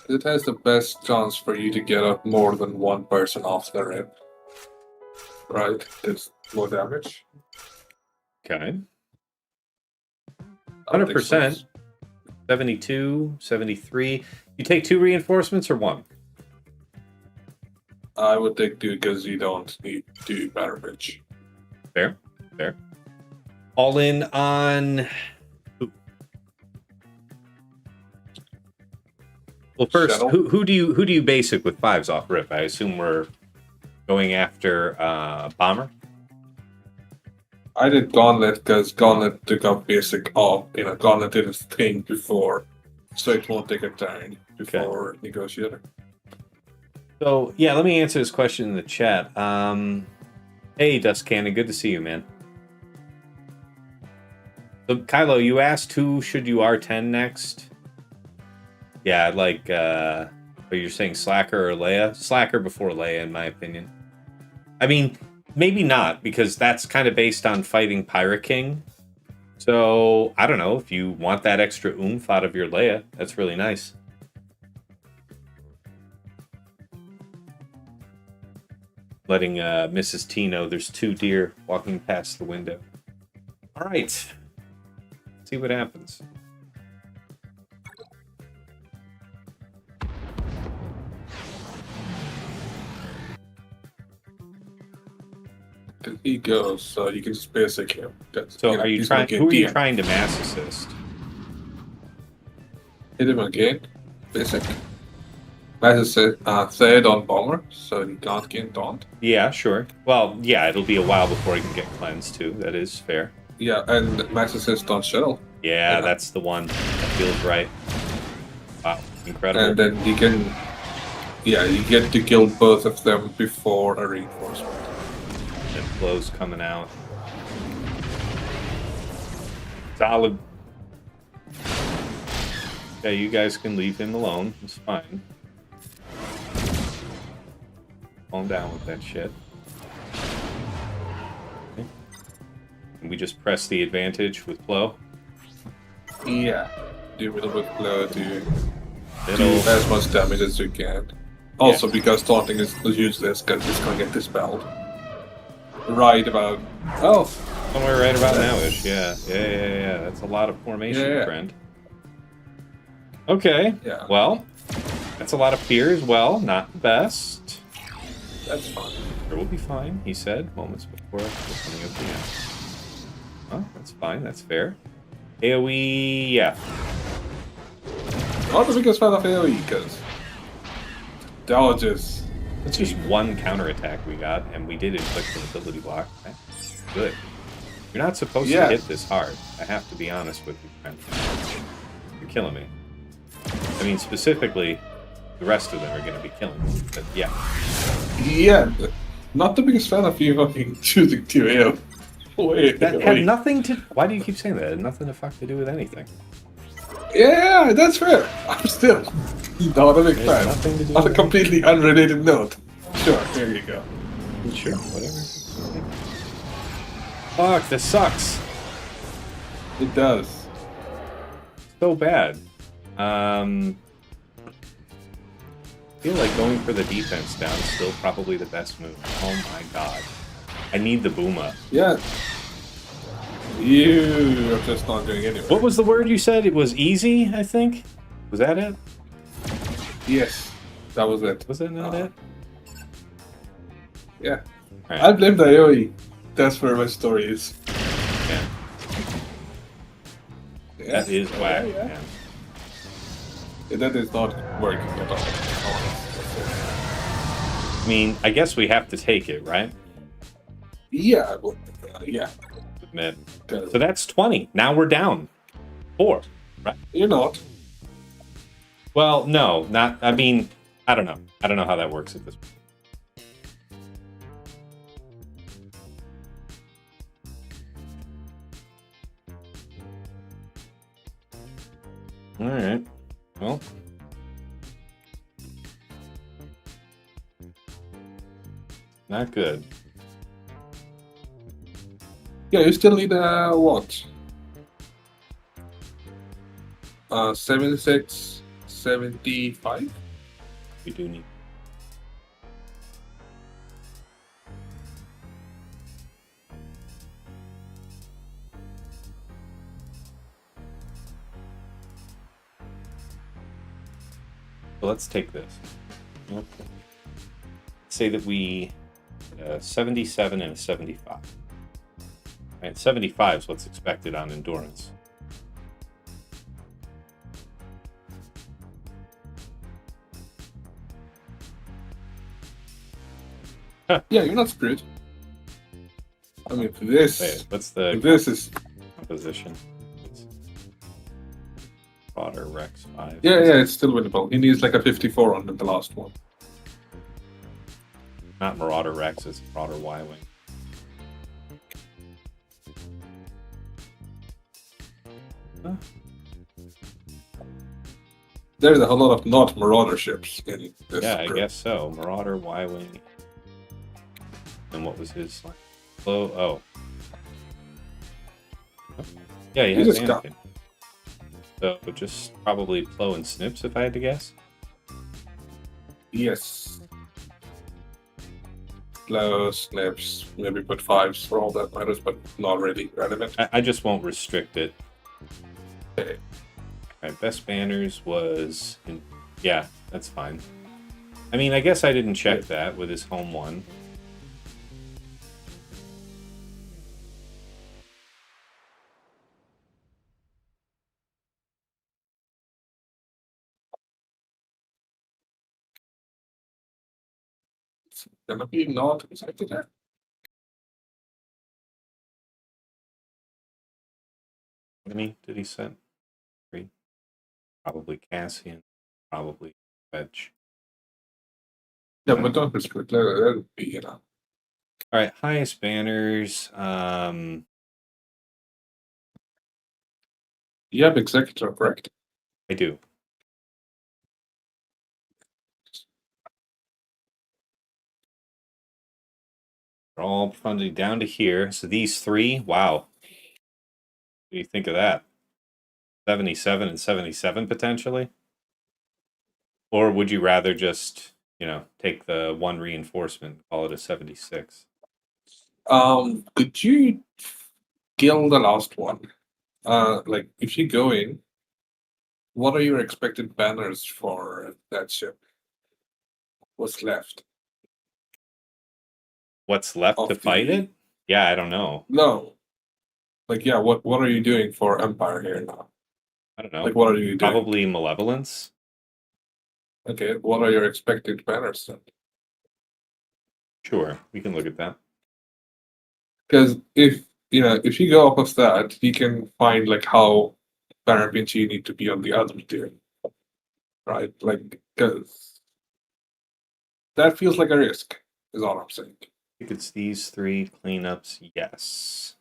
It has the best chance for you to get up more than one person off the rip. Right? It's more damage. Okay. I don't think 100%. so. 72, 73. You take 2 reinforcements or 1? I would take 2 because you don't need 2 battery. Fair, fair. All in on. Well, first, Shuttle? who do you basic with 5s off rip? I assume we're going after bomber. I did Gauntlet because Gauntlet took up basic off. Gauntlet did its thing before, so it won't take a turn before Negotiator. So yeah, let me answer this question in the chat. Hey, Dust Cannon, good to see you, man. So Kylo, you asked who should you R10 next? Yeah, like, are you saying Slacker or Leia? Slacker before Leia, in my opinion. I mean, maybe not, because that's kind of based on fighting Pirate King. So, I don't know, if you want that extra oomph out of your Leia, that's really nice. Letting Mrs. T know there's 2 deer walking past the window. All right. See what happens. He goes, so you can just basic him. So are you trying? Who are you trying to mass assist? Hit him again. Basic. Mass assist third on bomber, so he can't get daunt. Yeah, sure. Well, yeah, it'll be a while before he can get cleansed too. That is fair. Yeah, and mass assist on shuttle. Yeah, that's the one. That feels right. Wow, incredible. And then you can, you get to kill both of them before a reinforcement. And flows coming out. Solid. Yeah, you guys can leave him alone. It's fine. Calm down with that shit. Okay. And we just press the advantage with blow. Yeah. Do a little bit blow to do It'll... as much damage as you can. Also, because taunting is useless because it's gonna get dispelled. Right about somewhere right about now-ish. Yeah. That's a lot of formation, friend. Okay. Yeah. Well, that's a lot of fear as well. Not the best. That's fine. It will be fine, he said moments before coming up the end. Oh, that's fine. That's fair. AoE, yeah. Not the biggest fan of AoE because dodges. It's just one counterattack we got, and we did inflict an ability block. That's good. You're not supposed to hit this hard. I have to be honest with you, friend. You're killing me. I mean, specifically, the rest of them are going to be killing me. But yeah. Yeah, not the biggest fan of you fucking choosing to AoE. Wait, That had nothing to... Why do you keep saying that? It had nothing to fuck to do with anything. Yeah, that's fair. I'm still not a big It has fan. nothing to do On a with completely unrelated note. Sure, here you go. Sure, whatever. Fuck, this sucks. It does. So bad. I feel like going for the defense down is still probably the best move. Oh my god. I need the Booma. Yeah. You're just not doing anyway. What was the word you said? It was easy, I think? Was that it? Yes, that was it. Was that not it? Yeah. Right. I blame the AoE. That's where my story is. Yeah. Yeah. That is whack. Yeah. Yeah. Yeah, that is not working at all. I mean, I guess we have to take it, right? Yeah, well, yeah. Admit. So that's 20. Now we're down 4, right? You're not. Well, no, not. I mean, I don't know. I don't know how that works at this point. All right. Well. Not good. Yeah, you still need what? 76, 75? We do need. So let's take this. Okay. Say that we 77 and a 75. Right, 75 is what's expected on endurance. Yeah, you're not screwed. I mean, for this, Wait, what's the this is composition? Broader Rex 5. yeah, it's still winnable. He needs like a 54 on the last one. Not Marauder Rex, it's Marauder Y-Wing. Huh? There's a whole lot of not Marauder ships in this. Yeah, I group. guess so. Marauder Y-Wing. And what was his flow? Oh. Yeah, he He has just got- Anakin. So just probably Plo and Snips if I had to guess. Yes. Low snips, maybe put 5s for all that matters, but not really relevant. I just won't restrict it. Okay. Alright, best banners was... Yeah, that's fine. I mean, I guess I didn't check that with his home one. It's gonna be not Executor. How many did he send? 3. Probably Cassian. Probably Wedge. Yeah, but don't restrict. Let it be, you know. Alright, highest banners. You have Executor, correct? I do. They're all Profundity down to here. So these 3, wow. What do you think of that? 77 and 77 potentially? Or would you rather just, you know, take the 1 reinforcement and call it a 76? Could you kill the last one? Like if you go in, what are your expected banners for that ship? What's left? What's left Of to fight the- it? Yeah, I don't know. No. Like, yeah, what are you doing for Empire here now? I don't know. Like, what are you doing? Probably Malevolence. Okay, what are your expected banners then? Sure, we can look at that. Because if you go off of that, you can find like how banner pins you need to be on the other tier, right? Like, because that feels like a risk, is all I'm saying. I think it's these 3 cleanups. Yes.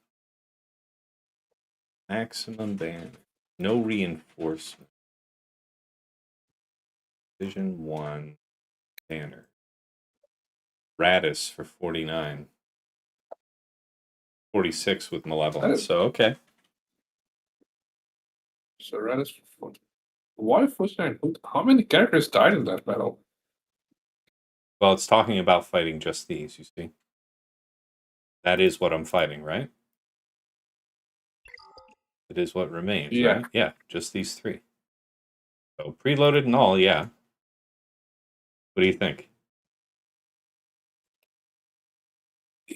Maximum ban. No reinforcement. Division 1 banner. Raddus for 49. 46 with Malevolence. So, okay. So Raddus. Why 49? How many characters died in that battle? Well, it's talking about fighting just these, you see. That is what I'm fighting, right? It is what remains, Yeah. right? Yeah, just these 3. So preloaded and all, yeah. What do you think?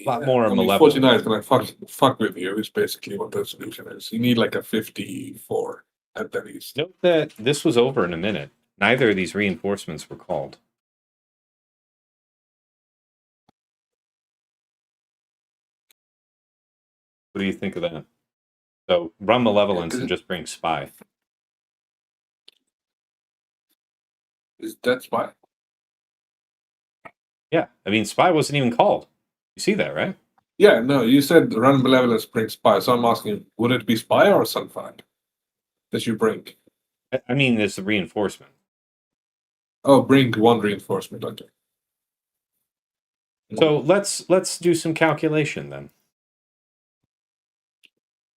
A lot more Malevolence. 49 is gonna fuck with you, is basically what the solution is. You need like a 54 at the least. Note that this was over in a minute. Neither of these reinforcements were called. What do you think of that? So run Malevolence and just bring Spy. Is that Spy? Yeah, I mean, Spy wasn't even called. You see that, right? Yeah, no, you said run Malevolence, bring Spy. So I'm asking, would it be Spy or Sunfind that you bring? I mean, there's a reinforcement. Oh, bring 1 reinforcement, okay. So let's do some calculation then.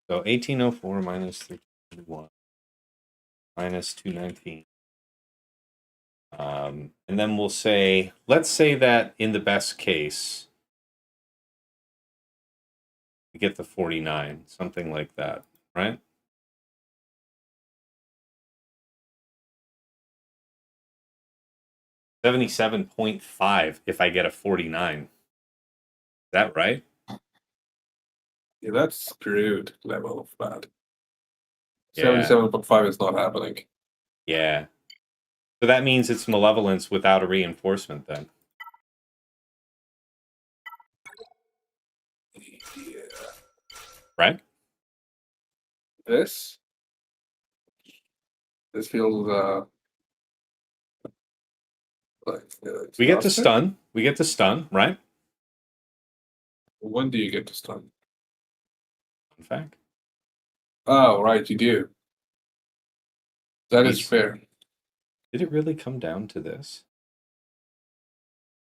So 1804 minus 321 minus 219. And then we'll say, let's say that in the best case, we get the 49, something like that, right? $77.5 if I get a 49. Is that right? Yeah, that's screwed level of bad. Yeah. 77.5 is not happening. Yeah. So that means it's Malevolence without a reinforcement then. Yeah. Right? This feels like we get to stun. We get to stun, right? When do you get to stun? In fact. Oh, right, you do. That is fair. Did it really come down to this?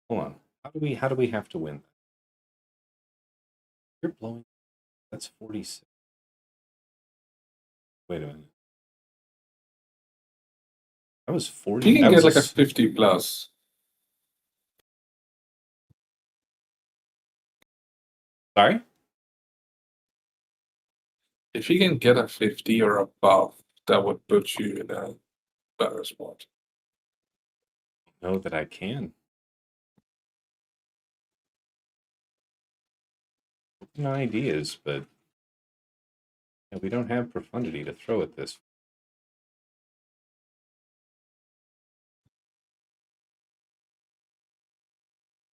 Hold on. How do we have to win? You're blowing. That's 46. Wait a minute. That was 40. You can that get was like a 50 plus. Sorry? If you can get a 50 or above, that would put you in a better spot. I know that I can. No ideas, but we don't have Profundity to throw at this.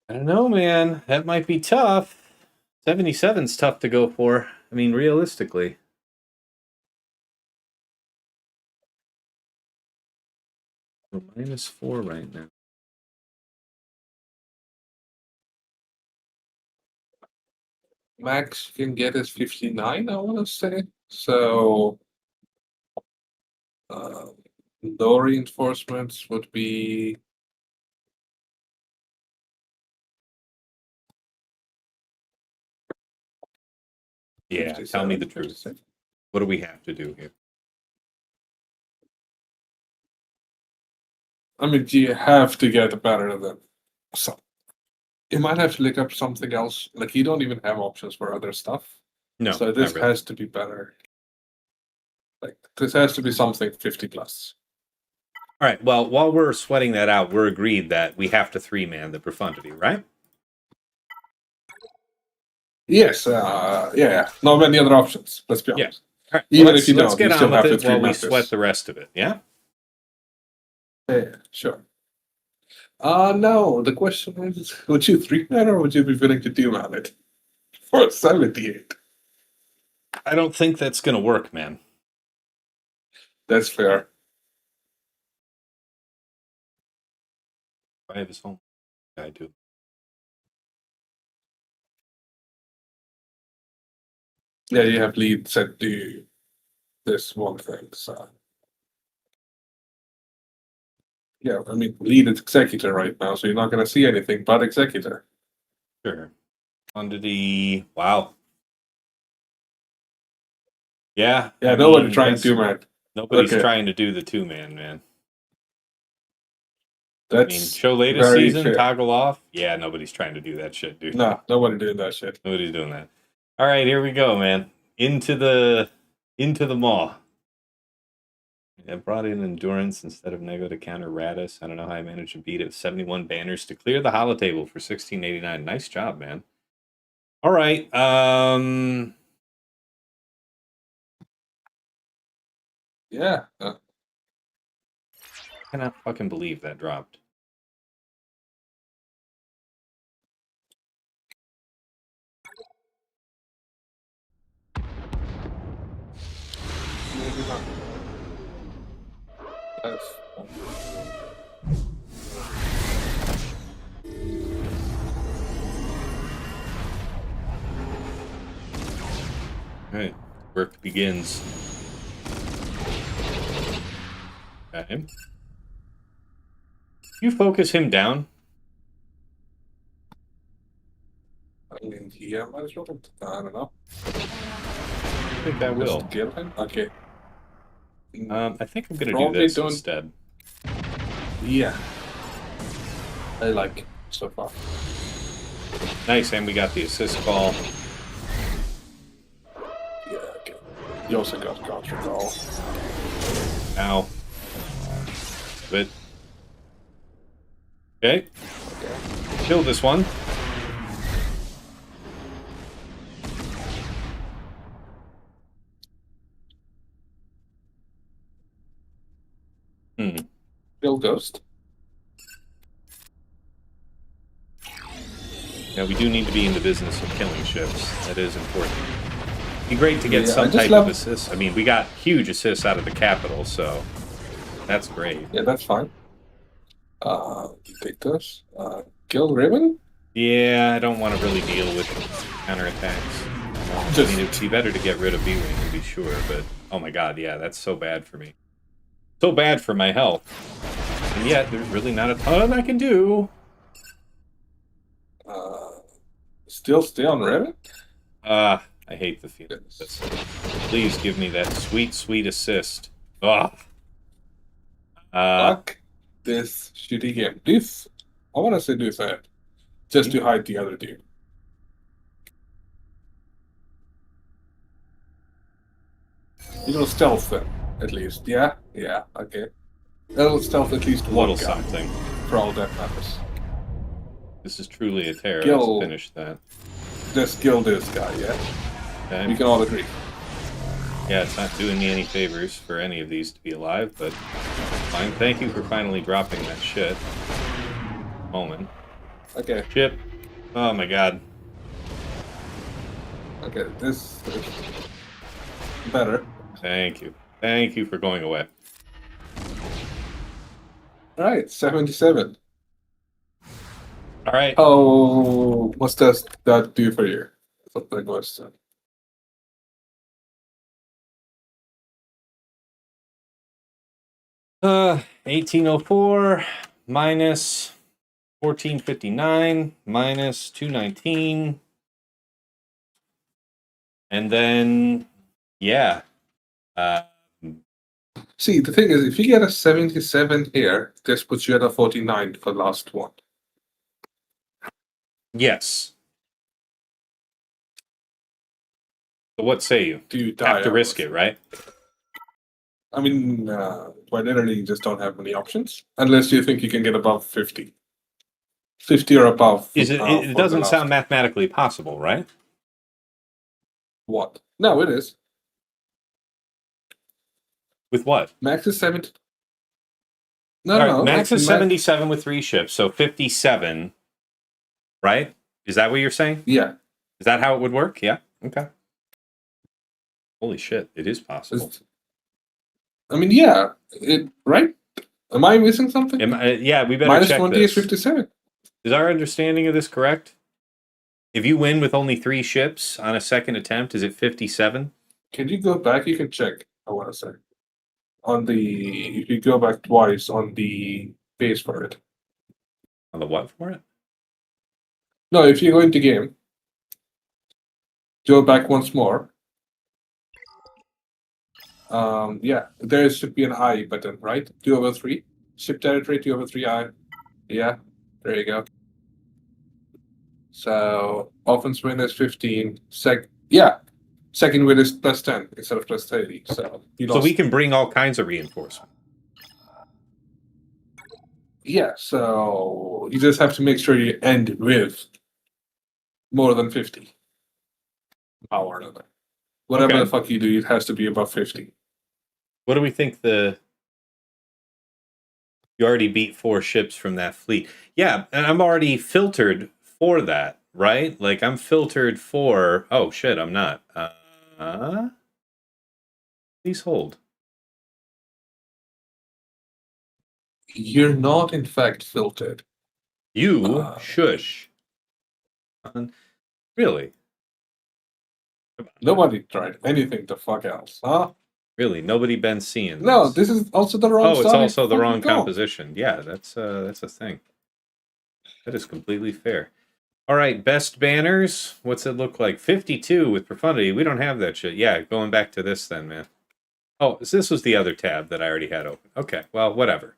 I don't know, man. That might be tough. 77's tough to go for. I mean, realistically. We're -4 right now. Max you can get is 59, I want to say. So, no reinforcements would be. Yeah, tell me the truth. 57. What do we have to do here? I mean, you have to get better than. So, you might have to look up something else. Like, you don't even have options for other stuff. No, So this not really. has to be better. Like, this has to be something 50 plus. All right, well, while we're sweating that out, we're agreed that we have to 3-man the Profundity, right? Yes, yeah. Not many other options, let's be honest. All right, Even well, if you let's don't, get you on still have with to it while we 3-man sweat this. the rest of it, yeah? Yeah, sure. No, the question is, would you 3-man or would you be willing to 2-man it? For 78. I don't think that's going to work, man. That's fair. I have his home. I do. Yeah, you have lead set to this one thing, so. Yeah, I mean, lead is Executor right now, so you're not going to see anything but Executor. Sure. Profundity. Wow. Yeah. Yeah, nobody trying 2-man. Nobody's Okay. trying to do the 2-man, man. That's show latest very season, fair. toggle off. Yeah, nobody's trying to do that shit, dude. No, nobody doing that shit. Nobody's doing that. All right, here we go, man. Into the maw. I brought in Endurance instead of Nego to counter Raddus. I don't know how I managed to beat it. 71 banners to clear the holotable for 1689. Nice job, man. All right. Yeah. I cannot fucking believe that dropped. That's... All right. Work begins. Okay. You focus him down. I mean, yeah, might as well. I don't know. I think I will. Just kill him? Okay. I think I'm gonna do Probably this don't- instead. Yeah. I like it so far. Nice, and we got the assist call. Yeah, okay. You also got counter call. Ow. But okay. Kill this one. Kill Ghost. Yeah, we do need to be in the business of killing ships. That is important. It'd be great to get Yeah, I some just type love- of assist. I mean, we got huge assists out of the capital, so that's great. Yeah, that's fine. Take this. Kill Ribbon? Yeah, I don't want to really deal with counterattacks. I mean, it'd be better to get rid of B-Wing to be sure, but oh my god, yeah, that's so bad for me. So bad for my health. And yet, there's really not a ton I can do. Still stay on Ribbon? I hate the feeling of this. Please give me that sweet, sweet assist. Ugh. Fuck this shitty game. This, I want to say do that. Just to hide the other dude. You know, stealth them, at least. Yeah? Yeah, okay. That'll stealth at least a one little guy, something. for all that matters. This is truly a terror. Gil. Let's finish that. Just kill this guy, yeah? Okay. We can all agree. Yeah, it's not doing me any favors for any of these to be alive, but fine. Thank you for finally dropping that shit. Moment. Okay, Chip. Oh my god. okay, this is better. Thank you. Thank you for going away. Alright, 77. Alright. How much does that do for you? That's the question. Uh, 1804 minus 1459 minus 219. And then, yeah. See, the thing is, if you get a 77 here, this puts you at a 49 for the last one. Yes. So what say you? Do you die? Have to risk it, right? I mean, quite literally, you just don't have many options. Unless you think you can get above 50. 50 or above. Is it? for It the doesn't last sound mathematically possible, right? What? No, it is. With what? Max is 70. No, All right, no. max like, is 77 with 3 ships, so 57, right? Is that what you're saying? Yeah. Is that how it would work? Yeah. Okay. Holy shit! It is possible. I mean, yeah. Right? Am I missing something? Yeah, we better Minus check 20 this. is 57. Is our understanding of this correct? If you win with only 3 ships on a second attempt, is it 57? Can you go back? You can check. I want to say. If you go back twice on the base for it. On the what for it? No, if you go into game, go back once more. Yeah, there should be an I button, right? 2/3. Ship territory, 2/3 I. Yeah, there you go. So offense win is 15. Second win is +10 instead of +30. So you So lost. we can bring all kinds of reinforcement. Yeah, so you just have to make sure you end with more than 50 power. Whatever Okay. the fuck you do, it has to be above 50. What do we think you already beat 4 ships from that fleet. Yeah, and I'm already filtered for that, right? Like I'm filtered for, oh shit, I'm not. Please hold. You're not, in fact, filtered. You shush. Really? Nobody tried anything the fuck else, huh? Really? Nobody been seeing No, this? this is also the wrong Oh, it's side. also the wrong Fucking go. composition. Yeah, that's a thing. That is completely fair. All right, best banners. What's it look like? 52 with Profundity. We don't have that shit. Yeah, going back to this then, man. Oh, so this was the other tab that I already had open. Okay, well, whatever.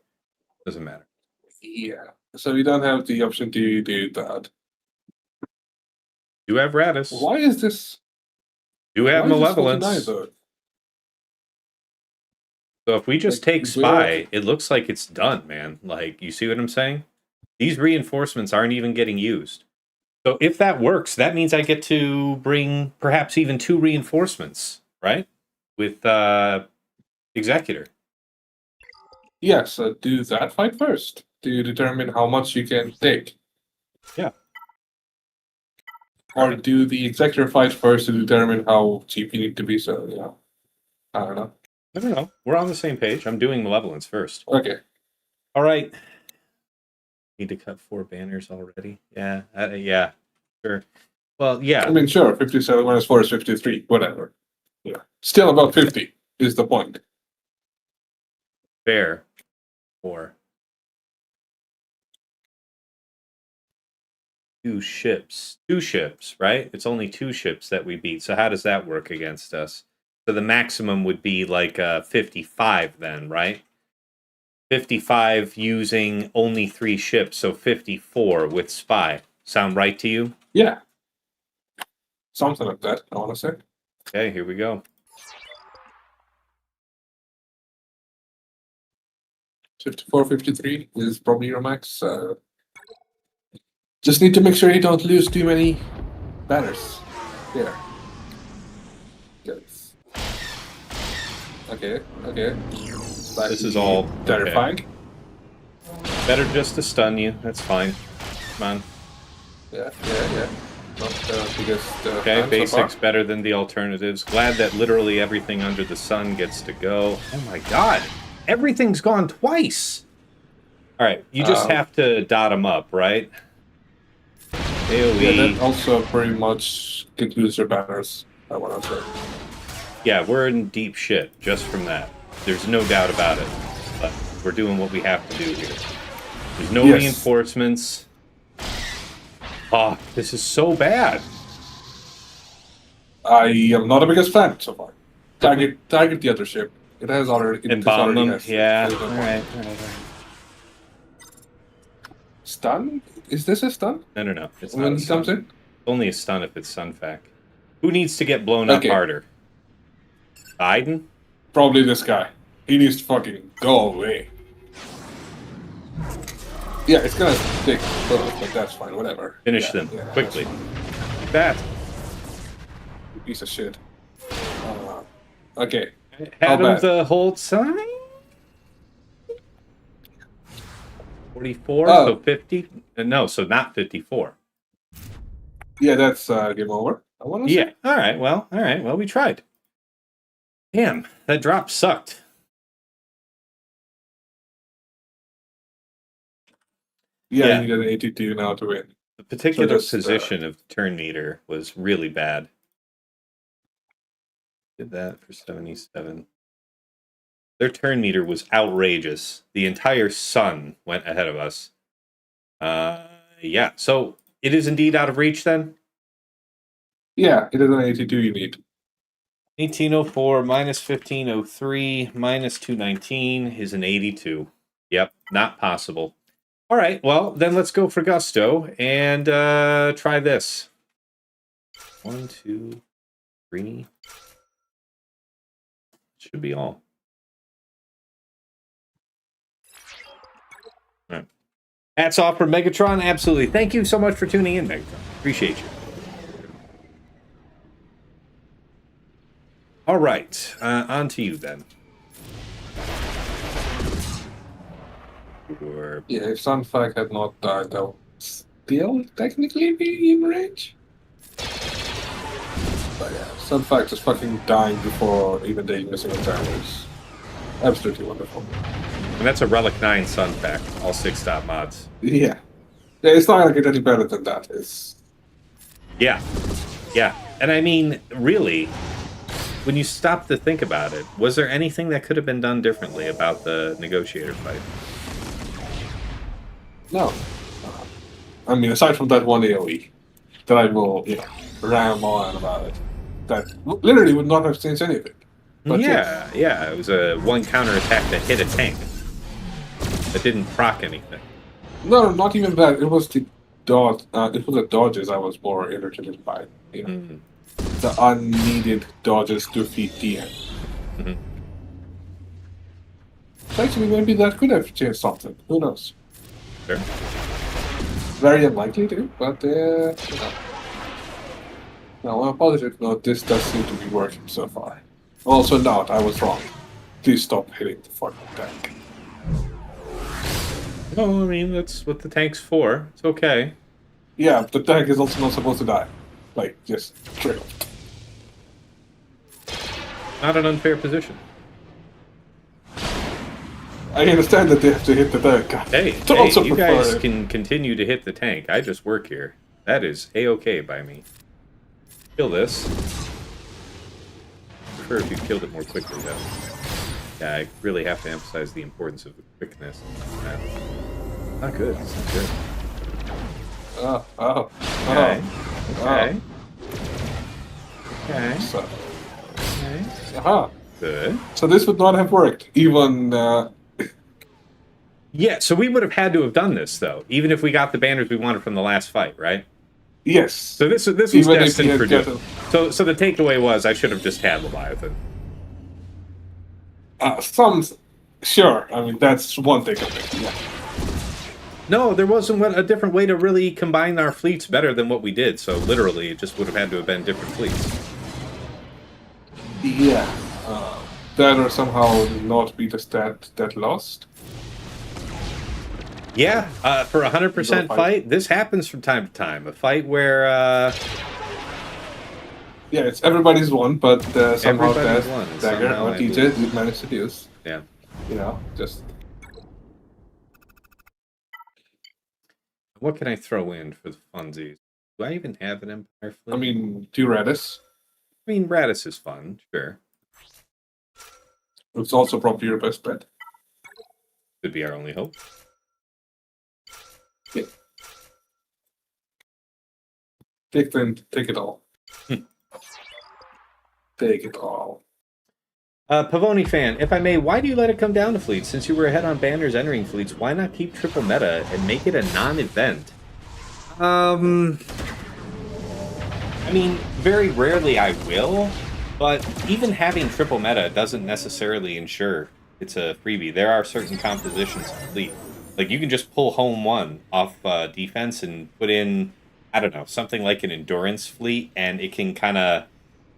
Doesn't matter. Yeah. So we don't have the option to do that. You have Raddus. Why is this? You have why is this Malevolence. 49 though? So if we just Like, take Spy, it looks like it's done, man. Like, you see what I'm saying? These reinforcements aren't even getting used. So if that works, that means I get to bring perhaps even 2 reinforcements, right? With Executor. Yes, do that fight first to determine how much you can take. Yeah. Or do the Executor fight first to determine how cheap you need to be. So, yeah. I don't know. I don't know. We're on the same page. I'm doing Malevolence first. Okay. All right. Need to cut 4 banners already. Yeah. Yeah. Sure. Well, yeah. I mean, sure, 57 minus 4 is 53. Whatever. Yeah. Still about 50 is the point. Fair. 4. 2 ships. 2 ships, right? It's only 2 ships that we beat. So how does that work against us? So the maximum would be like 55 then, right? 55 using only 3 ships, so 54 with Spy. Sound right to you? Yeah. Something like that, I want to say. Okay, here we go. 54, 53 is probably your max. Just need to make sure you don't lose too many banners. There. Yes. Okay. This is all terrifying. Okay. Better just to stun you. That's fine. Come on. Yeah. Not the biggest. Okay, basics better than the alternatives. Glad that literally everything under the sun gets to go. Oh my god. Everything's gone twice. All right, you just have to dot them up, right? AoE. Yeah, that also pretty much could lose your banners, I want to say. Yeah, we're in deep shit just from that. There's no doubt about it. But we're doing what we have to do here. There's no reinforcements. Oh, this is so bad. I am not the biggest fan so far. Target the other ship. It has already. And bomb them. Yeah. All right. Stun? Is this a stun? No. It's when not he comes in? Only a stun if it's Sunfac. Who needs to get blown up harder? Biden? Probably this guy. He needs to fucking go away. Yeah, it's gonna take photos, but that's fine, whatever. Finish them quickly. That. Piece of shit. Okay. Had him the whole time? 44, so 50? No, so not 54. Yeah, that's game over. I want to say. All right, well, we tried. Damn, that drop sucked. Yeah, you need an 82 now to win. The particular position of the turn meter was really bad. Did that for 77. Their turn meter was outrageous. The entire sun went ahead of us. Yeah, so it is indeed out of reach then? Yeah, it is an 82 you need. 1804 minus 1503 minus 219 is an 82. Yep, not possible. All right, well, then let's go for Gusto and try this. 1, 2, 3. Should be all. All right. Hats off for Megatron. Absolutely. Thank you so much for tuning in, Megatron. Appreciate you. All right, on to you then. Yeah, if Sunfac had not died, that would still technically be in range. But yeah, Sunfac just fucking dying before even taking a single turn is absolutely wonderful. And that's a Relic 9 Sun Pack, all 6-stop mods. Yeah. Yeah, it's not gonna get any better than that. It's... Yeah. Yeah. And I mean, really, when you stop to think about it, was there anything that could have been done differently about the Negotiator fight? No. I mean, aside from that one AoE, that I will, ram on about it, that literally would not have changed anything. But yeah, yeah, it was a one counter attack that hit a tank. That didn't proc anything. No, not even that. It was the dodge. It was the dodges I was more irritated by. The unneeded dodges to defeat DM. Actually, maybe that could have changed something. Who knows? Sure. Very unlikely to, but Now, on a positive note, this does seem to be working so far. Also, not. I was wrong. Please stop hitting the fucking tank. No, I mean, that's what the tank's for. It's okay. Yeah, but the tank is also not supposed to die. Like, just straight up. Not an unfair position. I understand that they have to hit the tank. Hey, you guys can continue to hit the tank. I just work here. That is A-okay by me. Kill this. I prefer if you killed it more quickly, though. Yeah, I really have to emphasize the importance of the quickness. Not good. It's not good. Okay. Okay. Okay. So, Okay. aha. Good. So this would not have worked, even... Yeah, so we would have had to have done this, though, even if we got the banners we wanted from the last fight, right? Yes. So this was even destined for doom. So the takeaway was I should have just had Leviathan. Sure. I mean, that's one thing of it, yeah. No, there wasn't a different way to really combine our fleets better than what we did, so literally it just would have had to have been different fleets. Yeah. That or somehow not be the stat that lost. Yeah, for a 100% fight, this happens from time to time. A fight where... Yeah, it's everybody's won, but somehow that dagger or TJ did manage to use. Yeah. You know, just... What can I throw in for the funsies? Do I even have an Empire fleet? I mean, do Raddus. I mean, Raddus is fun, sure. It's also probably your best bet. Could be our only hope. Yeah. Take it all. Take it all. Pavoni fan, if I may, why do you let it come down to fleets? Since you were ahead on banners entering fleets, why not keep triple meta and make it a non-event? I mean, very rarely I will, but even having triple meta doesn't necessarily ensure it's a freebie. There are certain compositions of fleet. Like, you can just pull home one off defense and put in, I don't know, something like an endurance fleet, and it can kind of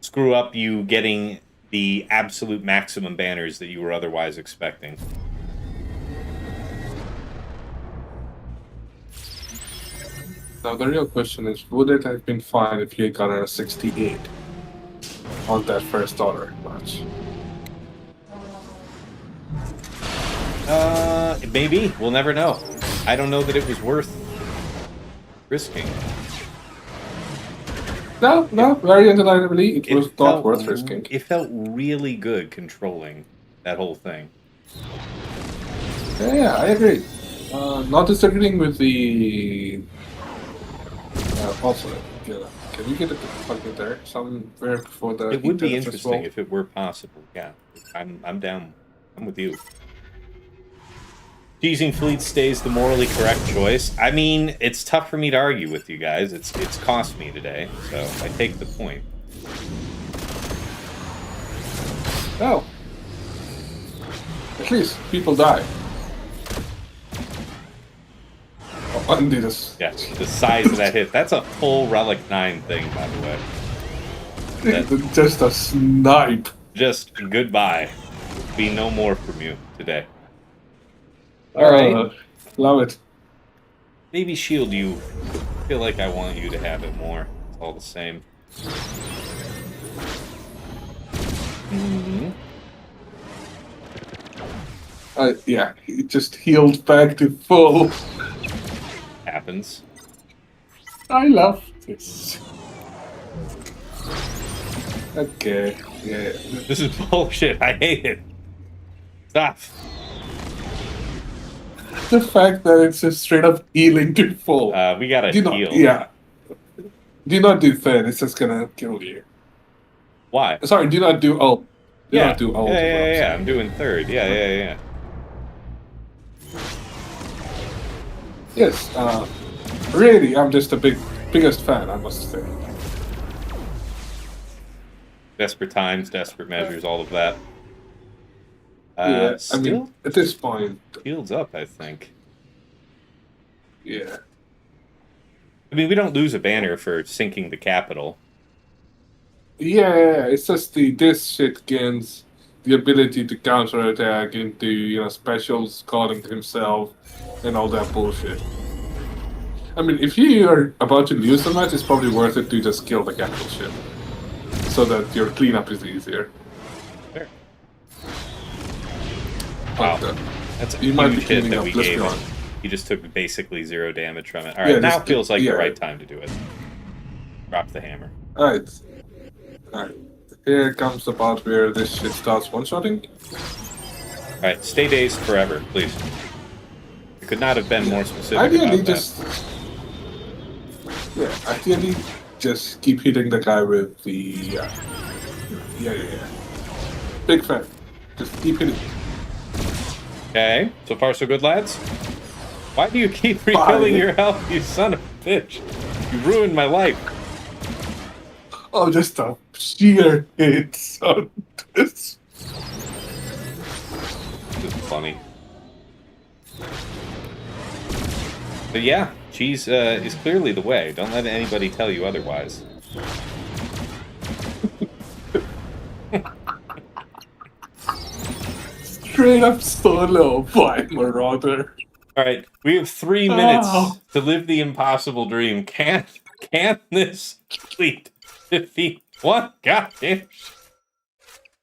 screw up you getting the absolute maximum banners that you were otherwise expecting. Now the real question is, would it have been fine if you had gotten a 68 on that first dollar match? Maybe. We'll never know. I don't know that it was worth risking. No, very undeniably, it was not worth risking. It felt really good controlling that whole thing. Yeah, I agree. Not disagreeing with the... also, Can we get a fucking there somewhere before the? It would be Heat interesting well? if it were possible. Yeah, I'm down. I'm with you. Choosing fleet stays the morally correct choice. I mean, it's tough for me to argue with you guys. It's cost me today, so I take the point. Oh. At least people die. Oh, undo this. Yeah, the size of that hit. That's a full Relic 9 thing, by the way. Just a snipe. Just goodbye. Be no more from you today. All right. Love it. Maybe shield you. I feel like I want you to have it more. It's all the same. Mm-hmm. Yeah, he just healed back to full. Happens. I love this. Okay, yeah. This is bullshit. I hate it. Stop. The fact that it's just straight up healing to full. We gotta heal. Yeah. Do not do thin, it's just gonna kill you. Why? Sorry, do not do ult. Do Yeah. not do ult. Yeah. I'm doing third. Yeah. Yes, really, I'm just the biggest fan, I must say. Desperate times, desperate measures, all of that. Yeah, Still I mean, at this point, shields up, I think. yeah. I mean, we don't lose a banner for sinking the capital. Yeah, it's just this shit gains the ability to counterattack into, specials, calling himself, and all that bullshit. I mean, if you are about to lose the match, it's probably worth it to just kill the capital ship. So that your cleanup is easier. Fair. Wow. But, That's a you might be huge hit cleaning that up we this gave round. him. He just took basically 0 damage from it. Alright, Yeah, now this- feels like yeah. the right time to do it. Drop the hammer. Alright. Here comes the part where this shit starts one-shotting. Alright, stay dazed forever, please. You could not have been more specific Ideally, about just... Yeah, ideally, just keep hitting the guy with the... Yeah. Big fan. Just keep hitting. Okay, so far so good, lads. Why do you keep refilling your health, you son of a bitch? You ruined my life. Oh, just a sheer hit on this. This is funny. But yeah, cheese is clearly the way. Don't let anybody tell you otherwise. Straight up solo by Marauder. Alright, we have 3 minutes Oh. to live the impossible dream. Can this fleet defeat one goddamn...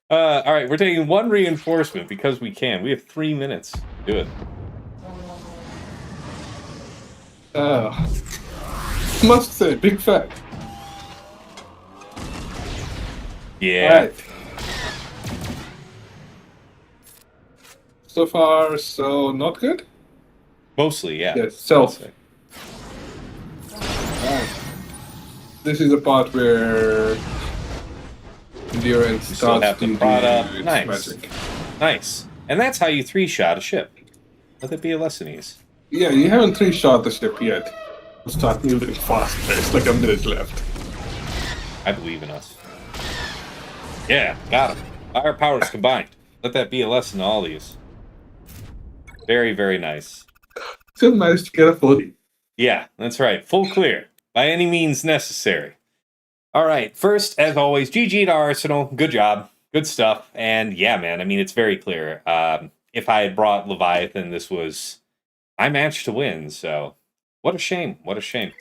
Alright, we're taking 1 reinforcement because we can. We have 3 minutes. Do it. Must say, big fan. Yeah. Right. So far, so not good? Mostly, yeah. Yes, so... Mostly. Right. This is the part where Endurance You still starts have to the do product. its Nice. magic. Nice. And that's how you 3-shot a ship. Let it be a lesson ease. Yeah, you haven't 3-shot the ship yet. Start moving fast. There's like a minute left. I believe in us. Yeah, got him. Firepowers combined. Let that be a lesson to all these. Very, very nice. Still managed to get a 40. Yeah, that's right. Full clear. By any means necessary. All right. First, as always, GG to Arsenal. Good job. Good stuff. And yeah, man, I mean, it's very clear. If I had brought Leviathan, this was my match to win. So what a shame. What a shame.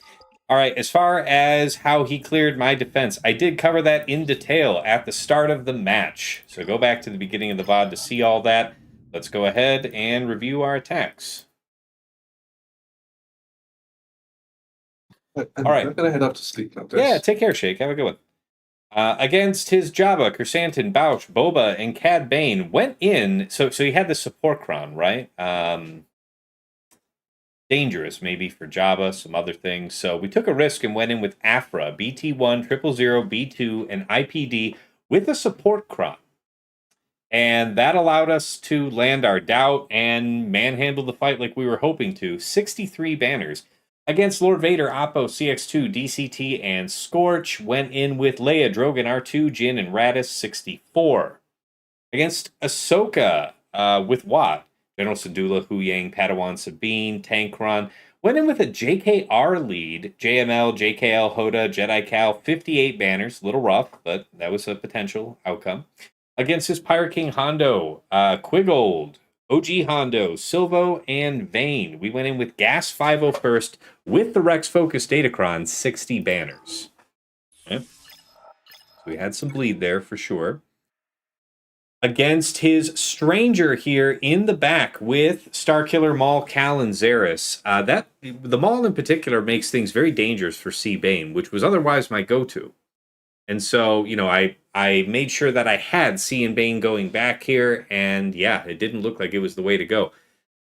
All right. As far as how he cleared my defense, I did cover that in detail at the start of the match. So go back to the beginning of the VOD to see all that. Let's go ahead and review our attacks. I'm right. gonna head up to sleep now. Yeah, take care, Shake. Have a good one. Against his Jabba, Chrysanthemum, Bausch, Boba, and Cad Bane went in. So he had the support crown, right? dangerous, maybe for Jabba, some other things. So we took a risk and went in with Aphra, BT1, 000, B2, and IPD with a support cron. And that allowed us to land our doubt and manhandle the fight like we were hoping to. 63 banners. Against Lord Vader, Oppo, CX2, DCT, and Scorch. Went in with Leia, Drogan, R2, Jin, and Raddus, 64. Against Ahsoka with Watt, General Syndulla, Hu Yang, Padawan, Sabine, Tankron. Went in with a JKR lead, JML, JKL, Hoda, Jedi Cal, 58 banners. A little rough, but that was a potential outcome. Against his Pirate King Hondo, Quigold, OG Hondo, Silvo, and Vane. We went in with Gas 501st with the Rex Focus Datacron, 60 banners. Okay. So we had some bleed there for sure. Against his Stranger here in the back with Starkiller, Maul, Cal, and Xeris. The Maul in particular makes things very dangerous for C. Bane, which was otherwise my go-to. And so, I made sure that I had C and Bane going back here, and yeah, it didn't look like it was the way to go.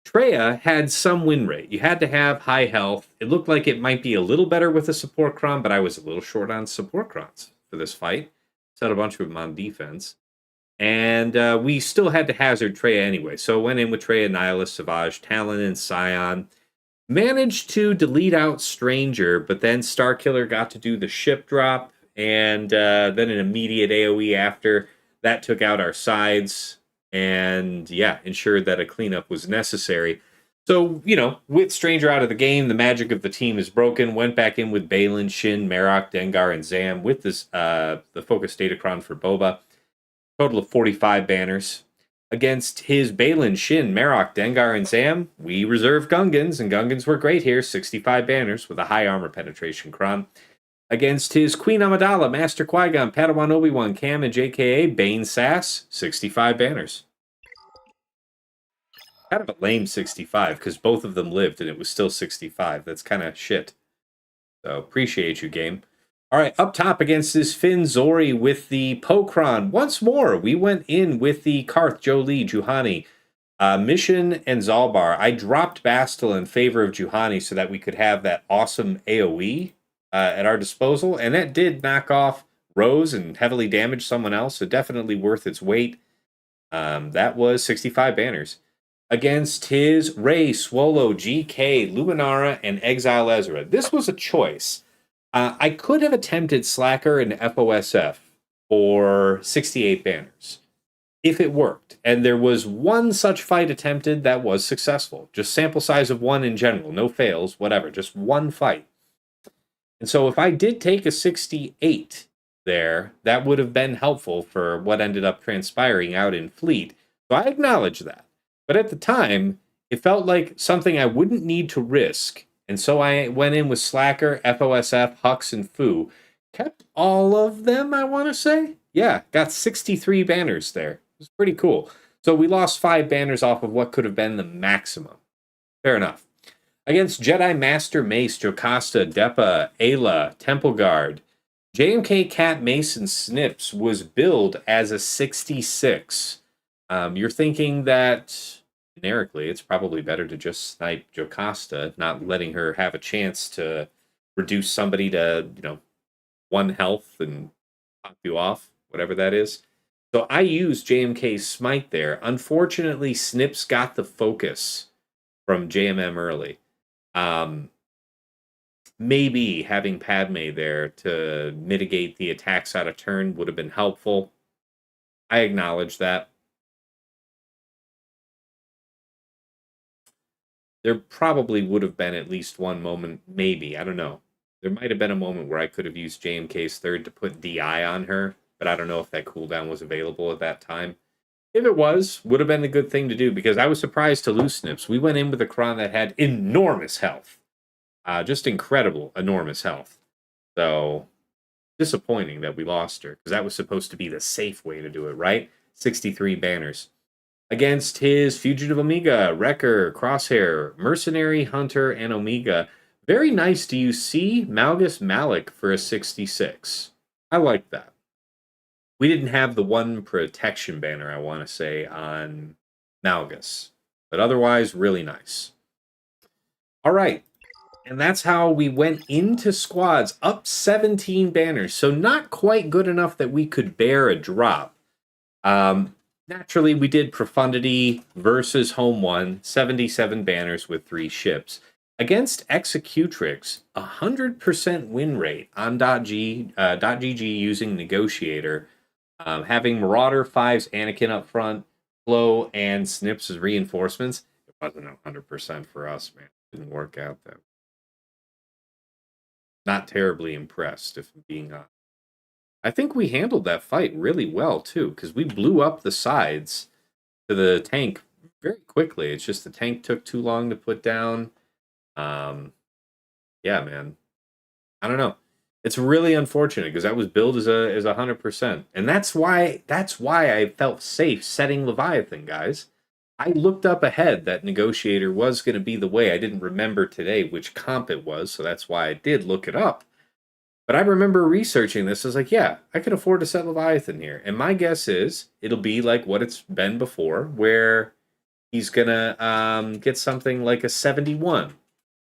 Traya had some win rate. You had to have high health. It looked like it might be a little better with a support cron, but I was a little short on support crons for this fight. Set a bunch of them on defense. And we still had to hazard Traya anyway. So went in with Traya, Nihilus, Savage, Talon, and Scion. Managed to delete out Stranger, but then Starkiller got to do the ship drop. And then an immediate AoE after. That took out our sides. And yeah, ensured that a cleanup was necessary. So, with Stranger out of the game, the magic of the team is broken. Went back in with Baylan, Shin, Marok, Dengar, and Zam with this the Focus Datacron for Boba. Total of 45 banners. Against his Baylan, Shin, Marok, Dengar, and Zam, we reserved Gungans, and Gungans were great here. 65 banners with a high armor penetration cron. Against his Queen Amidala, Master Qui-Gon, Padawan Obi-Wan, Cam, and JKA, Bane Sass, 65 banners. Kind of a lame 65, because both of them lived, and it was still 65. That's kind of shit. So, appreciate you, game. All right, up top against this Finn Zori with the Pokron. Once more, we went in with the Carth, Jolie, Juhani, Mission, and Zalbar. I dropped Bastil in favor of Juhani so that we could have that awesome AoE at our disposal, and that did knock off Rose and heavily damage someone else, so definitely worth its weight. That was 65 banners. Against his Rey, Swolo, GK, Luminara, and Exile Ezra. This was a choice. I could have attempted Slacker and FOSF for 68 banners if it worked. And there was one such fight attempted that was successful. Just sample size of one in general. No fails, whatever. Just one fight. And so if I did take a 68 there, that would have been helpful for what ended up transpiring out in Fleet. So I acknowledge that. But at the time, it felt like something I wouldn't need to risk. And so I went in with Slacker, FOSF, Hux, and Fu. Kept all of them, I want to say. Yeah, got 63 banners there. It was pretty cool. So we lost 5 banners off of what could have been the maximum. Fair enough. Against Jedi Master Mace, Jocasta, Depa, Ayla, Temple Guard, JMK Cat Mason Snips was billed as a 66. You're thinking that generically it's probably better to just snipe Jocasta, not letting her have a chance to reduce somebody to, 1 health and pop you off, whatever that is. So I used JMK's Smite there. Unfortunately, Snips got the focus from JMM early. Maybe having Padme there to mitigate the attacks out of turn would have been helpful. I acknowledge that. There probably would have been at least one moment, maybe, I don't know. There might have been a moment where I could have used JMK's third to put DI on her, but I don't know if that cooldown was available at that time. If it was, would have been a good thing to do, because I was surprised to lose Snips. We went in with a Kron that had enormous health. Just incredible, enormous health. So, disappointing that we lost her, because that was supposed to be the safe way to do it, right? 63 banners. Against his Fugitive Omega, Wrecker, Crosshair, Mercenary, Hunter, and Omega. Very nice to use C. Malgus Malik for a 66. I like that. We didn't have the one protection banner, I want to say, on Malgus. But otherwise, really nice. All right. And that's how we went into squads, up 17 banners. So not quite good enough that we could bear a drop. Naturally, we did Profundity versus Home 1, 77 banners with 3 ships. Against Executrix, 100% win rate on .gg using Negotiator. Having Marauder 5's Anakin up front, Flo and Snips as reinforcements. It wasn't 100% for us, man. It didn't work out though. Not terribly impressed, if I'm being honest. I think we handled that fight really well, too, because we blew up the sides to the tank very quickly. It's just the tank took too long to put down. Yeah, man. I don't know. It's really unfortunate because that was billed as 100%. And that's why I felt safe setting Leviathan, guys. I looked up ahead that Negotiator was going to be the way. I didn't remember today which comp it was, so that's why I did look it up. But I remember researching this. I was like, yeah, I can afford to set Leviathan here. And my guess is it'll be like what it's been before, where he's going to get something like a 71,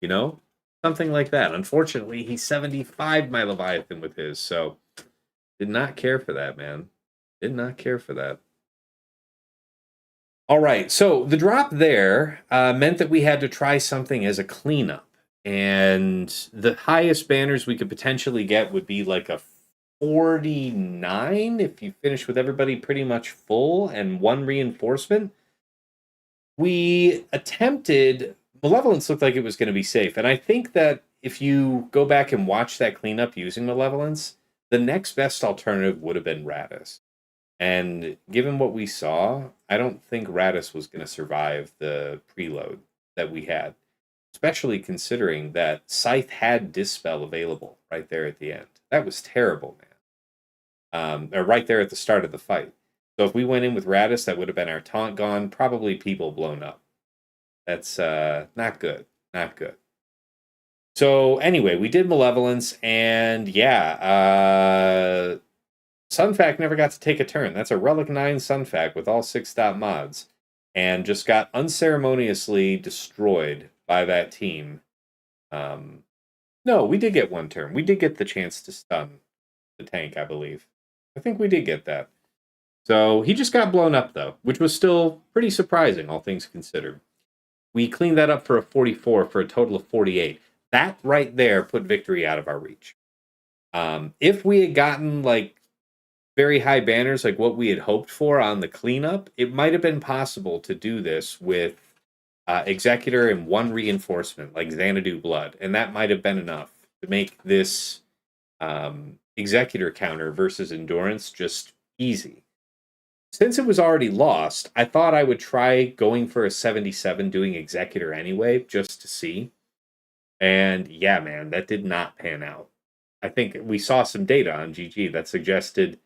you know? Something like that. Unfortunately, he 75 my Leviathan with his, so did not care for that, man. Did not care for that. All right, so the drop there meant that we had to try something as a cleanup. And the highest banners we could potentially get would be like a 49 if you finish with everybody pretty much full and 1 reinforcement. We attempted... Malevolence looked like it was going to be safe. And I think that if you go back and watch that cleanup using Malevolence, the next best alternative would have been Raddus. And given what we saw, I don't think Raddus was going to survive the preload that we had. Especially considering that Scythe had Dispel available right there at the end. That was terrible, man. Or right there at the start of the fight. So if we went in with Raddus, that would have been our taunt gone, probably people blown up. That's not good. Not good. So anyway, we did Malevolence, and yeah, Sunfac never got to take a turn. That's a Relic 9 Sunfac with all 6 stop mods, and just got unceremoniously destroyed by that team. No, we did get 1 turn. We did get the chance to stun the tank, I believe. I think we did get that. So he just got blown up, though, which was still pretty surprising, all things considered. We cleaned that up for a 44 for a total of 48. That right there put victory out of our reach. If we had gotten like very high banners like what we had hoped for on the cleanup, it might have been possible to do this with Executor and 1 reinforcement like Xanadu Blood. And that might have been enough to make this Executor counter versus Endurance just easy. Since it was already lost, I thought I would try going for a 77 doing Executor anyway, just to see. And yeah, man, that did not pan out. I think we saw some data on GG that suggested,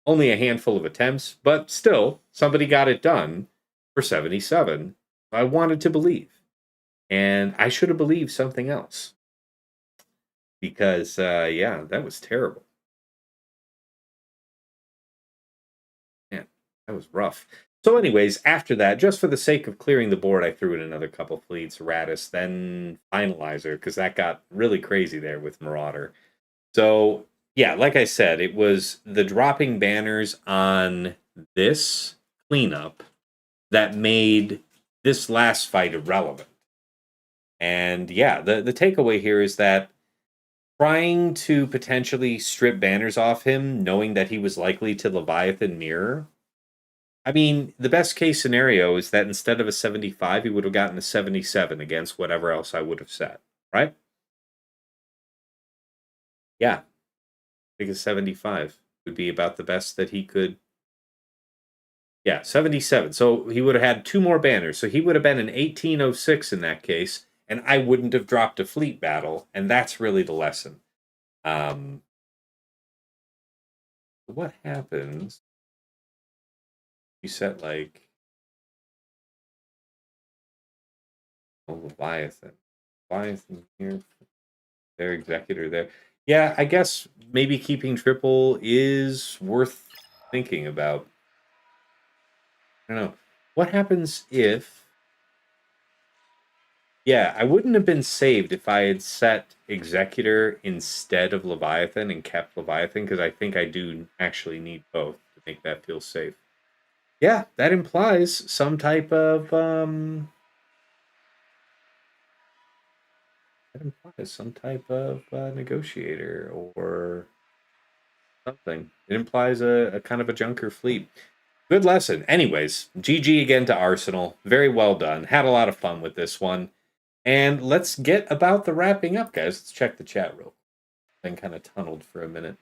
only a handful of attempts, but still, somebody got it done for 77. I wanted to believe. And I should have believed something else. Because, yeah, that was terrible. That was rough. So anyways, after that, just for the sake of clearing the board, I threw in another couple fleets, Raddus, then Finalizer, because that got really crazy there with Marauder. So, yeah, like I said, it was the dropping banners on this cleanup that made this last fight irrelevant. And yeah, the takeaway here is that trying to potentially strip banners off him, knowing that he was likely to Leviathan Mirror, I mean, the best case scenario is that instead of a 75, he would have gotten a 77 against whatever else I would have set, right? Yeah. I think a 75 would be about the best that he could. Yeah, 77. So he would have had 2 more banners. So he would have been an 1806 in that case, and I wouldn't have dropped a fleet battle, and that's really the lesson. What happens? You set like Leviathan here, their Executor there. Yeah, I guess maybe keeping triple is worth thinking about. I don't know. What happens if Yeah, I wouldn't have been saved if I had set Executor instead of Leviathan and kept Leviathan, because I think I do actually need both to make that feel safe. Yeah, that implies some type of negotiator or something. It implies a kind of a junker fleet. Good lesson. Anyways, GG again to Arsenal. Very well done. Had a lot of fun with this one. And let's get about the wrapping up, guys. Let's check the chat real quick. Been kind of tunneled for a minute.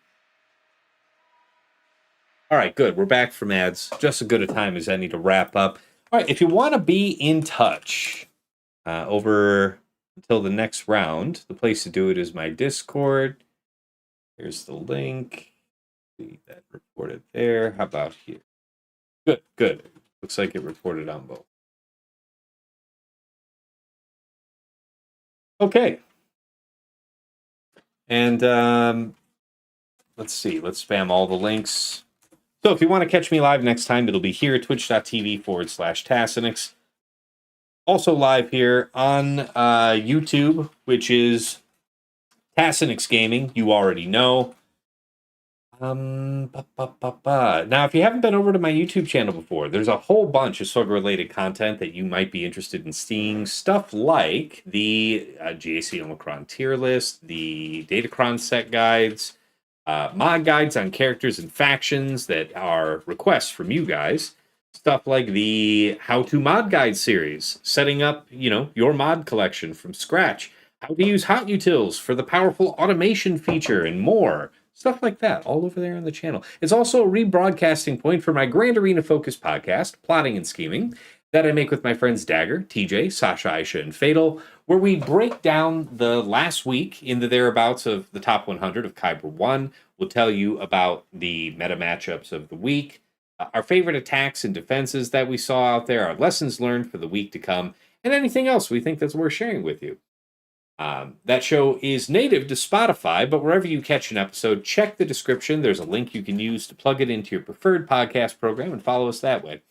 All right, good. We're back from ads. Just as good a time as any to wrap up. All right, if you want to be in touch over until the next round, the place to do it is my Discord. Here's the link. See that reported there. How about here? Good, good. Looks like it reported on both. Okay. And let's see. Let's spam all the links. So if you want to catch me live next time, it'll be here at twitch.tv/Tassenix. Also live here on YouTube, which is Tassenix Gaming. You already know. Now, if you haven't been over to my YouTube channel before, there's a whole bunch of SLKR-related content that you might be interested in seeing. Stuff like the GAC Omicron tier list, the Datacron set guides, mod guides on characters and factions that are requests from you guys. Stuff like the How to Mod Guide series, setting up, your mod collection from scratch. How to use hot utils for the powerful automation feature and more. Stuff like that, all over there on the channel. It's also a rebroadcasting point for my Grand Arena Focus podcast, Plotting and Scheming, that I make with my friends Dagger, TJ, Sasha, Aisha, and Fatal, where we break down the last week in the thereabouts of the top 100 of Kyber 1. We'll tell you about the meta matchups of the week, our favorite attacks and defenses that we saw out there, our lessons learned for the week to come, and anything else we think that's worth sharing with you. That show is native to Spotify, but wherever you catch an episode, check the description. There's a link you can use to plug it into your preferred podcast program and follow us that way.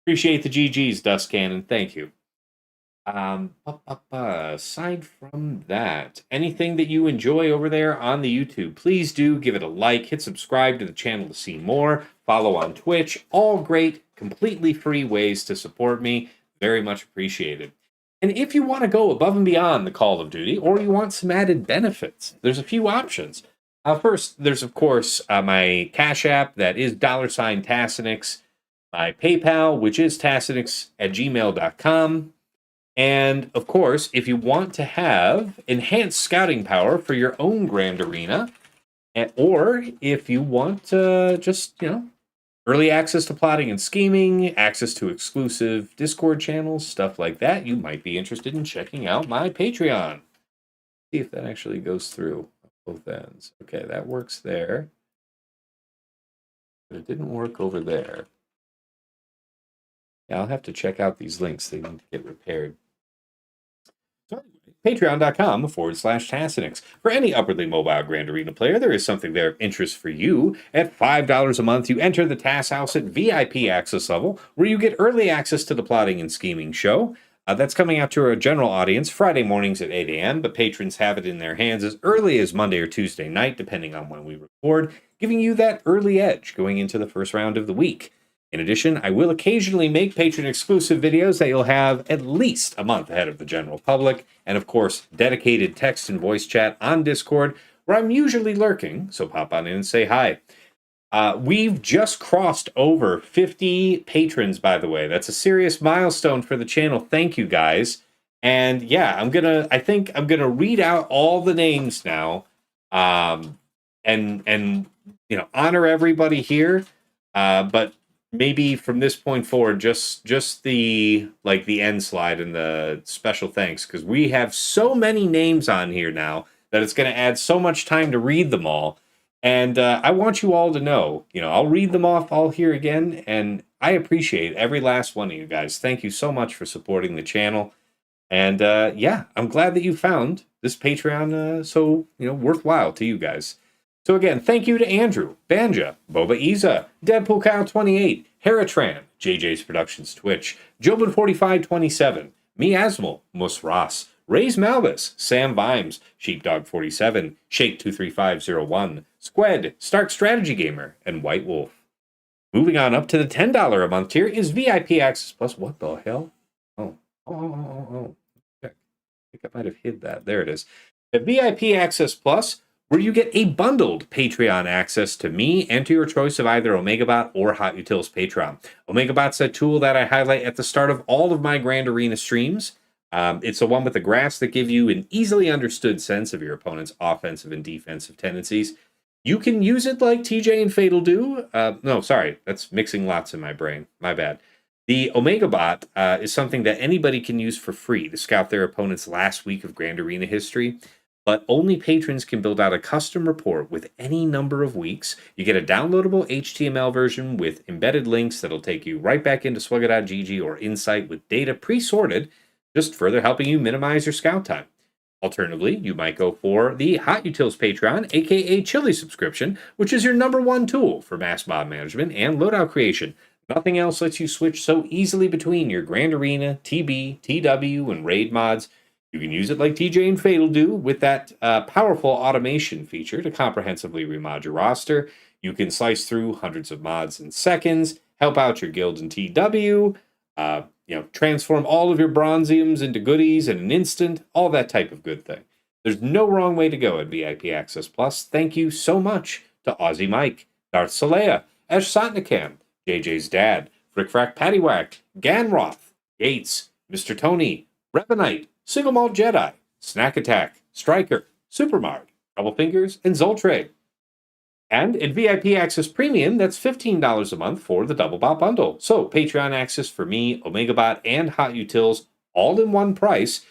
Appreciate the GGs, Dust Cannon. Thank you. Aside from that, anything that you enjoy over there on the YouTube, please do give it a like, hit subscribe to the channel to see more, follow on Twitch. All great, completely free ways to support me. Very much appreciated. And if you want to go above and beyond the Call of Duty, or you want some added benefits, there's a few options. First, there's, of course, my Cash App, that is $Tassenix, my PayPal, which is tassenix@gmail.com. And, of course, if you want to have enhanced scouting power for your own Grand Arena, or if you want just, early access to Plotting and Scheming, access to exclusive Discord channels, stuff like that, you might be interested in checking out my Patreon. See if that actually goes through both ends. Okay, that works there. But it didn't work over there. Yeah, I'll have to check out these links. They need to get repaired. So, Patreon.com/Tassenix. For any upwardly mobile Grand Arena player, there is something there of interest for you. At $5 a month, you enter the Tass House at VIP access level, where you get early access to the Plotting and Scheming show. That's coming out to our general audience Friday mornings at 8 a.m., but patrons have it in their hands as early as Monday or Tuesday night, depending on when we record, giving you that early edge going into the first round of the week. In addition, I will occasionally make patron-exclusive videos that you'll have at least a month ahead of the general public, and of course, dedicated text and voice chat on Discord, where I'm usually lurking, so pop on in and say hi. We've just crossed over 50 patrons, by the way. That's a serious milestone for the channel. Thank you, guys. And yeah, I think I'm gonna read out all the names now, and honor everybody here, but maybe from this point forward, just the end slide and the special thanks, because we have so many names on here now that it's going to add so much time to read them all. And I want you all to know, I'll read them off all here again, and I appreciate every last one of you guys. Thank you so much for supporting the channel. And I'm glad that you found this Patreon so worthwhile to you guys. So again, thank you to Andrew, Banja, Boba Iza, Deadpool Cow 28, Heratran, JJ's Productions Twitch, Jobin4527, Me Asmal, Mus Ross, Ray's Malvis, Sam Vimes, Sheepdog47, Shake23501, Squed, Stark Strategy Gamer, and White Wolf. Moving on up to the $10 a month tier is VIP Access Plus. What the hell? Oh. Check. I think I might have hid that. There it is. A VIP Access Plus, where you get a bundled Patreon access to me and to your choice of either OmegaBot or Hot Utils Patreon. OmegaBot's a tool that I highlight at the start of all of my Grand Arena streams. It's the one with the graphs that give you an easily understood sense of your opponent's offensive and defensive tendencies. You can use it like TJ and Fatal do. No, sorry, that's mixing lots in my brain. My bad. The OmegaBot is something that anybody can use for free to scout their opponent's last week of Grand Arena history. But only patrons can build out a custom report with any number of weeks. You get a downloadable HTML version with embedded links that'll take you right back into Swugga.gg or Insight with data pre-sorted, just further helping you minimize your scout time. Alternatively, you might go for the Hot Utils Patreon, aka Chili subscription, which is your #1 tool for mass mod management and loadout creation. Nothing else lets you switch so easily between your Grand Arena, TB, TW, and Raid mods. You can use it like TJ and Fatal do with that powerful automation feature to comprehensively remod your roster. You can slice through hundreds of mods in seconds, help out your guilds in TW, transform all of your bronziums into goodies in an instant, all that type of good thing. There's no wrong way to go at VIP Access Plus. Thank you so much to Aussie Mike, Darth Saleya, Ash Sotnikam, JJ's Dad, Frickfrack Paddywhack, Ganroth, Gates, Mr. Tony, Revenite, Single Malt Jedi, Snack Attack, Striker, Supermarg, Double Fingers, and Zoltre. And at VIP Access Premium, that's $15 a month for the Double Bot Bundle. So Patreon access for me, OmegaBot, and Hot Utils, all in one price.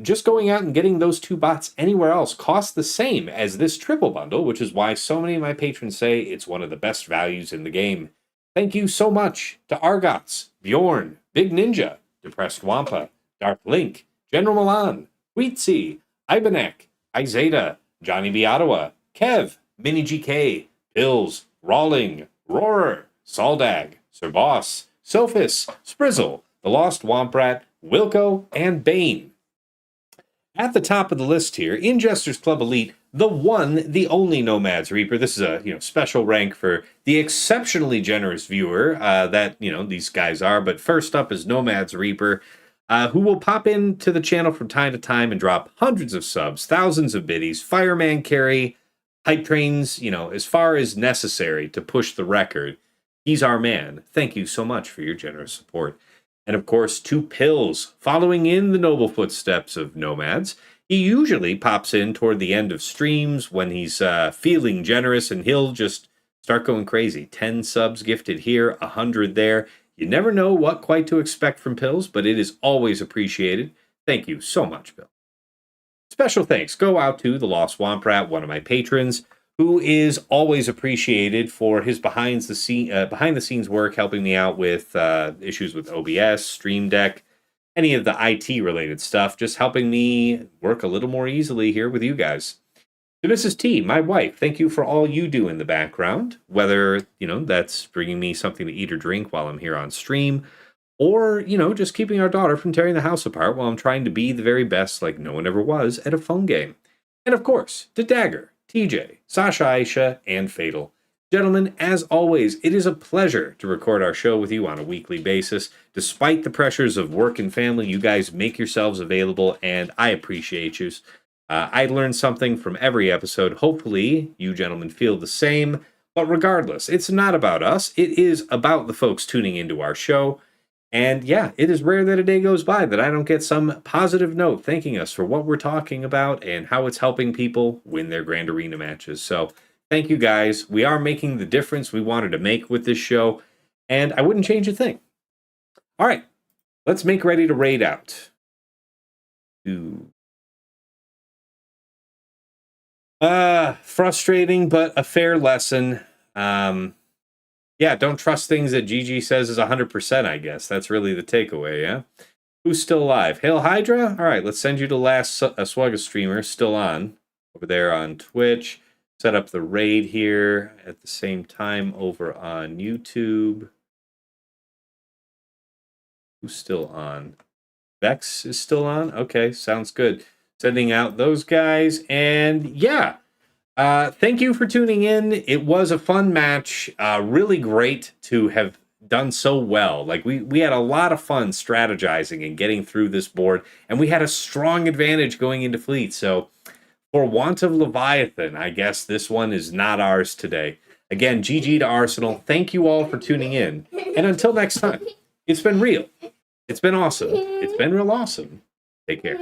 Just going out and getting those two bots anywhere else costs the same as this triple bundle, which is why so many of my patrons say it's one of the best values in the game. Thank you so much to Argots, Bjorn, Big Ninja, Depressed Wampa, Darth Link, General Milan, Wheatsea, Ibanek, Izeta, Johnny B. Ottawa, Kev, Mini GK, Pills, Rawling, Roarer, Saldag, Sir Boss, Sophis, Sprizzle, The Lost Womprat, Wilco, and Bane. At the top of the list here, in Jester's Club Elite, the one, the only Nomads Reaper. This is a special rank for the exceptionally generous viewer that these guys are. But first up is Nomads Reaper, who will pop into the channel from time to time and drop hundreds of subs, thousands of biddies, fireman carry, hype trains, as far as necessary to push the record. He's our man. Thank you so much for your generous support. And of course, to Pills, following in the noble footsteps of Nomads. He usually pops in toward the end of streams when he's feeling generous, and he'll just start going crazy. 10 subs gifted here, 100 there. You never know what quite to expect from Pills, but it is always appreciated. Thank you so much, Bill. Special thanks go out to The Lost Womprat, one of my patrons, who is always appreciated for his behind the scenes work, helping me out with issues with OBS, Stream Deck, any of the IT-related stuff, just helping me work a little more easily here with you guys. To Mrs. T, my wife, thank you for all you do in the background, whether, that's bringing me something to eat or drink while I'm here on stream, or, just keeping our daughter from tearing the house apart while I'm trying to be the very best like no one ever was at a phone game. And of course, to Dagger, TJ, Sasha Aisha, and Fatal. Gentlemen, as always, it is a pleasure to record our show with you on a weekly basis. Despite the pressures of work and family, you guys make yourselves available, and I appreciate you. I learned something from every episode. Hopefully, you gentlemen feel the same. But regardless, it's not about us. It is about the folks tuning into our show. And yeah, it is rare that a day goes by that I don't get some positive note thanking us for what we're talking about and how it's helping people win their Grand Arena matches. So thank you guys. We are making the difference we wanted to make with this show, and I wouldn't change a thing. All right, let's make ready to raid out. Frustrating, but a fair lesson. Yeah, don't trust things that GG says is 100%, I guess. That's really the takeaway, yeah? Who's still alive? Hail Hydra? All right, let's send you to last Swugga streamer, still on, over there on Twitch. Set up the raid here at the same time over on YouTube. Who's still on? Vex is still on. Okay, sounds good. Sending out those guys. And yeah, thank you for tuning in. It was a fun match. Really great to have done so well. Like we had a lot of fun strategizing and getting through this board, and we had a strong advantage going into fleet. So for want of Leviathan, I guess this one is not ours today. Again, GG to Arsenal. Thank you all for tuning in. And until next time, it's been real. It's been awesome. It's been real awesome. Take care.